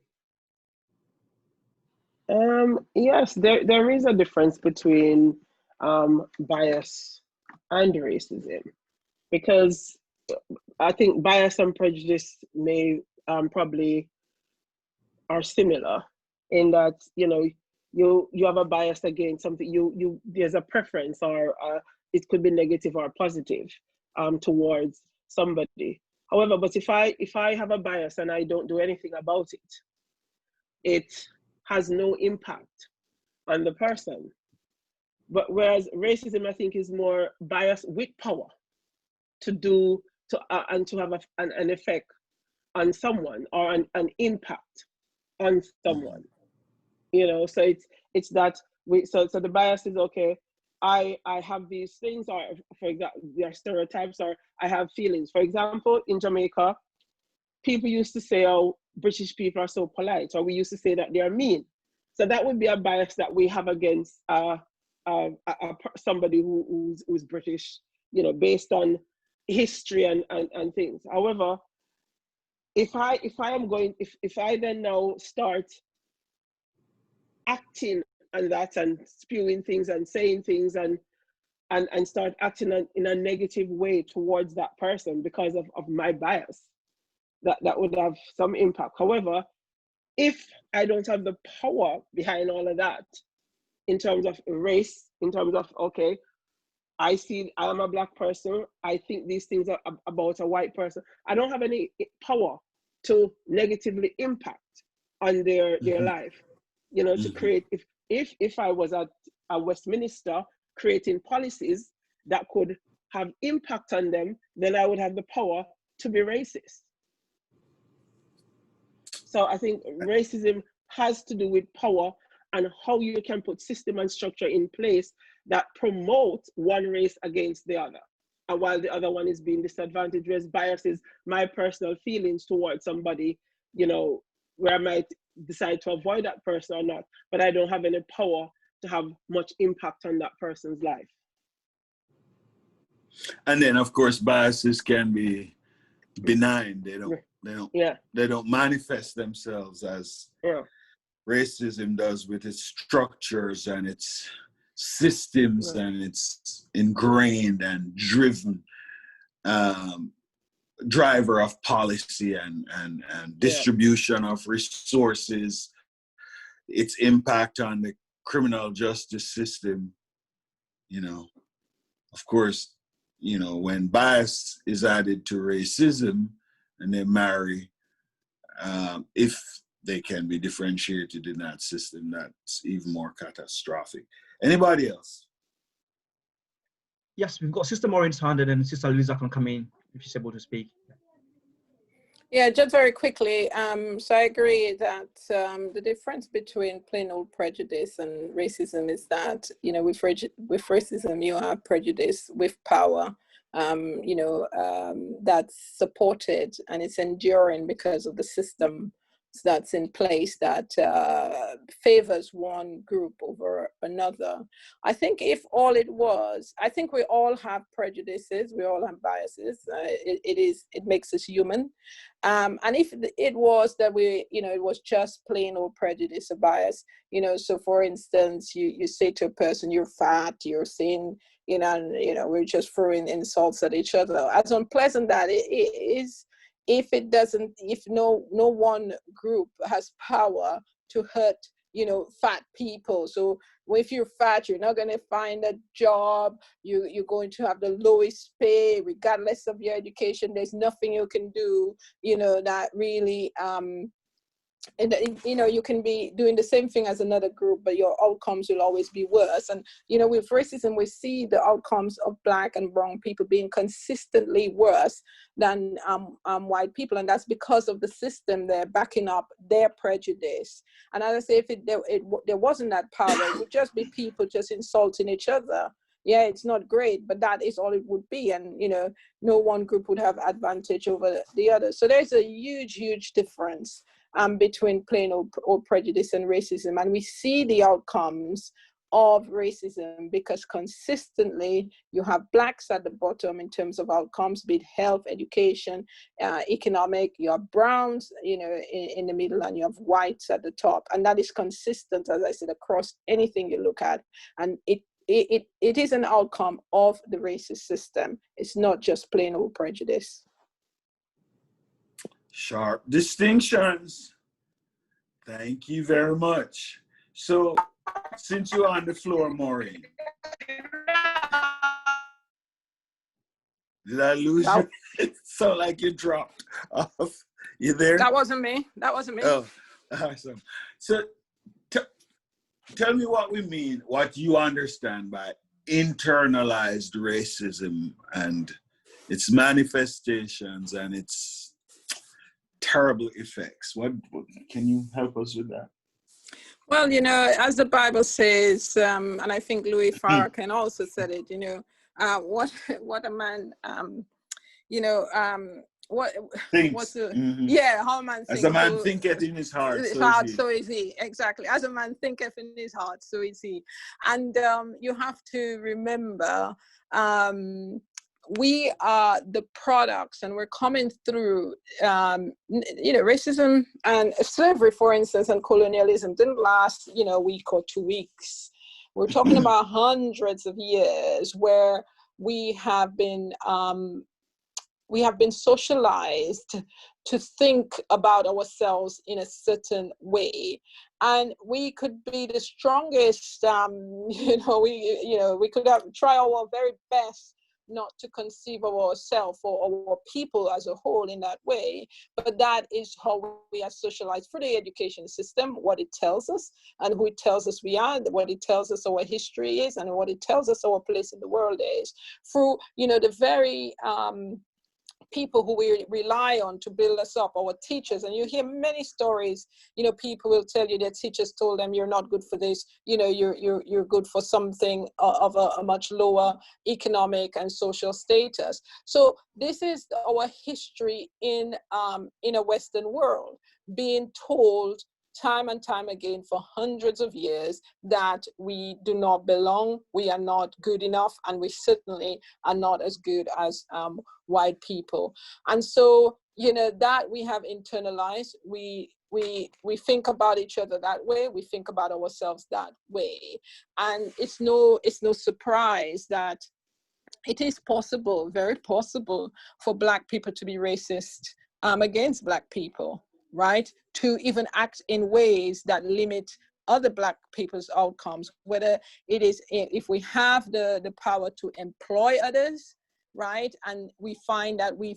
Yes, there is a difference between bias and racism, because I think bias and prejudice may probably are similar in that, you know, you have a bias against something, you there's a preference, or it could be negative or positive towards somebody. However, but if I have a bias and I don't do anything about it, it has no impact on the person. But whereas racism, I think, is more bias with power and to have an effect on someone, or an impact on someone. You know, so it's that so the bias is, okay, I have these things, or for example, there are stereotypes, or I have feelings. For example, in Jamaica, people used to say, oh, British people are so polite, or we used to say that they are mean. So that would be a bias that we have against somebody who's British, you know, based on history and things. However, if I then now start acting on that and spewing things and saying things and start acting in a negative way towards that person because of my bias, that would have some impact. However, if I don't have the power behind all of that, in terms of race, in terms of, okay, I see I'm a Black person, I think these things are about a white person, I don't have any power to negatively impact on their life, you know, to create, if I was at a Westminster creating policies that could have impact on them, then I would have the power to be racist. So I think racism has to do with power and how you can put system and structure in place that promote one race against the other. And while the other one is being disadvantaged, whereas bias is my personal feelings towards somebody, you know, where I might decide to avoid that person or not, but I don't have any power to have much impact on that person's life. And then, of course, biases can be benign. They don't manifest themselves as racism does with its structures and its systems and its ingrained and driven driver of policy and distribution of resources, its impact on the criminal justice system. You know, of course, you know, when bias is added to racism and they marry, if they can be differentiated in that system, that's even more catastrophic. Anybody else? Yes, we've got Sister Maureen's hand, and then Sister Louisa can come in if she's able to speak. Yeah, just very quickly. So I agree that the difference between plain old prejudice and racism is that, you know, with racism, you have prejudice with power, that's supported and it's enduring because of the system that's in place that favors one group over another. I think if all it was, I think we all have prejudices, we all have biases. It makes us human. And if it was that it was just plain old prejudice or bias, so for instance, you say to a person, you're fat, you're thin, we're just throwing insults at each other. As unpleasant that it is, if no one group has power to hurt, fat people. So if you're fat, you're not going to find a job. You're going to have the lowest pay, regardless of your education. There's nothing you can do, that really, you can be doing the same thing as another group, but your outcomes will always be worse. And, with racism, we see the outcomes of Black and brown people being consistently worse than white people. And that's because of the system. They're backing up their prejudice. And as I say, if there wasn't that power, it would just be people just insulting each other. Yeah, it's not great, but that is all it would be. And, no one group would have advantage over the other. So there's a huge, huge difference between plain old prejudice and racism. And we see the outcomes of racism because consistently you have Blacks at the bottom in terms of outcomes, be it health, education, economic. You have browns, in the middle, and you have whites at the top. And that is consistent, as I said, across anything you look at. And it is an outcome of the racist system. It's not just plain old prejudice. Sharp distinctions. Thank you very much. So, since you're on the floor, Maureen, did I lose you? It sounded like you dropped off. You there? That wasn't me. Oh, awesome. So, tell me what you understand by internalized racism and its manifestations and its terrible effects. What can you help us with that? Well, as the Bible says, and I think Louis Farrakhan also said it, what a man, what thinks. What's the, mm-hmm. Yeah, how a man thinks. As a man thinketh in his heart, so is he. Exactly. As a man thinketh in his heart, so is he. And you have to remember, we are the products, and we're coming through, racism and slavery, for instance, and colonialism didn't last, a week or 2 weeks. We're talking about hundreds of years where we have been socialized to think about ourselves in a certain way. And we could be the strongest, we could try our very best not to conceive of ourselves or our people as a whole in that way. But that is how we are socialized through the education system, what it tells us and who it tells us we are, what it tells us our history is, and what it tells us our place in the world is, through, the very people who we rely on to build us up, our teachers. And you hear many stories, people will tell you their teachers told them, you're not good for this, you're good for something of a much lower economic and social status. So this is our history in a Western world, being told time and time again for hundreds of years that we do not belong, we are not good enough, and we certainly are not as good as white people. And so, you know, that we have internalized. We think about each other that way. We think about ourselves that way. And it's no surprise that it is possible, very possible, for Black people to be racist against Black people, right? To even act in ways that limit other Black people's outcomes, whether it is if we have the power to employ others, right? And we find that we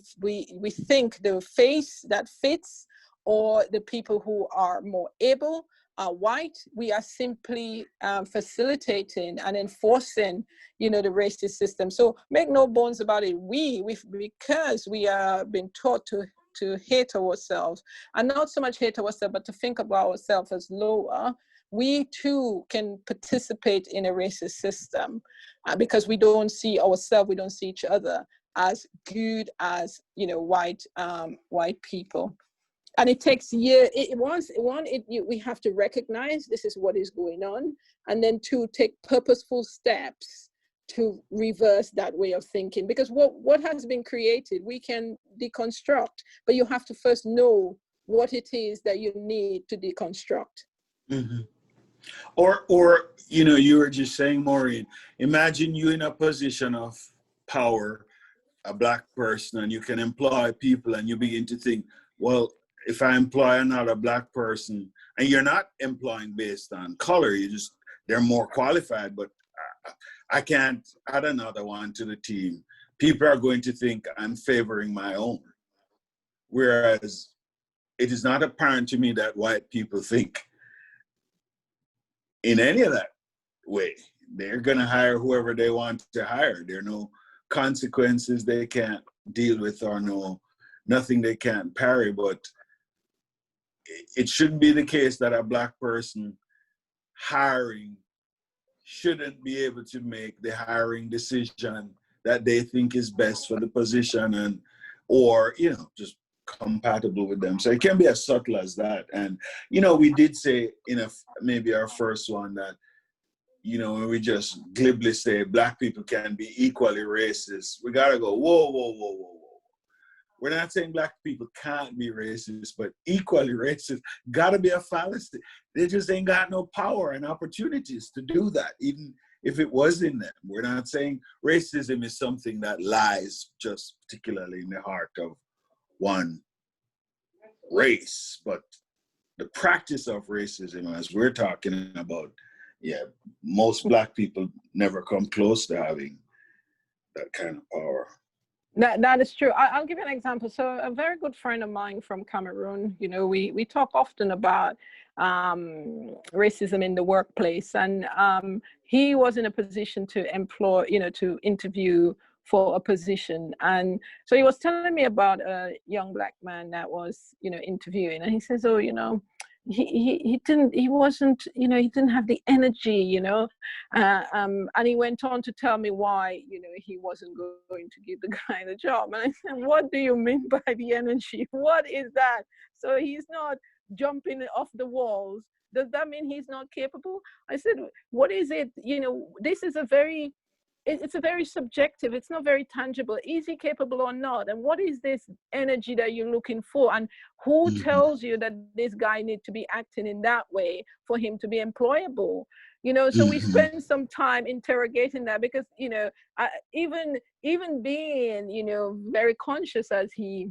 think the face that fits, or the people who are more able are white, we are simply facilitating and enforcing, you know, the racist system. So make no bones about it, because we are being taught to hate ourselves, and not so much hate ourselves, but to think about ourselves as lower, we too can participate in a racist system because we don't see ourselves, we don't see each other as good as, you know, white people. And it takes years. We have to recognize this is what is going on, and then to take purposeful steps to reverse that way of thinking. Because what has been created, we can deconstruct, but you have to first know what it is that you need to deconstruct. Mm-hmm. Or you know, you were just saying, Maureen, imagine you in a position of power, a Black person, and you can employ people, and you begin to think, well, if I employ another Black person, and you're not employing based on color, they're more qualified, but I can't add another one to the team. People are going to think I'm favoring my own. Whereas it is not apparent to me that white people think in any of that way. They're going to hire whoever they want to hire. There are no consequences they can't deal with, or nothing they can't parry. But it shouldn't be the case that a Black person hiring shouldn't be able to make the hiring decision that they think is best for the position, or you know, just compatible with them. So it can be as subtle as that. And you know, we did say in maybe our first one that, you know, when we just glibly say Black people can be equally racist, we gotta go, whoa. We're not saying Black people can't be racist, but equally racist gotta be a fallacy. They just ain't got no power and opportunities to do that, even if it was in them. We're not saying racism is something that lies just particularly in the heart of one race, but the practice of racism, as we're talking about, yeah, most Black people never come close to having that kind of power. That is true. I'll give you an example. So a very good friend of mine from Cameroon, you know, we talk often about racism in the workplace, and he was in a position to employ, you know, to interview for a position. And so he was telling me about a young Black man that was, you know, interviewing, and he says, oh, you know, he didn't have the energy, you know, and he went on to tell me why, you know, he wasn't going to give the guy the job. And I said, what do you mean by the energy? What is that? So he's not jumping off the walls. Does that mean he's not capable? I said, what is it? You know, this is it's a very subjective, it's not very tangible. Is he capable or not? And what is this energy that you're looking for? And who tells you that this guy needs to be acting in that way for him to be employable? You know, so we spend some time interrogating that, because, you know, even being, you know, very conscious as he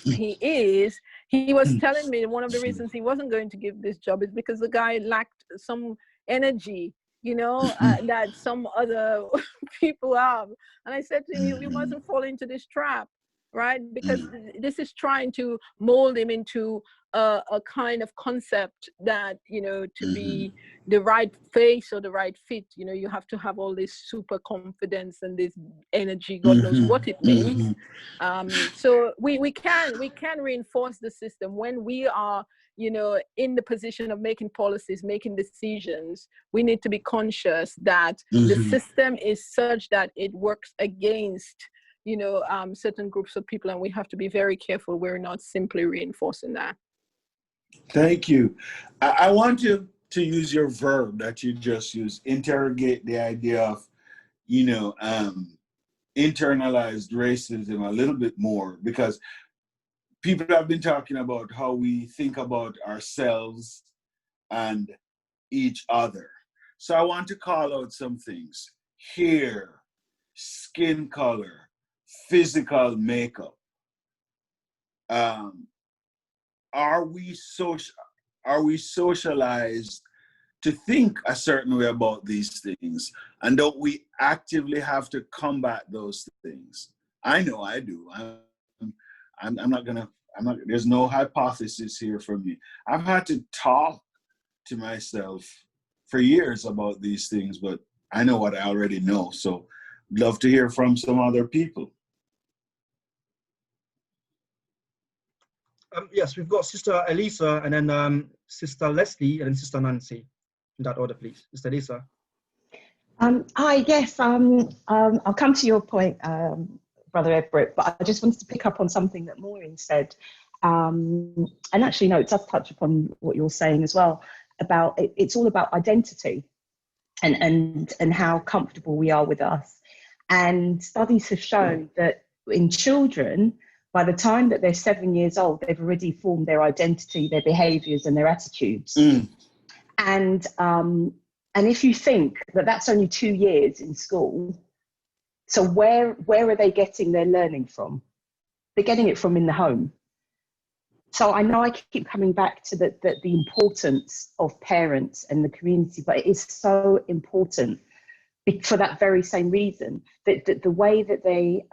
is, he was telling me one of the reasons he wasn't going to give this job is because the guy lacked some energy, you know, that some other people have. And I said to him, you mustn't fall into this trap, right? Because this is trying to mold him into a kind of concept that, you know, to be the right face or the right fit, you know, you have to have all this super confidence and this energy, God knows what it means. So we can reinforce the system when we are, you know, in the position of making policies, making decisions. We need to be conscious that the system is such that it works against, you know, certain groups of people, and we have to be very careful we're not simply reinforcing that. Thank you. I want you to use your verb that you just used, interrogate the idea of, internalized racism a little bit more, because people have been talking about how we think about ourselves and each other. So I want to call out some things: hair, skin color, physical makeup. Are we socialized to think a certain way about these things? And don't we actively have to combat those things? I know I do. There's no hypothesis here for me. I've had to talk to myself for years about these things, but I know what I already know. So love to hear from some other people. Yes, we've got Sister Elisa, and then Sister Leslie, and then Sister Nancy. In that order, please. Sister Elisa. Hi, yes, I'll come to your point, Brother Everett, but I just wanted to pick up on something that Maureen said. And actually, no, it does touch upon what you're saying as well, about it's all about identity and how comfortable we are with us. And studies have shown that in children, by the time that they're 7 years old, they've already formed their identity, their behaviors, and their attitudes. And if you think that that's only 2 years in school, so where are they getting their learning from? They're getting it from in the home. So I know I keep coming back to the importance of parents and the community, but it is so important for that very same reason, that the way that they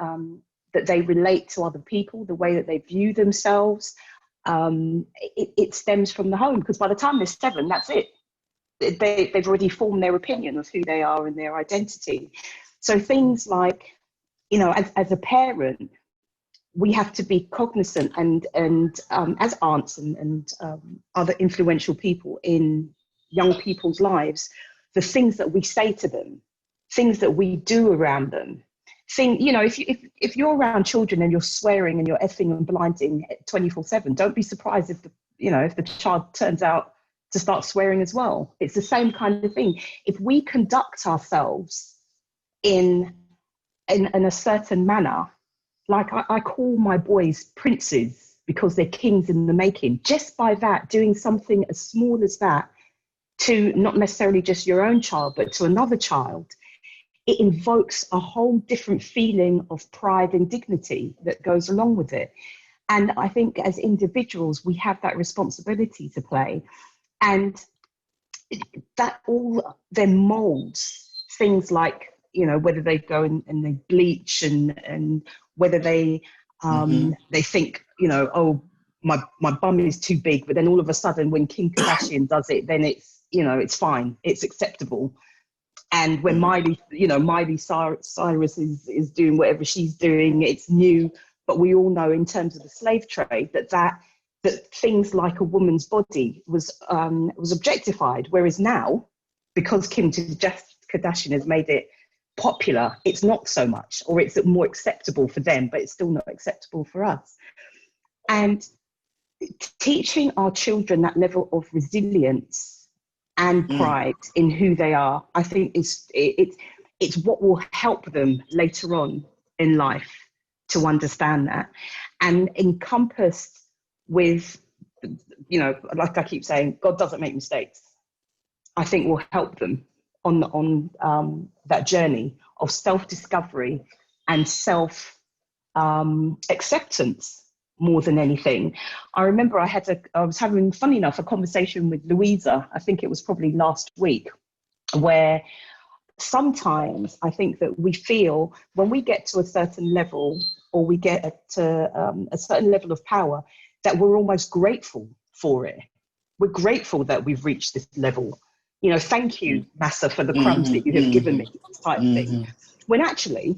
relate to other people, the way that they view themselves, it stems from the home. Because by the time they're 7, that's it. They've already formed their opinion of who they are and their identity. So things like, as a parent, we have to be cognizant and as aunts and other influential people in young people's lives, the things that we say to them, things that we do around them. If you're around children and you're swearing and you're effing and blinding 24/7, don't be surprised if the child turns out to start swearing as well. It's the same kind of thing. If we conduct ourselves in a certain manner, like I call my boys princes because they're kings in the making, just by that, doing something as small as that to not necessarily just your own child, but to another child, it invokes a whole different feeling of pride and dignity that goes along with it. And I think as individuals, we have that responsibility to play. And that all then molds things like, whether they go and they bleach and whether they they think, oh, my bum is too big, but then all of a sudden when Kim Kardashian does it, then it's fine, it's acceptable. And when Miley Cyrus is doing whatever she's doing, it's new. But we all know, in terms of the slave trade, that things like a woman's body was objectified, whereas now, because Kim Kardashian has made it popular, it's not so much, or it's more acceptable for them, but it's still not acceptable for us. And teaching our children that level of resilience and pride in who they are, I think it's what will help them later on in life to understand that, and encompassed with, like I keep saying, God doesn't make mistakes. I think will help them on that journey of self-discovery and self-acceptance more than anything. I remember I was having, funny enough, a conversation with Louisa, I think it was probably last week, where sometimes I think that we feel when we get to a certain level, or we get to a certain level of power, that we're almost grateful for it. We're grateful that we've reached this level. Thank you, Massa, for the crumbs that you have given me, type thing. When actually,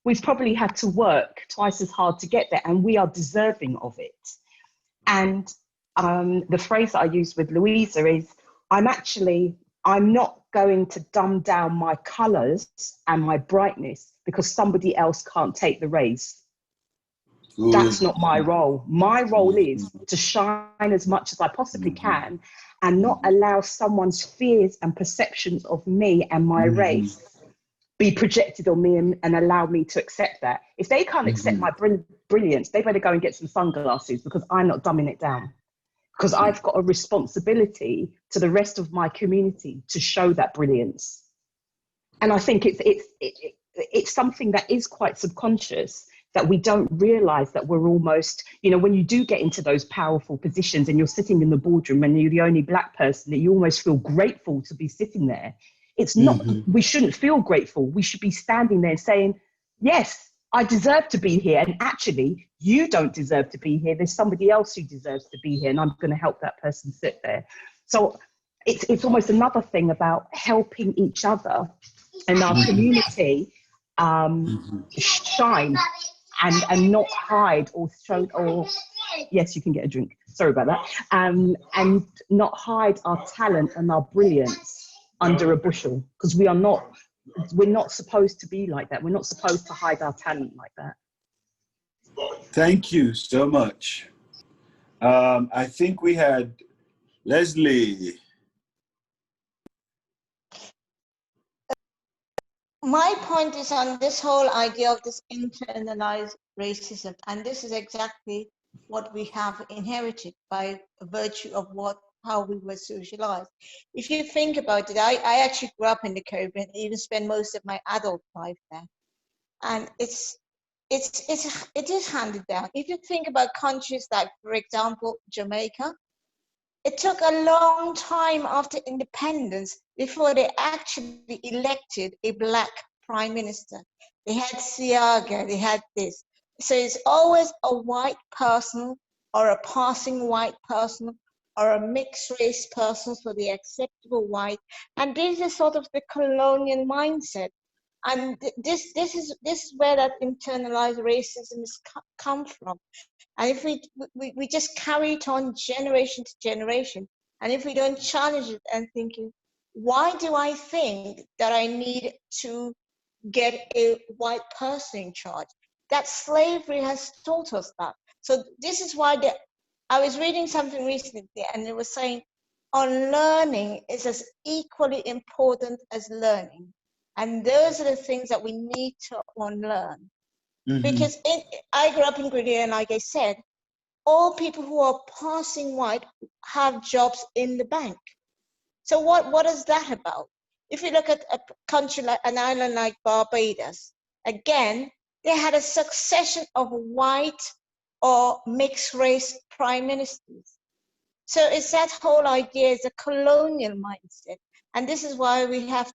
we've probably had to work twice as hard to get there, and we are deserving of it. And the phrase that I use with Louisa is, I'm not going to dumb down my colours and my brightness because somebody else can't take the rays. That's not my role. My role is to shine as much as I possibly can and not allow someone's fears and perceptions of me and my race be projected on me and allow me to accept that. If they can't accept my brilliance, they better go and get some sunglasses, because I'm not dumbing it down. Because I've got a responsibility to the rest of my community to show that brilliance. And I think it's something that is quite subconscious, that we don't realize that we're almost, you know, when you do get into those powerful positions and you're sitting in the boardroom and you're the only Black person, that you almost feel grateful to be sitting there. It's not, we shouldn't feel grateful. We should be standing there saying, yes, I deserve to be here. And actually, you don't deserve to be here. There's somebody else who deserves to be here, and I'm going to help that person sit there. So it's almost another thing about helping each other in our community shine and not hide or show, or yes, you can get a drink. Sorry about that. And not hide our talent and our brilliance under a bushel, because we're not supposed to be like that. We're not supposed to hide our talent like that. Thank you so much. I think we had Leslie. My point is on this whole idea of this internalized racism, and this is exactly what we have inherited by virtue of how we were socialized. If you think about it, I actually grew up in the Caribbean, even spent most of my adult life there, and it is handed down. If you think about countries like, for example, Jamaica, it took a long time after independence before they actually elected a Black prime minister. They had Siaga, they had this. So it's always a white person or a passing white person or a mixed race person, so the acceptable white. And this is sort of the colonial mindset. And this is where that internalized racism has come from. And if we just carry it on generation to generation, and if we don't challenge it and thinking, why do I think that I need to get a white person in charge? That slavery has taught us that. So this is why I was reading something recently, and it was saying unlearning is as equally important as learning. And those are the things that we need to unlearn. Because I grew up in Grenada, and like I said, all people who are passing white have jobs in the bank. So what is that about? If you look at a country like an island like Barbados, again, they had a succession of white or mixed race prime ministers. So it's that whole idea, is a colonial mindset. And this is why we have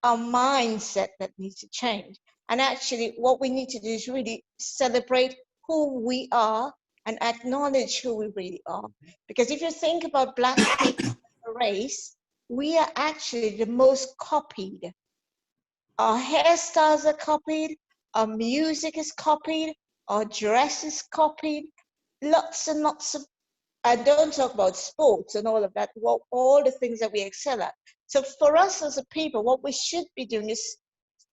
our mindset that needs to change. And actually what we need to do is really celebrate who we are and acknowledge who we really are. Because if you think about Black people as a race, we are actually the most copied. Our hairstyles are copied, our music is copied, our dress is copied, lots and lots of, I don't talk about sports and all of that, all the things that we excel at. So for us as a people, what we should be doing is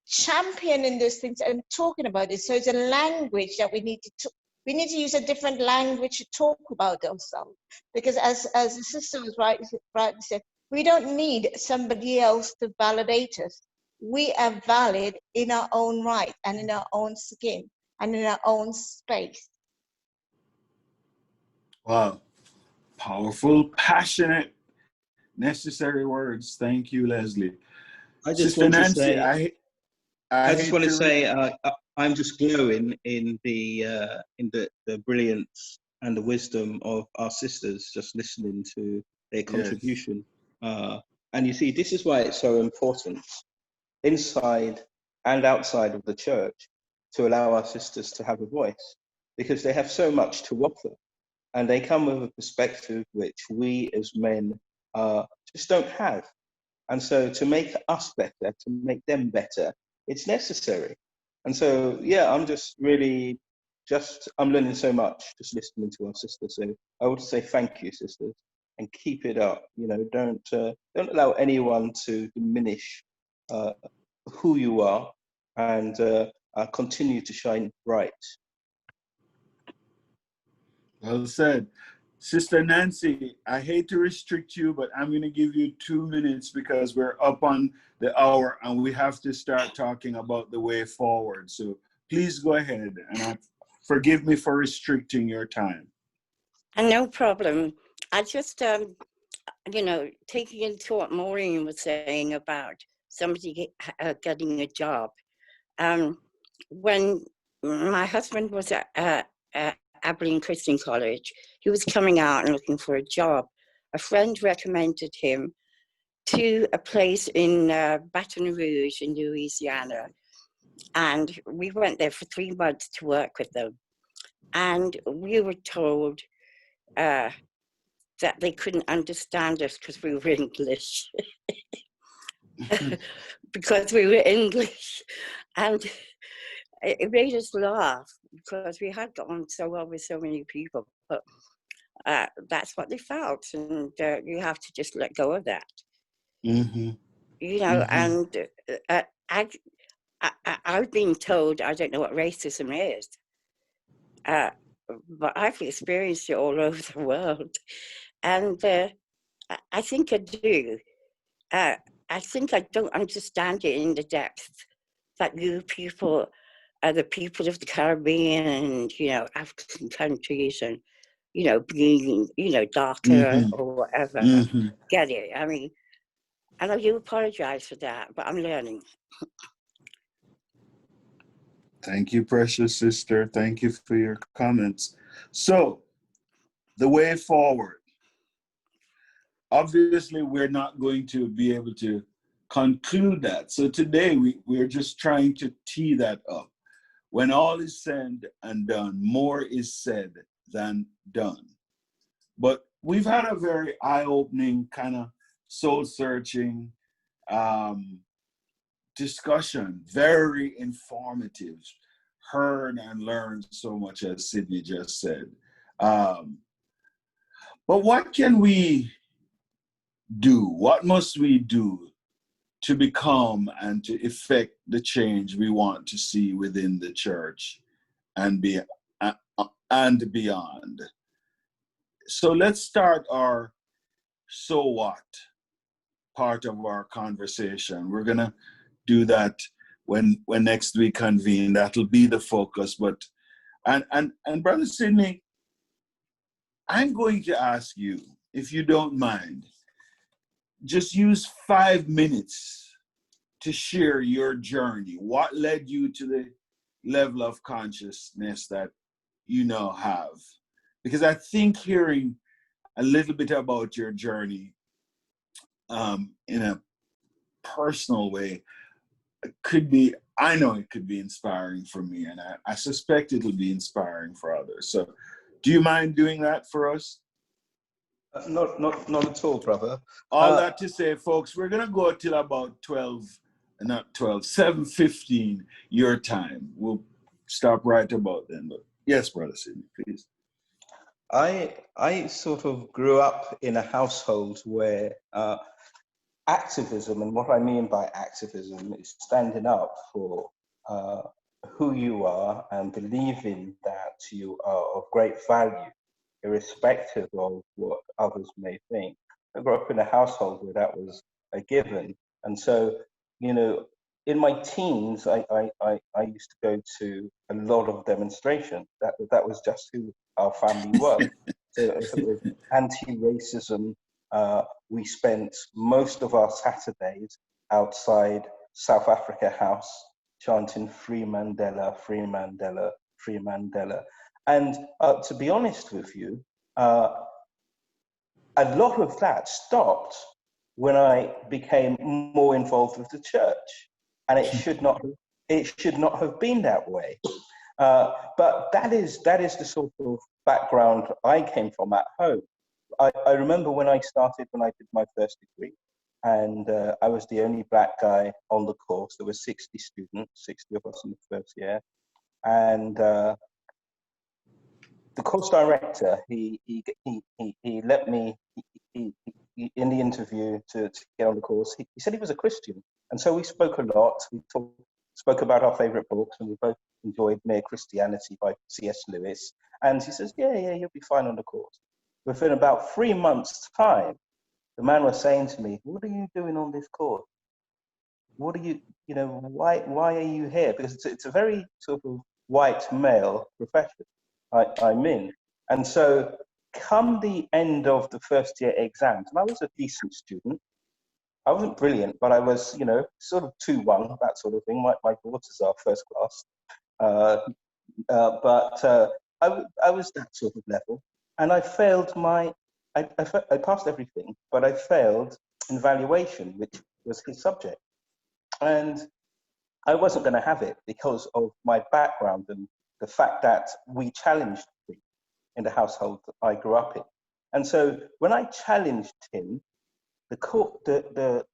championing those things and talking about it. So it's a language that we need to use a different language to talk about ourselves. Because as the sister was rightly said, we don't need somebody else to validate us. We are valid in our own right and in our own skin and in our own space. Wow. Powerful, passionate, necessary words. Thank you, Leslie. I just Sister want Nancy, to say, I just want to say, I'm just glowing in the brilliance and the wisdom of our sisters, just listening to their contribution. Yes. And you see, this is why it's so important, inside and outside of the church, to allow our sisters to have a voice, because they have so much to offer, and they come with a perspective which we as men just don't have. And so to make us better, to make them better, it's necessary. And so, yeah, I'm just really, I'm learning so much just listening to our sisters. So I want to say thank you, sisters, and keep it up. You know, don't allow anyone to diminish who you are, and continue to shine bright. Well said. Sister Nancy, I hate to restrict you, but I'm going to give you 2 minutes because we're up on the hour and we have to start talking about the way forward. So please go ahead, and forgive me for restricting your time. No problem. I just, taking into what Maureen was saying about somebody getting a job. When my husband was at Abilene Christian College, he was coming out and looking for a job. A friend recommended him to a place in Baton Rouge in Louisiana. And we went there for 3 months to work with them. And we were told that they couldn't understand us because we were English. Because we were English. And it made us laugh because we had gotten so well with so many people. But that's what they felt. And you have to just let go of that. Mm-hmm. And I've been told I don't know what racism is. But I've experienced it all over the world. And I think I do. I think I don't understand it in the depth that you people are the people of the Caribbean and, African countries and, being, darker or whatever. Get it? I mean, and I do apologize for that, but I'm learning. Thank you, precious sister. Thank you for your comments. So, the way forward. Obviously, we're not going to be able to conclude that. So today, we're just trying to tee that up. When all is said and done, more is said than done. But we've had a very eye-opening, kind of soul-searching discussion, very informative, heard and learned so much, as Sydney just said. But what can we do? What must we do to become and to effect the change we want to see within the church and beyond? So let's start our so what part of our conversation. We're gonna do that when next we convene. That'll be the focus. But and Brother Sidney, I'm going to ask you, if you don't mind, just use 5 minutes to share your journey. What led you to the level of consciousness that you now have? Because I think hearing a little bit about your journey in a personal way I know it could be inspiring for me, and I suspect it'll be inspiring for others. So do you mind doing that for us? Not at all, brother. All that to say, folks, we're going to go till about 7:15 your time. We'll stop right about then. But yes, Brother Sidney, please. I sort of grew up in a household where activism, and what I mean by activism is standing up for who you are and believing that you are of great value, irrespective of what others may think. I grew up in a household where that was a given. And so, in my teens, I used to go to a lot of demonstrations. That was just who our family was. So if it was anti-racism, we spent most of our Saturdays outside South Africa House chanting "Free Mandela, Free Mandela, Free Mandela." And to be honest with you, a lot of that stopped when I became more involved with the church, and it should not have been that way. But that is the sort of background I came from at home. I remember when I did my first degree, and I was the only black guy on the course. There were 60 students, 60 of us in the first year, and the course director, he let me, he in the interview to get on the course, he said he was a Christian. And so we spoke a lot. We talked spoke about our favorite books, and we both enjoyed Mere Christianity by C.S. Lewis. And he says, yeah, you'll be fine on the course. Within about 3 months' time, the man was saying to me, what are you doing on this course? What are you, why are you here? Because it's a very sort of white male profession I'm in. And so come the end of the first year exams, and I was a decent student. I wasn't brilliant, but I was, sort of 2-1, that sort of thing. My daughters are first class. But I was that sort of level. And I failed I passed everything, but I failed in valuation, which was his subject. And I wasn't going to have it because of my background and the fact that we challenged him in the household that I grew up in. And so when I challenged him, the court, the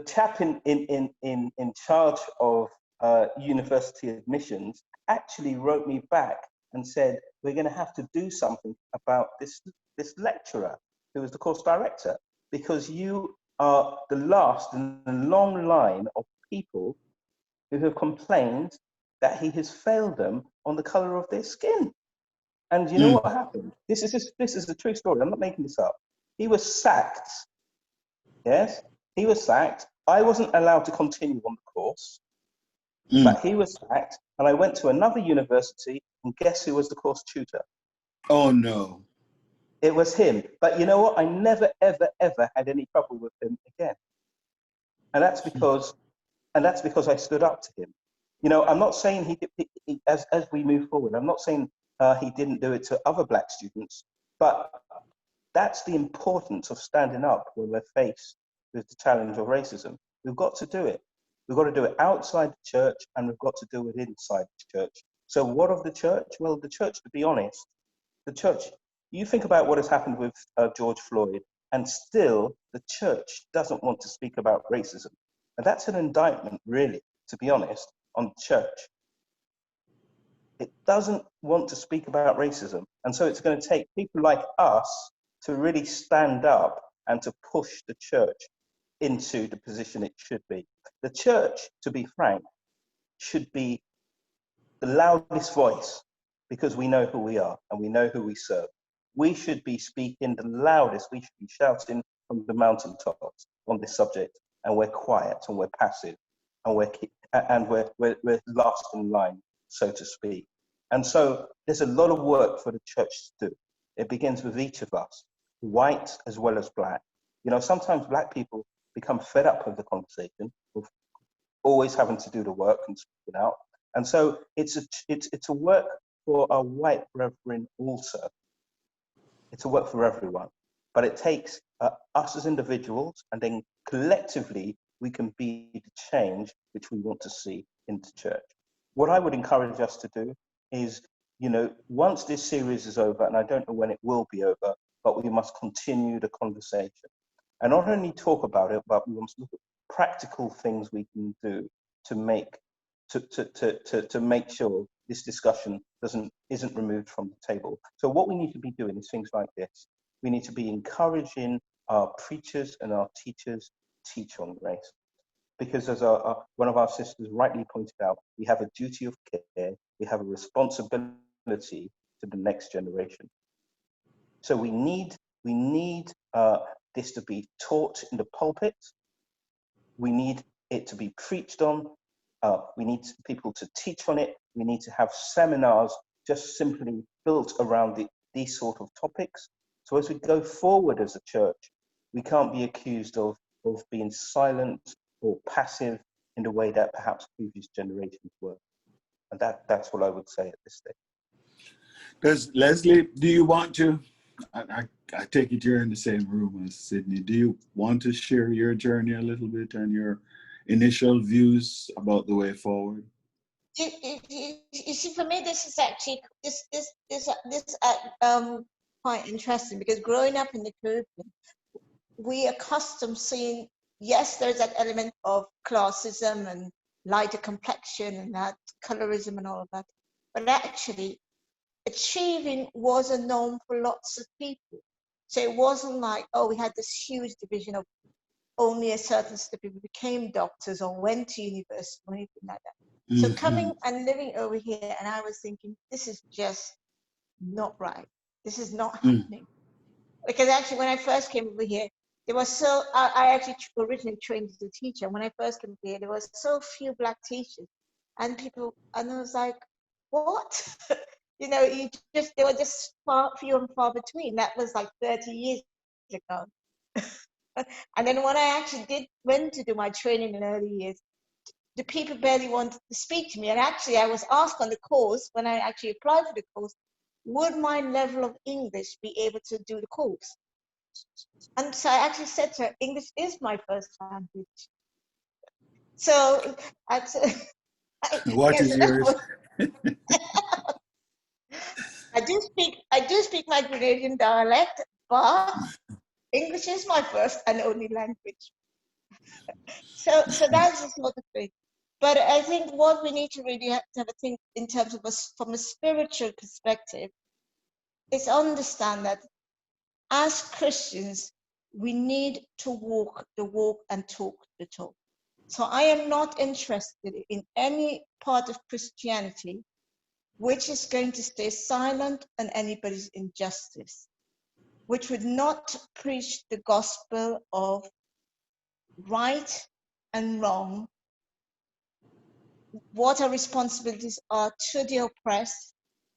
chap in charge of university admissions actually wrote me back and said, we're going to have to do something about this lecturer who was the course director, because you are the last in a long line of people who have complained that he has failed them on the color of their skin. And you know what happened? This is a true story. I'm not making this up. He was sacked. Yes, he was sacked. I wasn't allowed to continue on the course, but he was sacked. And I went to another university, and guess who was the course tutor? Oh, no. It was him. But you know what? I never, ever, ever had any trouble with him again. And that's because I stood up to him. I'm not saying as we move forward, I'm not saying he didn't do it to other Black students, but that's the importance of standing up when we're faced with the challenge of racism. We've got to do it. We've got to do it outside the church, and we've got to do it inside the church. So what of the church? Well, the church, to be honest, the church, you think about what has happened with George Floyd, and still the church doesn't want to speak about racism. And that's an indictment, really, to be honest, on the church. It doesn't want to speak about racism. And so it's going to take people like us to really stand up and to push the church into the position it should be. The church, to be frank, should be the loudest voice, because we know who we are and we know who we serve. We should be speaking the loudest. We should be shouting from the mountaintops on this subject, and we're quiet and we're passive and we're last in line, so to speak. And so there's a lot of work for the church to do. It begins with each of us, white as well as Black. Sometimes Black people become fed up with the conversation, of always having to do the work and speak it out. And so it's a work for our white brethren also. It's a work for everyone, but it takes us as individuals, and then collectively we can be the change which we want to see in the church. What I would encourage us to do is, once this series is over, and I don't know when it will be over, but we must continue the conversation. And not only talk about it, but we must look at practical things we can do to make sure this discussion isn't removed from the table. So what we need to be doing is things like this. We need to be encouraging our preachers and our teachers to teach on grace. Because as one of our sisters rightly pointed out, we have a duty of care, we have a responsibility to the next generation. So we need this to be taught in the pulpit. We need it to be preached on. We need people to teach on it. We need to have seminars just simply built around these sort of topics. So as we go forward as a church, we can't be accused of being silent or passive in the way that perhaps previous generations were. And that's what I would say at this stage. Leslie, do you want to, I take it you're in the same room as Sydney, do you want to share your journey a little bit and your initial views about the way forward? You see, for me, this is actually quite interesting, because growing up in the Caribbean, we are accustomed seeing, yes, there's that element of classism and lighter complexion and that colorism and all of that, but actually achieving was a norm for lots of people. So it wasn't like, oh, we had this huge division of only a certain set of people became doctors or went to university or anything like that. So coming and living over here, and I was thinking, this is just not right. This is not happening. Because actually, when I first came over here, there was so, I actually originally trained as a teacher. When I first came over here, there were so few Black teachers. And people, and I was like, what? You know, they were just few and far between. That was like 30 years ago. And then when I actually went to do my training in early years, the people barely wanted to speak to me. And actually, I was asked on the course, when I actually applied for the course, would my level of English be able to do the course? And so I actually said to her, English is my first language. So, what is yours? I do speak my Grenadian dialect, but English is my first and only language. So that's the sort of thing. But I think what we need to really have to think in terms of us from a spiritual perspective is understand that as Christians, we need to walk the walk and talk the talk. So I am not interested in any part of Christianity which is going to stay silent on anybody's injustice, which would not preach the gospel of right and wrong, what our responsibilities are to the oppressed,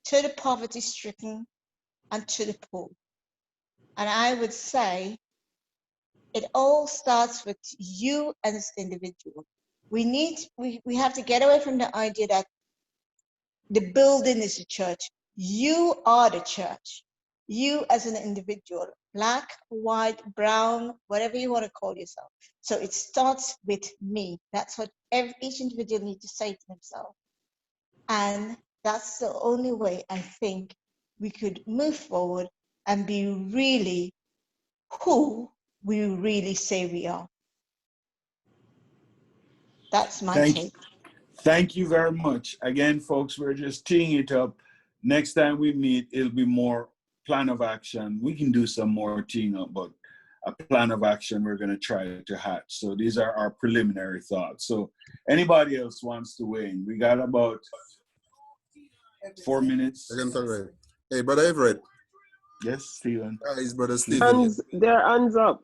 to the poverty-stricken, and to the poor. And I would say it all starts with you as an individual. We have to get away from the idea that the building is the church. You are the church. You as an individual, Black, white, brown, whatever you want to call yourself. So it starts with me. That's what each individual needs to say to themselves. And that's the only way I think we could move forward and be really who we really say we are. That's my take. Thank you very much. Again, folks, we're just teeing it up. Next time we meet, it'll be more plan of action. We can do some more teeing up, but a plan of action we're going to try to hatch. So these are our preliminary thoughts. So anybody else wants to weigh in? We got about 4 minutes. Hey, Brother Everett. Yes, Stephen. It's Brother Stephen. Their hands up.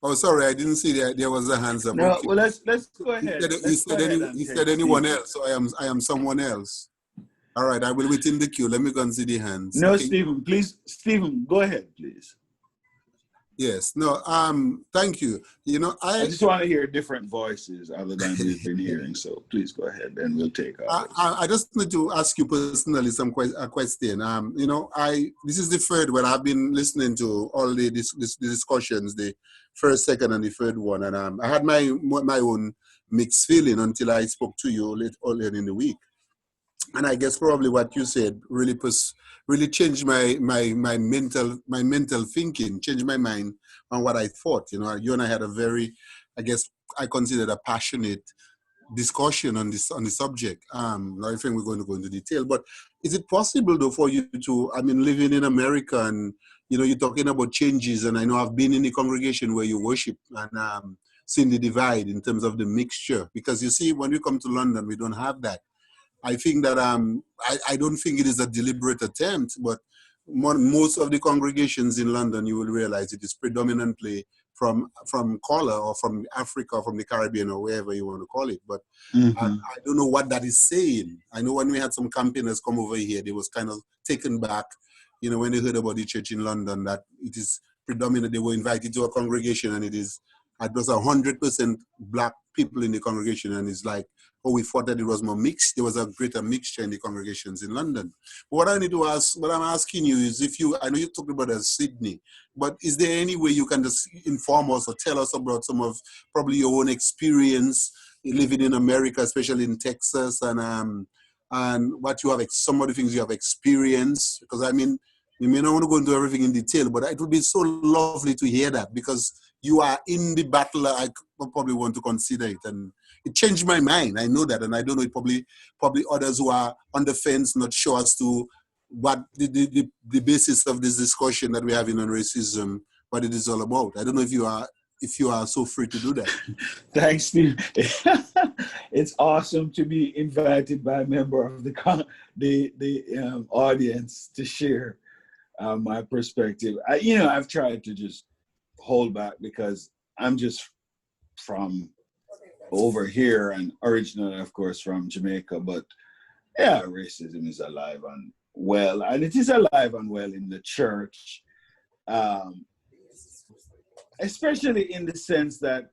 Oh, sorry, I didn't see that there was a hands up. No, okay. well, let's go ahead. He said anyone else, so I am someone else. All right, I will wait in the queue. Let me go and see the hands. No, okay. Stephen, go ahead, please. Yes, no, thank you. You know, I just want to hear different voices other than we've been hearing. So please go ahead and we'll take ours. I just need to ask you personally a question. You know, this is the third one. I've been listening to all the discussions, the first, second, and the third one, and I had my own mixed feeling until I spoke to you earlier in the week. And I guess probably what you said really changed my mental thinking, changed my mind on what I thought. You know, you and I had a very, I guess I considered a passionate discussion on the subject. I think we're going to go into detail, but is it possible though for you to, I mean, living in America and, you know, you're talking about changes, and I know I've been in the congregation where you worship and seen the divide in terms of the mixture, because you see, when we come to London, we don't have that. I think that I don't think it is a deliberate attempt, but most of the congregations in London, you will realize it is predominantly from color or from Africa or from the Caribbean or wherever you want to call it. But I don't know what that is saying. I know when we had some campaigners come over here, they was kind of taken back, you know, when they heard about the church in London, that it is predominant. They were invited to a congregation and it was 100% Black people in the congregation, and it's like, oh, we thought that it was more mixed. There was a greater mixture in the congregations in London. What I need to ask, what I'm asking you is, I know you talked about Sydney, but is there any way you can just inform us or tell us about some of probably your own experience living in America, especially in Texas, and what you have, some of the things you have experienced? Because I mean, you may not want to go into everything in detail, but it would be so lovely to hear that, because you are in the battle. I probably want to consider it, and it changed my mind. I know that, and I don't know, it probably others who are on the fence, not sure as to what the basis of this discussion that we're having on racism, what it is all about. I don't know if you are so free to do that. Thanks, Steve. It's awesome to be invited by a member of the audience to share my perspective. I've tried to just hold back because I'm just from over here and originally, of course, from Jamaica. But yeah, racism is alive and well, and it is alive and well in the church, especially in the sense that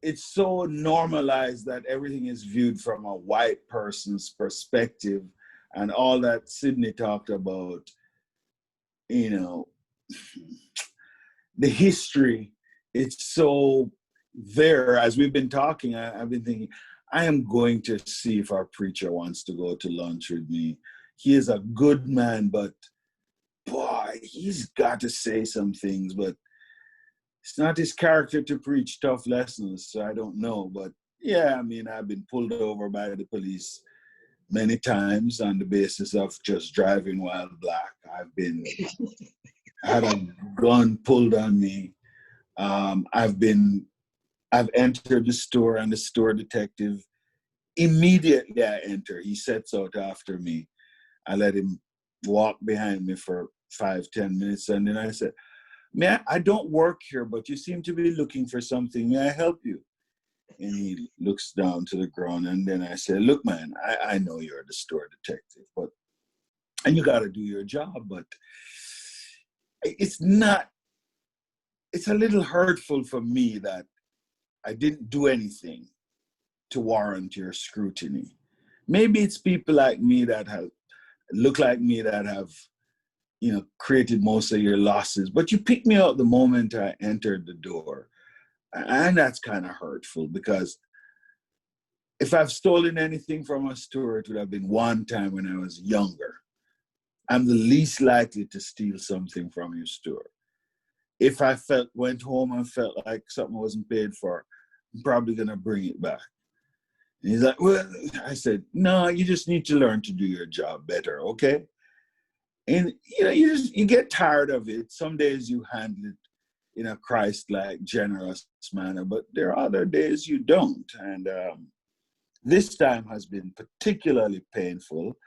it's so normalized that everything is viewed from a white person's perspective, and all that Sydney talked about, the history, it's so there. As we've been talking, I've been thinking, I am going to see if our preacher wants to go to lunch with me. He is a good man, but boy, he's got to say some things, but it's not his character to preach tough lessons, so I don't know. But yeah, I mean, I've been pulled over by the police many times on the basis of just driving while black. I've been had a gun pulled on me. I've entered the store, and the store detective, immediately I enter, he sets out after me. I let him walk behind me for 5-10 minutes, and then I said, "Man, I don't work here, but you seem to be looking for something. May I help you?" And he looks down to the ground, and then I said, "Look, man, I know you're the store detective, and you got to do your job, but it's a little hurtful for me that I didn't do anything to warrant your scrutiny. Maybe it's people like me that look like me that have, created most of your losses, but you picked me up the moment I entered the door." And that's kind of hurtful, because if I've stolen anything from a store, it would have been one time when I was younger. I'm the least likely to steal something from your store. If I went home and felt like something wasn't paid for, I'm probably gonna bring it back. And he's like, "Well," I said, "No, you just need to learn to do your job better, okay?" And you get tired of it. Some days you handle it in a Christ-like, generous manner, but there are other days you don't. And this time has been particularly painful.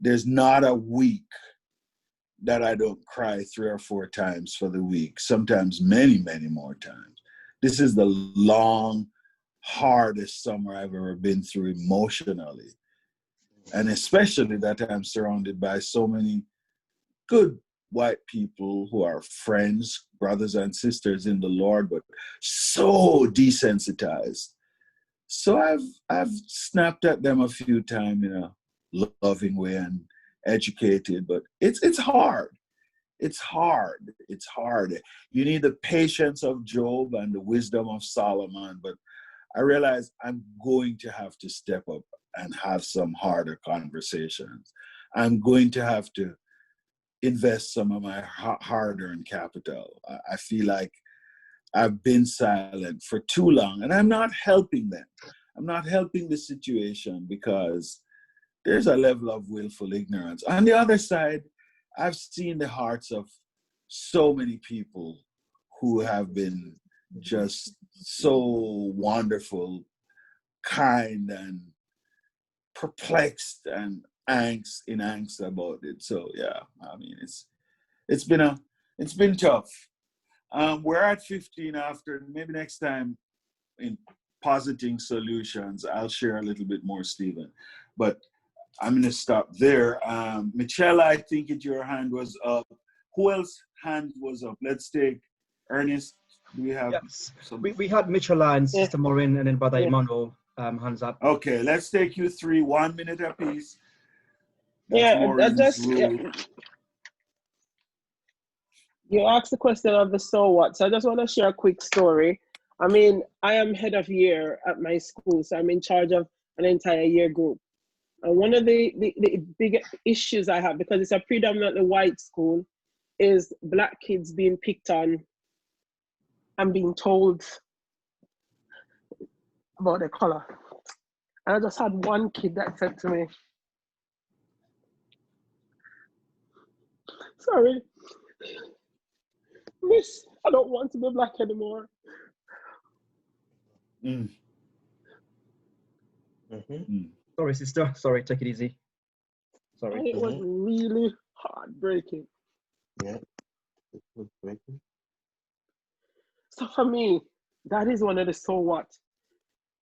There's not a week that I don't cry 3 or 4 times for the week, sometimes many, many more times. This is the long, hardest summer I've ever been through emotionally. And especially that I'm surrounded by so many good white people who are friends, brothers and sisters in the Lord, but so desensitized. So I've snapped at them a few times in a loving way and educated, but it's hard. It's hard. It's hard. You need the patience of Job and the wisdom of Solomon, but I realize I'm going to have to step up and have some harder conversations. I'm going to have to invest some of my hard-earned capital. I feel like I've been silent for too long, and I'm not helping them. I'm not helping the situation, because there's a level of willful ignorance. On the other side, I've seen the hearts of so many people who have been just so wonderful, kind, and perplexed and angst about it. So yeah, I mean, it's been tough. We're at 15 after. Maybe next time in positing solutions, I'll share a little bit more, Stephen. But I'm going to stop there. Michelle, I think your hand was up. Who else hand was up? Let's take Ernest. Do we have? Yes. We had Mitchell and Sister Maureen, and then Brother Emmanuel hands up. Okay, let's take you 3, 1 minute apiece. That's you asked the question of the so what. So I just want to share a quick story. I mean, I am head of year at my school, so I'm in charge of an entire year group. And one of the big issues I have, because it's a predominantly white school, is black kids being picked on and being told about their color. And I just had one kid that said to me, Sorry. Miss, I don't want to be black anymore. Sorry, sister. Sorry, take it easy. Sorry. And it was really heartbreaking. Yeah, it was breaking. So for me, that is one of the so what.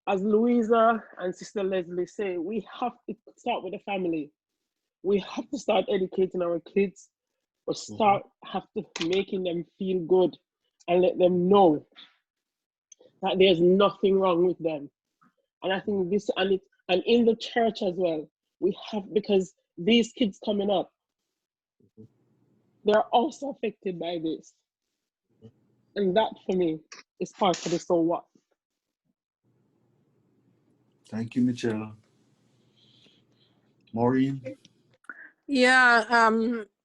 As Louisa and Sister Leslie say, we have to start with the family. We have to start educating our kids, or have to making them feel good and let them know that there's nothing wrong with them. And I think this, and in the church as well, we have, because these kids coming up, they're also affected by this. And that for me is part of the so what. Thank you, Michelle. Maureen? Yeah,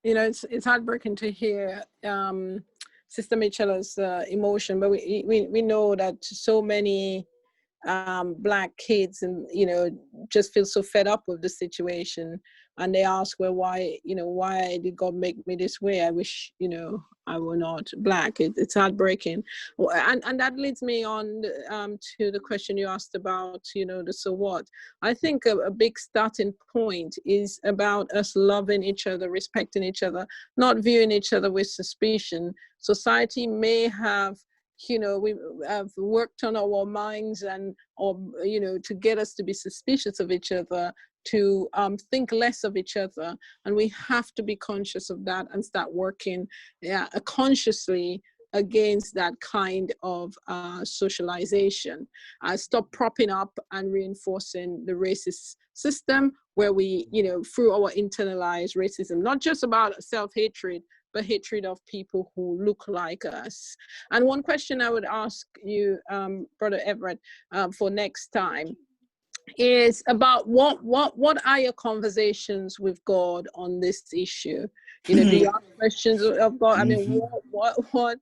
you know, it's heartbreaking to hear Sister Michella's emotion, but we know that so many Black kids, and you know, just feel so fed up with the situation, and they ask, well, why did God make me this way? I wish, you know, I were not Black. It's heartbreaking. And that leads me on to the question you asked about, you know, the so what. I think a big starting point is about us loving each other, respecting each other, not viewing each other with suspicion. Society may have, you know, we have worked on our minds or you know, to get us to be suspicious of each other, to think less of each other, and we have to be conscious of that and start working consciously against that kind of socialization. Stop propping up and reinforcing the racist system where we, you know, through our internalized racism, not just about self-hatred, but hatred of people who look like us. And one question I would ask you, Brother Everett, for next time is about what are your conversations with God on this issue? You know, do you ask questions of God? I mean, what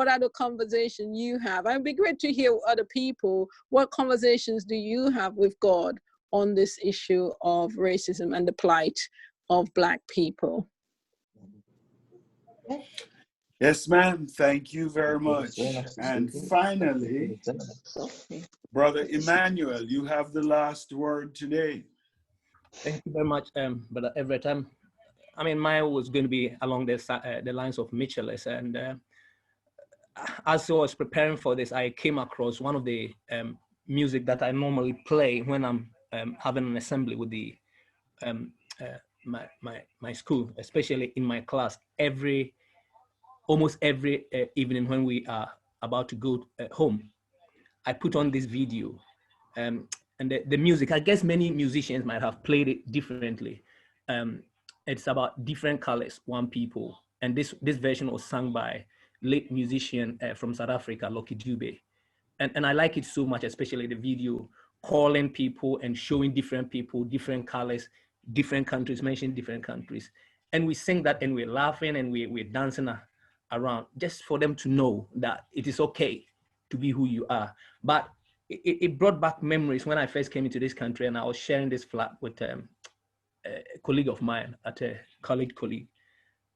are the conversations you have? It'd be great to hear other people. What conversations do you have with God on this issue of racism and the plight of Black people? Yes, ma'am. Thank you very much. And finally, Brother Emmanuel, you have the last word today. Thank you very much, Brother Everett. I mean, mine was going to be along the lines of Mitchell's. And as I was preparing for this, I came across one of the music that I normally play when I'm having an assembly with the my school, especially in my class. Almost every evening when we are about to go home, I put on this video. And the music, I guess many musicians might have played it differently. It's about different colors, one people. And this version was sung by late musician from South Africa, Lucky Dube. And I like it so much, especially the video, calling people and showing different people, different colors, different countries, mentioning different countries. And we sing that and we're laughing and we're dancing around just for them to know that it is okay to be who you are. But it brought back memories when I first came into this country, and I was sharing this flat with a colleague of mine, a college colleague.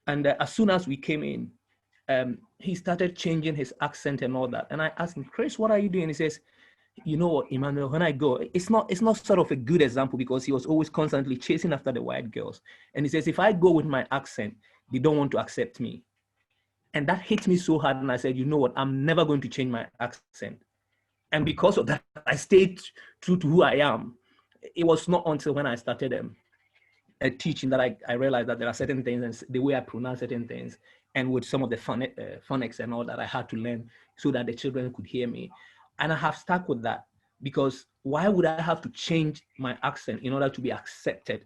And as soon as we came in, he started changing his accent and all that. And I asked him, Chris, what are you doing? He says, you know what, Emmanuel, when I go, it's not sort of a good example because he was always constantly chasing after the white girls. And he says, if I go with my accent, they don't want to accept me. And that hit me so hard. And I said, you know what, I'm never going to change my accent. And because of that, I stayed true to who I am. It was not until when I started teaching that I realized that there are certain things and the way I pronounce certain things, and with some of the phonics and all that, I had to learn so that the children could hear me. And I have stuck with that because why would I have to change my accent in order to be accepted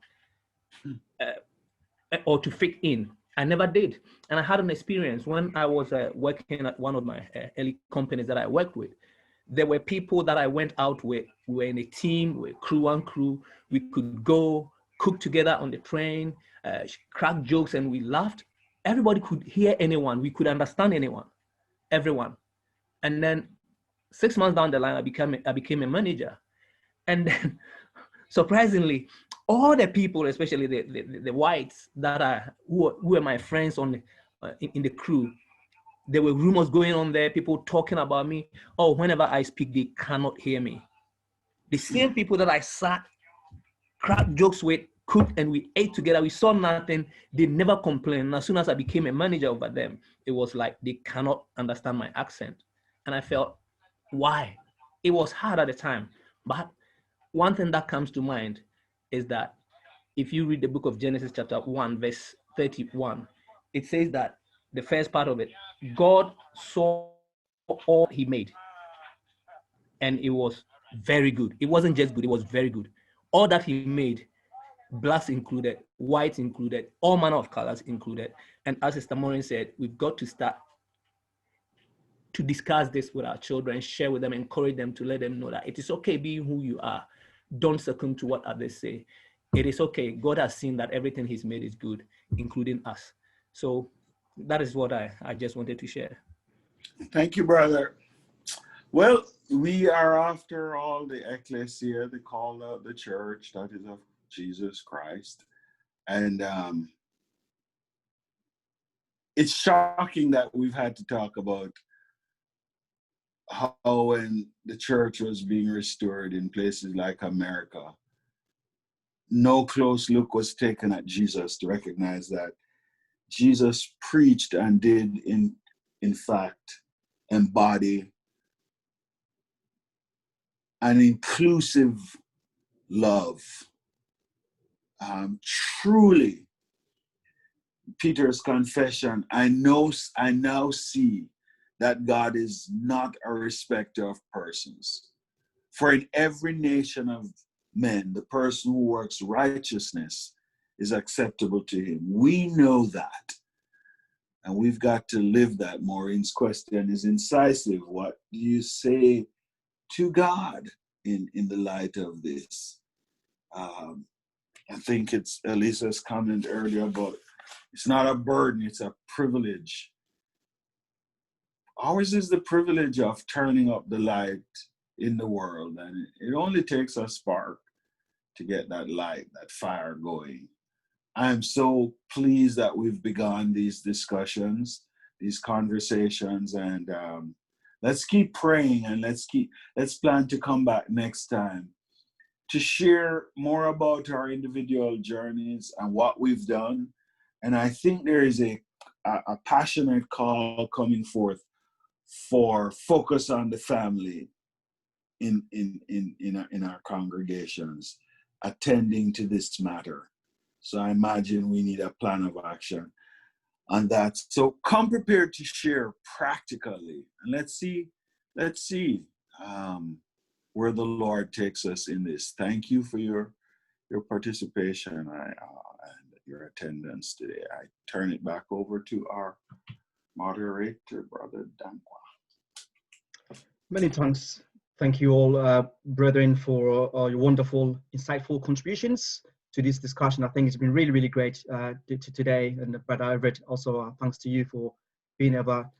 or to fit in? I never did. And I had an experience when I was working at one of my early companies that I worked with. There were people that I went out with. We were in a team, we were one crew. We could go cook together on the train, crack jokes, and we laughed. Everybody could hear anyone. We could understand anyone, everyone. And then 6 months down the line, I became a manager. And then surprisingly, all the people, especially the whites that are who are my friends on in the crew, there were rumors going on there, people talking about me. Oh, whenever I speak, they cannot hear me. The same people that I sat, cracked jokes with, cooked, and we ate together, we saw nothing, they never complained. And as soon as I became a manager over them, it was like they cannot understand my accent. And I felt, why? It was hard at the time. But one thing that comes to mind is that if you read the book of Genesis chapter 1, verse 31, it says that the first part of it, God saw all he made, and it was very good. It wasn't just good, it was very good. All that he made, blacks included, whites included, all manner of colors included. And as Sister Maureen said, we've got to start to discuss this with our children, share with them, encourage them, to let them know that it is okay being who you are. Don't succumb to what others say. It is okay. God has seen that everything he's made is good, including us. So that is what I just wanted to share. Thank you, brother. Well, we are, after all, the ecclesia, the call of the church, that is of Jesus Christ. And it's shocking that we've had to talk about how when the church was being restored in places like America, no close look was taken at Jesus to recognize that Jesus preached and did in fact embody an inclusive love. Truly, Peter's confession, I now see that God is not a respecter of persons. For in every nation of men, the person who works righteousness is acceptable to him. We know that. And we've got to live that. Maureen's question is incisive. What do you say to God in the light of this? I think it's Elisa's comment earlier about it's not a burden, it's a privilege. Ours is the privilege of turning up the light in the world, and it only takes a spark to get that light, that fire going. I'm so pleased that we've begun these discussions, these conversations, and let's keep praying, and let's plan to come back next time to share more about our individual journeys and what we've done. And I think there is a passionate call coming forth for focus on the family in our congregations, attending to this matter. So I imagine we need a plan of action on that. So come prepared to share practically, and let's see where the Lord takes us in this. Thank you for your participation and your attendance today. I turn it back over to our moderator, Brother Dankwa. Many thanks. Thank you all, brethren, for your wonderful, insightful contributions to this discussion. I think it's been really, really great today. And Brother Everett, also thanks to you for being ever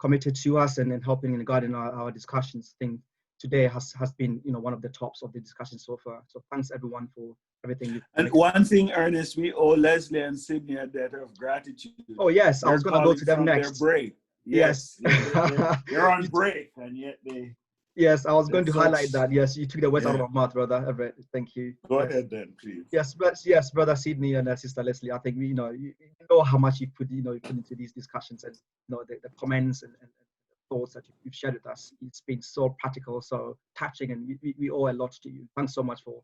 committed to us and helping and guiding our discussions. I think today has been, one of the tops of the discussion so far. So thanks everyone for everything. And one thing, Ernest, we owe Leslie and Sydney a debt of gratitude. Oh yes, I was going to go to them next. Their break. Yes. They're on break, and yet they. Yes, I was going to highlight that. Yes, you took the words out of my mouth, Brother Everett. Thank you. Go ahead then, please. Yes, Brother Sydney and Sister Leslie. I think you know how much you put into these discussions, and the comments and thoughts that you've shared with us. It's been so practical, so touching, and we owe a lot to you. Thanks so much for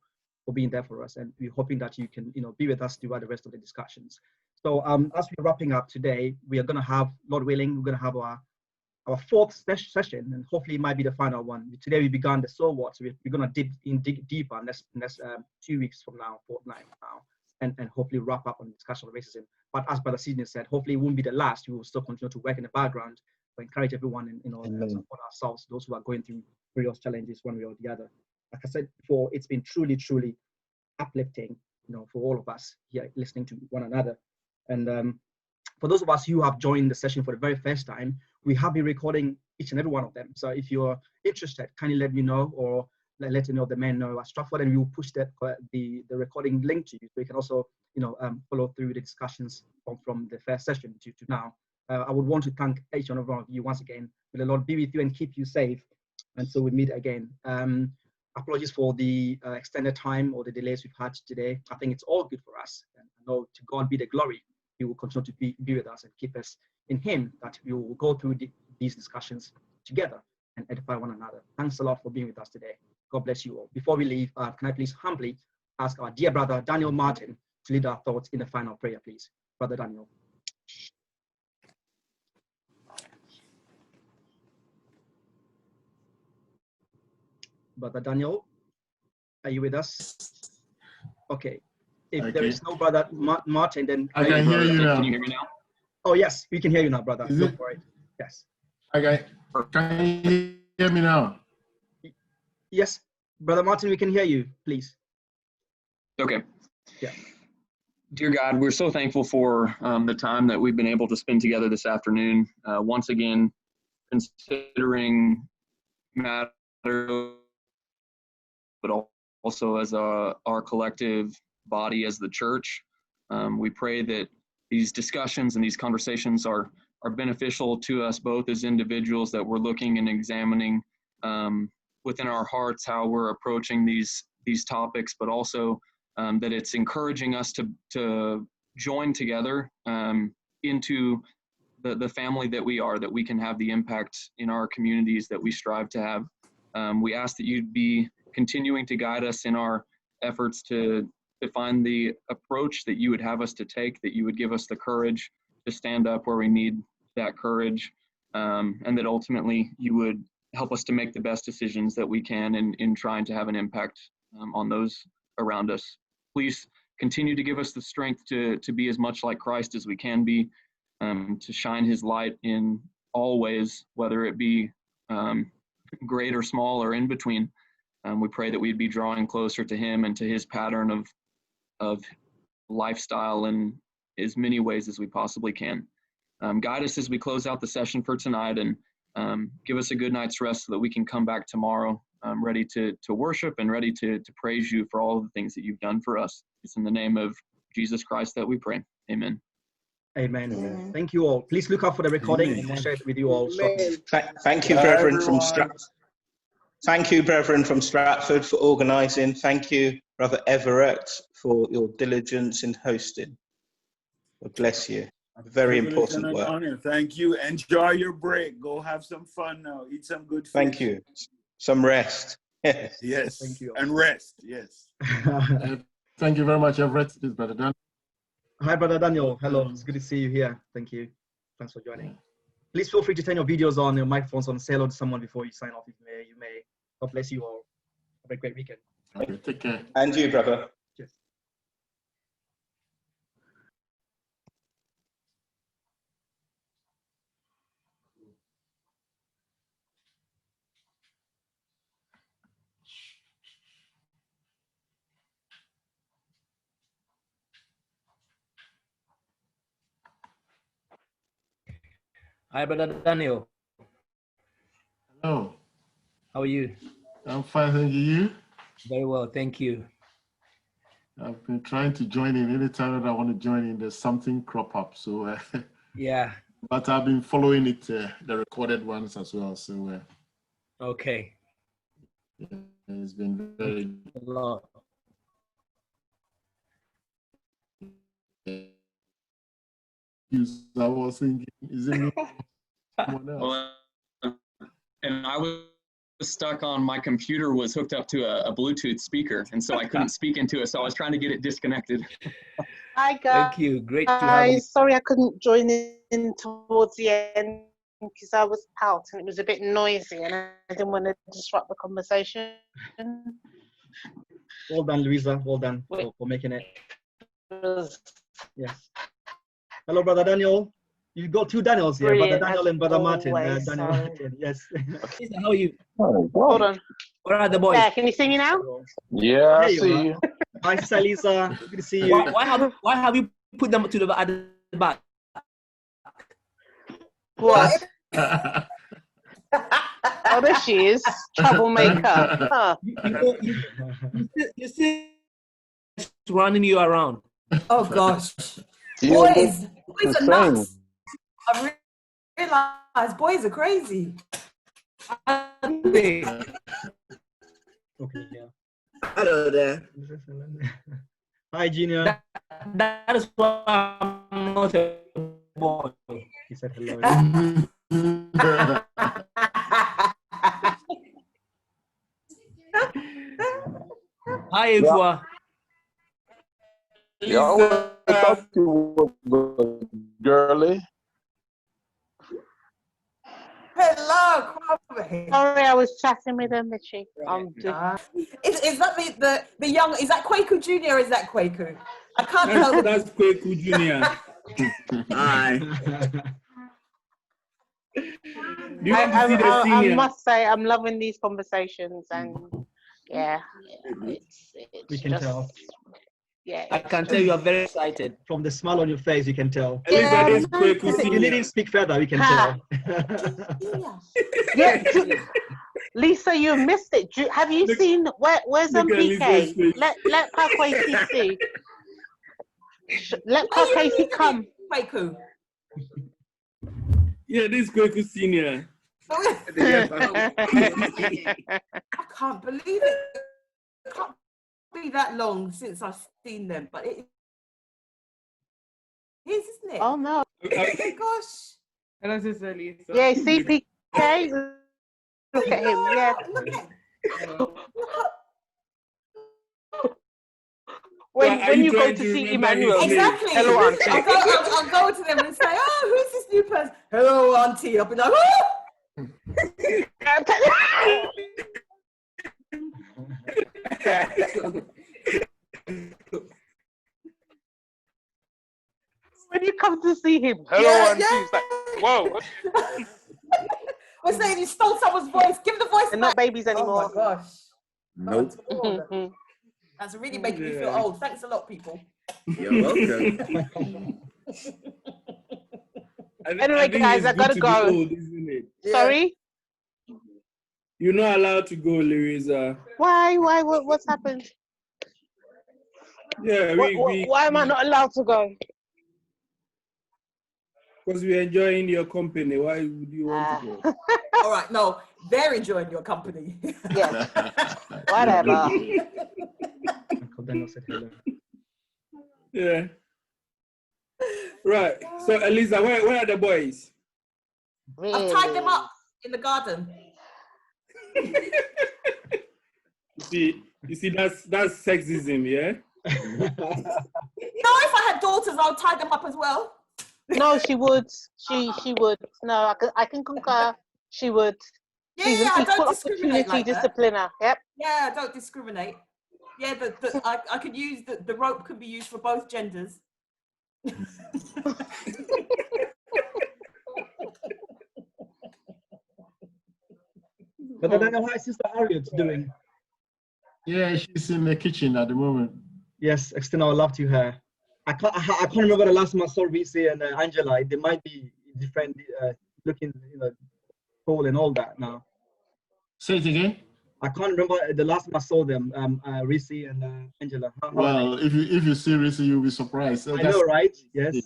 being there for us, and we're hoping that you can be with us throughout the rest of the discussions. So as we're wrapping up today, we are going to have, Lord willing, we're going to have our fourth session, and hopefully it might be the final one. Today we began the so what, so we're going to dig deeper next 2 weeks from now, fortnight from now, and hopefully wrap up on the discussion of racism. But as Brother Sidney said, hopefully it won't be the last. We will still continue to work in the background to encourage everyone and support ourselves, those who are going through various challenges one way or the other. Like I said before, it's been truly, truly uplifting, for all of us here listening to one another. And for those of us who have joined the session for the very first time, we have been recording each and every one of them. So if you're interested, kindly let me know, or let you know, the men know at Stratford, and we will push the recording link to you, so you can also, you know, follow through the discussions from the first session to now. I would want to thank each and every one of you once again. May the Lord be with you and keep you safe until we meet again. Apologies for the extended time or the delays we've had today. I think it's all good for us. And I know to God be the glory. He will continue to be with us and keep us in Him, that we will go through these discussions together and edify one another. Thanks a lot for being with us today. God bless you all. Before we leave, can I please humbly ask our dear brother Daniel Martin to lead our thoughts in the final prayer, please. Brother Daniel. Brother Daniel, are you with us? Okay. If there is no brother Martin, then I can hear you now. Can you hear me now? Oh yes, we can hear you now, brother. Go for it. Yes. Okay. Can you hear me now? Yes, brother Martin, we can hear you. Please. Okay. Yeah. Dear God, we're so thankful for the time that we've been able to spend together this afternoon. Once again, considering matters, but also as our collective body as the church. We pray that these discussions and these conversations are beneficial to us both as individuals, that we're looking and examining within our hearts how we're approaching these topics, but also that it's encouraging us to join together into the family that we are, that we can have the impact in our communities that we strive to have. We ask that you'd be continuing to guide us in our efforts to find the approach that you would have us to take, that you would give us the courage to stand up where we need that courage, and that ultimately you would help us to make the best decisions that we can in trying to have an impact on those around us. Please continue to give us the strength to be as much like Christ as we can be, to shine his light in all ways, whether it be great or small or in between. We pray that we'd be drawing closer to him and to his pattern of lifestyle in as many ways as we possibly can. Guide us as we close out the session for tonight, and give us a good night's rest so that we can come back tomorrow ready to worship and ready to praise you for all of the things that you've done for us. It's in the name of Jesus Christ that we pray. Amen. Amen. Thank you all. Please look out for the recording. Amen. We'll share it with you all shortly. Thank you, Brethren from Stratford. Thank you, Brethren from Stratford, for organising. Thank you, Brother Everett, for your diligence in hosting. God bless you. Very important work. Honor. Thank you. Enjoy your break. Go have some fun now. Eat some good food. Thank you. Some rest. Yes. Thank you. And rest. Yes. Thank you very much, Everett. This is Brother Dan. Hi, Brother Daniel. Hello. It's good to see you here. Thank you. Thanks for joining. Please feel free to turn your videos on, your microphones on, say hello to someone before you sign off. If you may. God bless you all. Have a great weekend. Okay, take care. And you, brother. Cheers. Hi, Brother Daniel. Hello. How are you? I'm fine, thank you. Very well, thank you. I've been trying to join in. Anytime that I want to join in, there's something crop up. So yeah. But I've been following it, the recorded ones as well. So okay. Yeah, it's been very a lot. I was thinking, is it me? Someone else? Well, and I was stuck on, my computer was hooked up to a Bluetooth speaker, and so I couldn't speak into it, so I was trying to get it disconnected. Hi guys. Thank you, great to have you. Sorry I couldn't join in towards the end because I was out and it was a bit noisy and I didn't want to disrupt the conversation. Well done, Louisa. Well done for making it. Yes. Hello, Brother Daniel. You got two Daniels here, Brilliant, Brother Daniel and Brother Martin. always, Daniel Martin, yes. How are you? Oh, hold on. Where are the boys? Yeah, can you see me now? Yeah, I Here you see are. you. Hi, Sister Lisa. Good to see you. Why have you put them to at the back? What? Oh, there she is. Troublemaker. Huh. You see, running you around. Oh gosh. Yeah, Boys the are same. nuts. I realize boys are crazy. Okay, yeah. Hello there. Hi, Junior. That is why I'm not a boy. He said hello. Hi, Ifwa. Yeah, I thought you were girly. Hello, Kwame. Sorry, I was chatting with him, Mitchie. Is that the young? Is that Kwaku Junior or is that Kwaku? I can't tell. That's Kwaku Junior. Hi. I must say, I'm loving these conversations, and yeah, it's we can just, tell. Yeah, I can tell you are very excited. From the smile on your face, you can tell. Yeah, you needn't speak further, we can tell. Yeah, Lisa, you missed it. Have you seen where's PK? Let Kwesi see. Let Kwesi come. Kwaku. Yeah, this Kwaku Senior. I can't believe it. It can't be that long since I've seen them, but it is, isn't it? Oh no! Oh my gosh! Hello, Sister Lisa. Yeah, CPK. Look at him. Yeah. Look at. When you go to see Emmanuel, exactly. Hello, Auntie. I'll go to them and say, "Oh, who's this new person?" Hello, Auntie. I'll be like, "Oh." When you come to see him, hello, Auntie. Yeah. It's like, whoa. We're saying you stole someone's voice. Give the voice. They're not babies anymore. Oh my gosh. Nope. That's really making me feel old. Thanks a lot, people. You're welcome. Anyway, guys, I gotta go. Old, isn't it? Sorry? You're not allowed to go, Louisa. Why? What's happened? Yeah, why am I not allowed to go? Because we're enjoying your company. Why would you want to go? All right, no, they're enjoying your company. Yes. Whatever. Yeah. Right. So, Elisa, where are the boys? Really? I've tied them up in the garden. You see, that's sexism, yeah? No, if I had daughters, I would tie them up as well. No, she would. She would. No, I can concur. She would. Yeah, She's I an equal don't discriminate opportunity like that. discipliner. Yep. Yeah, I don't discriminate. Yeah, I could use the rope can be used for both genders. But I don't know how Sister Harriet's doing. Yeah, she's in the kitchen at the moment. Yes, extend our love to her. I can't remember the last time I saw Reese and Angela. They might be different looking, cool and all that now. Say it again. I can't remember the last time I saw them, Reese and Angela. Well, if you see Reese, you'll be surprised. I know, right? Yes.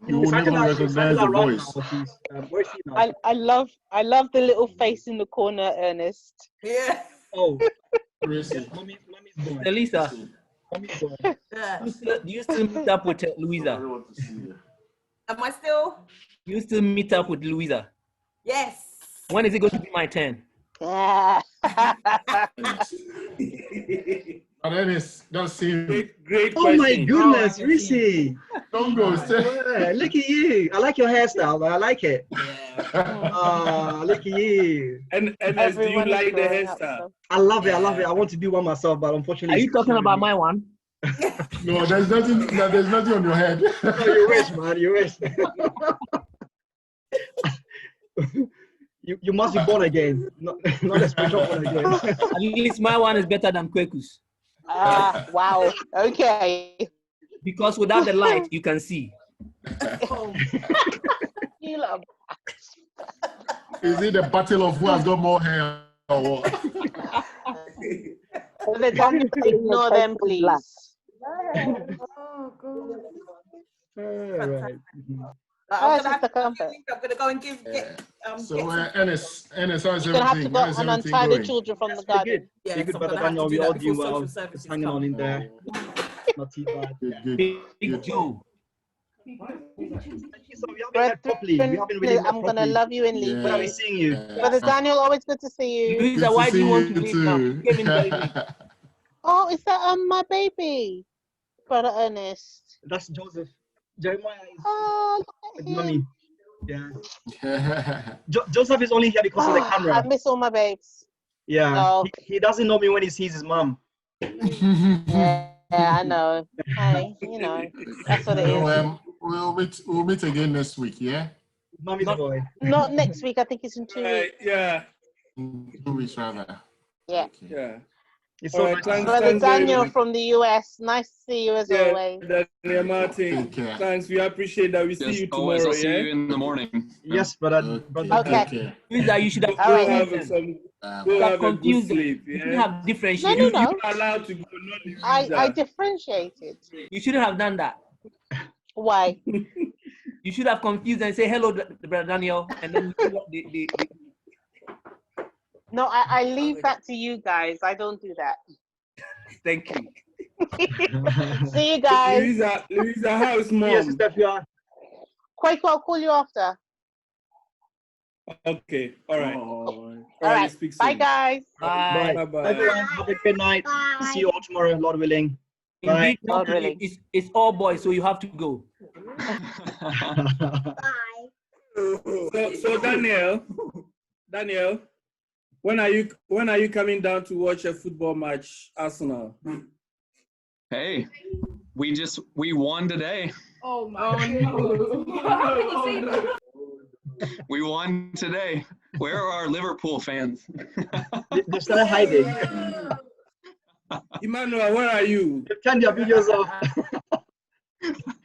You will never recognize the voice. Where is she now? I love the little face in the corner, Ernest. Yeah. Oh. Reese. Mommy's born. Elisa, Mommy's born. Yeah. do you still meet up with Louisa? Am I still? You still meet up with Louisa? Yes. When is it going to be my turn? Yeah. And then don't see Great Oh question. my goodness, Reese. Don't go. Yeah, look at you. I like your hairstyle, man. I like it. Oh, look at you. And do you like the hairstyle? I love it. I love it. I want to do one myself, but unfortunately. Are you talking about my one? No, there's nothing on your head. No, you wish, man. You wish. You must be born again. Not a spiritual born again. At least my one is better than Kweku's. Wow. Okay. Because without the light, you can see. You love. Is it the battle of who has got more hair or what? Ignore them, please. Oh, God. Right. I'm gonna go and get So, Ennis, how's You're everything? gonna have to go How's and everything untie the going? children from the They're garden. good. Yeah, They're good, so I'm brother gonna have to Daniel. do We all that doing before well. social services Just hanging come. on in there. Not too bad. Good. Big Joe. So we haven't met properly. We haven't really met I'm gonna properly. love you and leave When are we you. seeing you? Brother Daniel, always good to see you. Louisa, why do you want to leave now? You came in very late. Oh, is that my baby? Brother Ernest. That's Joseph. Jeremiah is Oh, look at with him. mommy. Yeah. Joseph is only here because of the camera. I miss all my babes. Yeah. Oh. He doesn't know me when he sees his mom. Yeah, I know. Hey, you know, that's what it is. We'll meet again next week, yeah? Mommy's boy. Not next week. I think it's in 2 weeks. Yeah. 2 weeks rather. Yeah. Okay. Yeah. It's so nice. Brother Daniel from the US. Nice to see you as always. Daniel Martin. Thanks. We appreciate that. We see you tomorrow. Always, I'll see you in the morning. Yes, brother. Okay. Louisa, you should have Go have confused go have a good confused them. sleep. You Yeah? should have differentiated. No, no, no. You are allowed to go. Not I differentiated. You shouldn't have done that. Why? You should have confused and say hello, brother Daniel, and then the No, I leave that to you guys. I don't do that. Thank you. See you guys. Louisa, how's mom? Yes, Sister Fia. Kwaiko, I'll call you after. Okay. All right. All right. Speak Bye, soon. guys. Bye. Bye-bye. Everyone, have a good night. See you all tomorrow, Lord willing. Bye. Indeed, it's all boys, so you have to go. So Daniel, when are you coming down to watch a football match, Arsenal? Hey, we won today. Oh my God. We won today. Where are our Liverpool fans? They started hiding. Emmanuel, where are you? They've turned their videos off.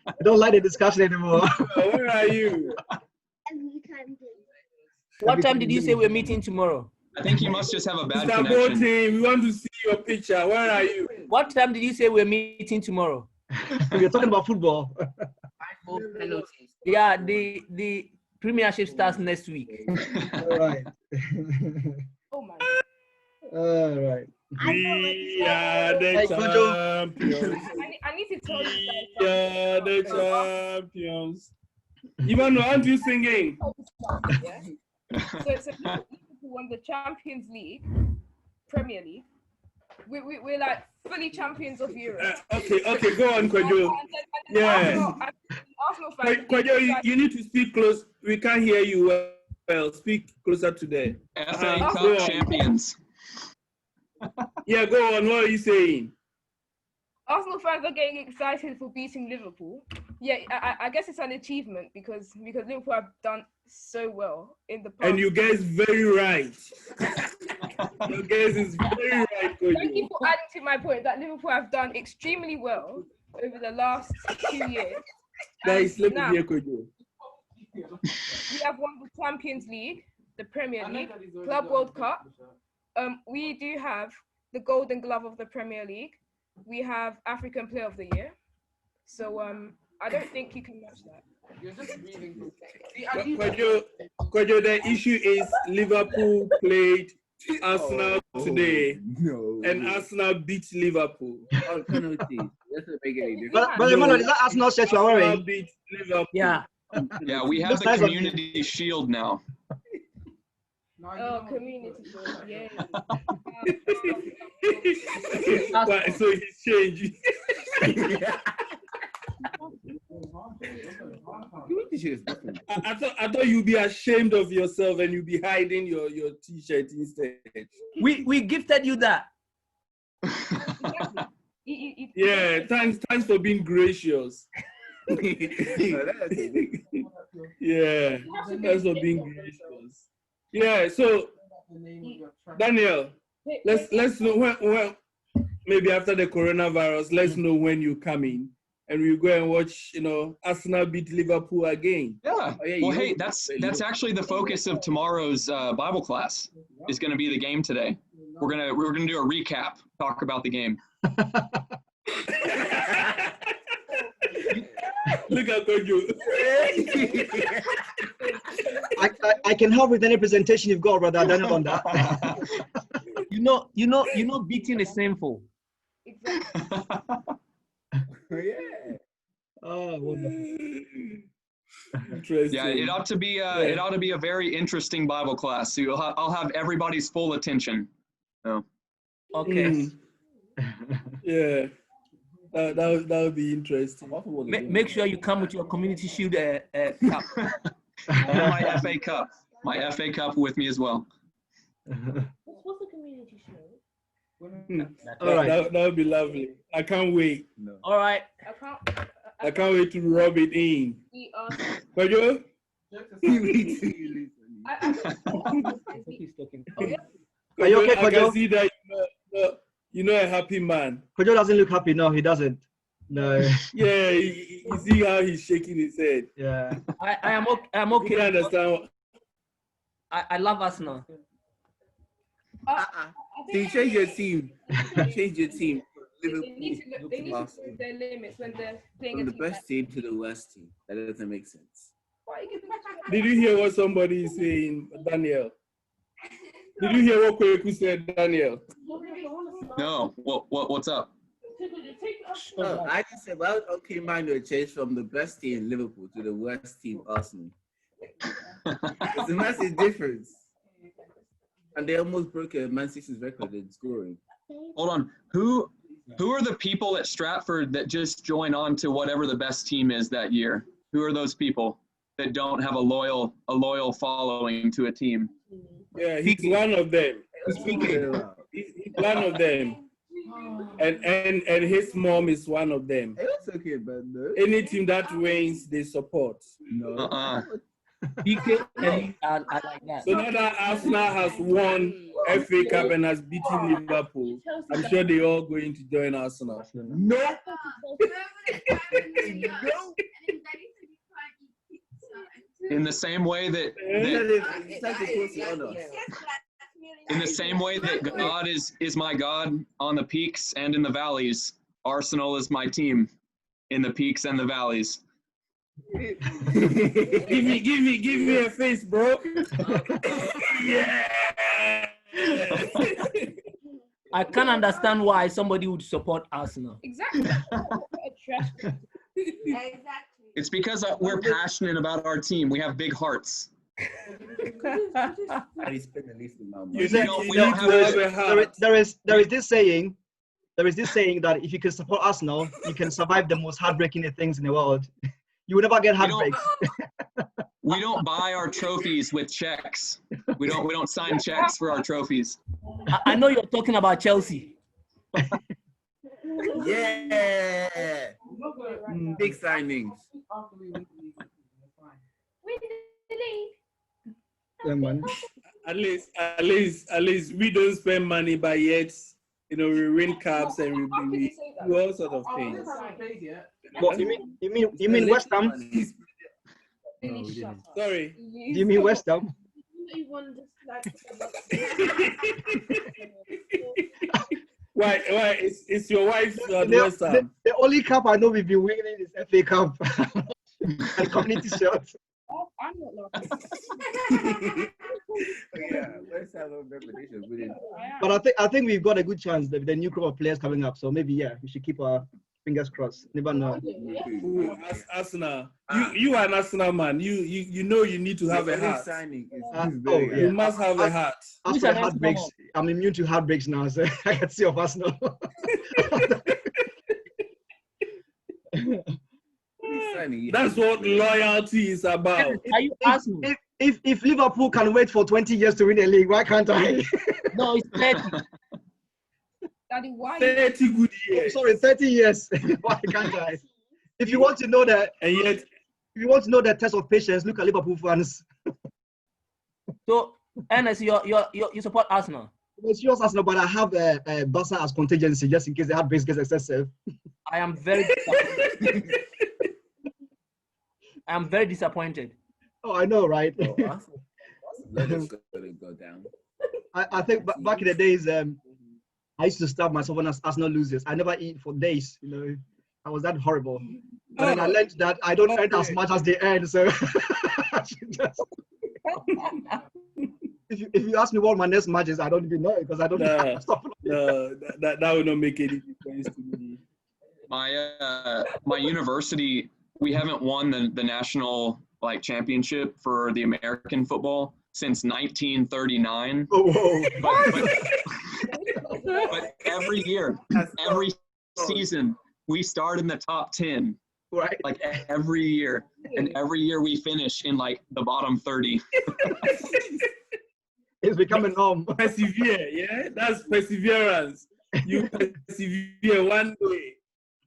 I don't like the discussion anymore. Where are you? What time did you say we're meeting tomorrow? I think you must just have a bad Mr. connection. Boating, we want to see your picture. Where are you? What time did you say we're meeting tomorrow? We're talking about football. Yeah, the Premiership starts next week. All right. Oh my All right. We are the Hey, Kojo. champions. I need to tell you We are the champions. Emmanuel, aren't you singing? Yeah. So Liverpool won the Champions League, Premier League. We're like fully champions of Europe. Okay, go on, Kwajo. Yeah. Arsenal fans. Kwajo, you need to speak close. We can't hear you well. Speak closer to the FA Go Cup on. champions. Yeah, go on. What are you saying? Arsenal fans are getting excited for beating Liverpool. Yeah, I guess it's an achievement because Liverpool have done so well in the past. And you guys very right. You guys is very right, Kwajo. Thank you for adding to my point that Liverpool have done extremely well over the last 2 years. Guys, let me Now, hear Kwajo. we have won the Champions League, the Premier League, Club World Cup. We do have the Golden Glove of the Premier League. We have African Player of the Year. So I don't think you can match that. You're just reading. Kwajo, the issue is Liverpool played Arsenal today, and Arsenal beat Liverpool on penalty. That's not making any difference. But Emmanuel, is that Arsenal shirt you are wearing? Arsenal beat Liverpool. Yeah. Yeah, we have Looks the nice on community shield now. Oh, community shield, yay. So he's changed. I thought you'd be ashamed of yourself and you'd be hiding your t-shirt instead. We gifted you that. Yeah, thanks for being gracious. Yeah, thanks for being gracious. Yeah, so Daniel, let's know when maybe after the coronavirus, let's know when you're coming and we go and watch, Arsenal beat Liverpool again. Yeah. Oh, yeah, Well, you hey, know- that's actually the focus of tomorrow's Bible class. Is going to be the game today. We're gonna do a recap, talk about the game. Look at Kojo. I can help with any presentation you've got, brother. I don't know on that. You know, beating is sinful. Yeah. Oh, wonderful. Interesting. Yeah, it ought to be a very interesting Bible class. So I'll have everybody's full attention. So. Okay. Yeah. That would be interesting. Make sure you come with your community shield cup. And my FA Cup. My FA Cup with me as well. What's the community show? All right. That would be lovely. I can't wait. No. All right. I can't wait to rub it in. Kojo? Are you okay, I can Kojo? see that you're not a happy man. Kojo doesn't look happy. No, he doesn't. No. Yeah, you see how he's shaking his head. Yeah. I'm okay. You can understand. I love Arsenal. So change your team. Change your team. They need to prove their limits when they're playing From a the best team to the worst team. That doesn't make sense. Did you hear what somebody is saying, Daniel? Did you hear what Kweku said, Daniel? No. What's up? No, I just said, well, okay, mind your change from the best team Liverpool to the worst team Arsenal. It's a massive difference. And they almost broke Man City's record in scoring. Hold on. Who are the people at Stratford that just join on to whatever the best team is that year? Who are those people that don't have a loyal following to a team? Yeah, he's one of them. He's one of them. And his mom is one of them. It's okay, but no. Any team that wins, they support. No. PK and I like that. So now that Arsenal has won FA Cup and has beaten Liverpool, I'm sure they're all going to join Arsenal. No. In the same way that in the same way that God is my God on the peaks and in the valleys, Arsenal is my team in the peaks and the valleys. give me a face, bro. Yeah. I can't understand why somebody would support Arsenal. Exactly. It's because we're passionate about our team. We have big hearts. There is this saying that if you can support Arsenal, you can survive the most heartbreaking things in the world. You will never get heartbreaks. We don't buy our trophies with checks. We don't sign checks for our trophies. I know you're talking about Chelsea. Yeah. Big signings. Yeah, man. At least we don't spend money, but yet we win cups and we do all sort of things. What you mean West Ham? Sorry. Do you mean West Ham? Why? It's your wife's West Ham. The only cup I know we've been winning is FA Cup and Community Shield. I'm not laughing. Yeah, West Ham reputation. But I think we've got a good chance. The new crop of players coming up, so maybe we should keep our fingers crossed. Never know. Ooh, Arsenal. You are an Arsenal man. You know you need to have a heart. You must have a heart. As for heartbreaks, I'm immune to heartbreaks now, so I can see of Arsenal. That's what loyalty is about. Are you Arsenal? If Liverpool can wait for 20 years to win a league, why can't I? No, it's 30. Daddy, why? 30 good years. Sorry, 30 years. Why can't I? If you want to know that, and yet, if you want to know the test of patience, look at Liverpool fans. So, Ernest, you support Arsenal? It's yours, Arsenal, but I have Barca as contingency just in case the heartbreaks gets excessive. I am very disappointed. I am very disappointed. Oh, I know, right? Oh, awesome. Let's go down. I think back in the days, I used to starve myself when Arsenal loses. I never eat for days, you know. I was that horrible. But then I learned that I don't earn as much as they earn, so if you ask me what my next match is, I don't even know because I don't have stuff. No, that will not make any difference to me. My university, we haven't won the national championship for the American football since 1939. Oh, but every year, every season, we start in the top 10. Right. Like every year. And every year we finish in the bottom 30. It's becoming norm. Persevere, yeah? That's perseverance. You persevere one day.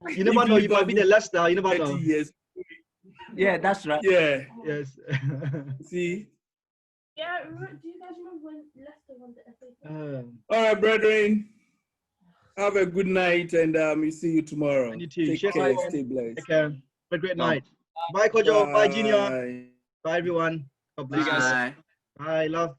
You never know, you might be the Leicester, you never know. Years. Yeah, that's right. Yeah. Yes. See? Yeah, do you guys remember when Leicester won the FA Cup? All right, brethren. Have a good night, and we see you tomorrow. And you too. Take care. Stay blessed. Take care. Have a great night. Bye, Kojo. Bye, Junior. Bye, everyone. God bless you guys. Bye. Love.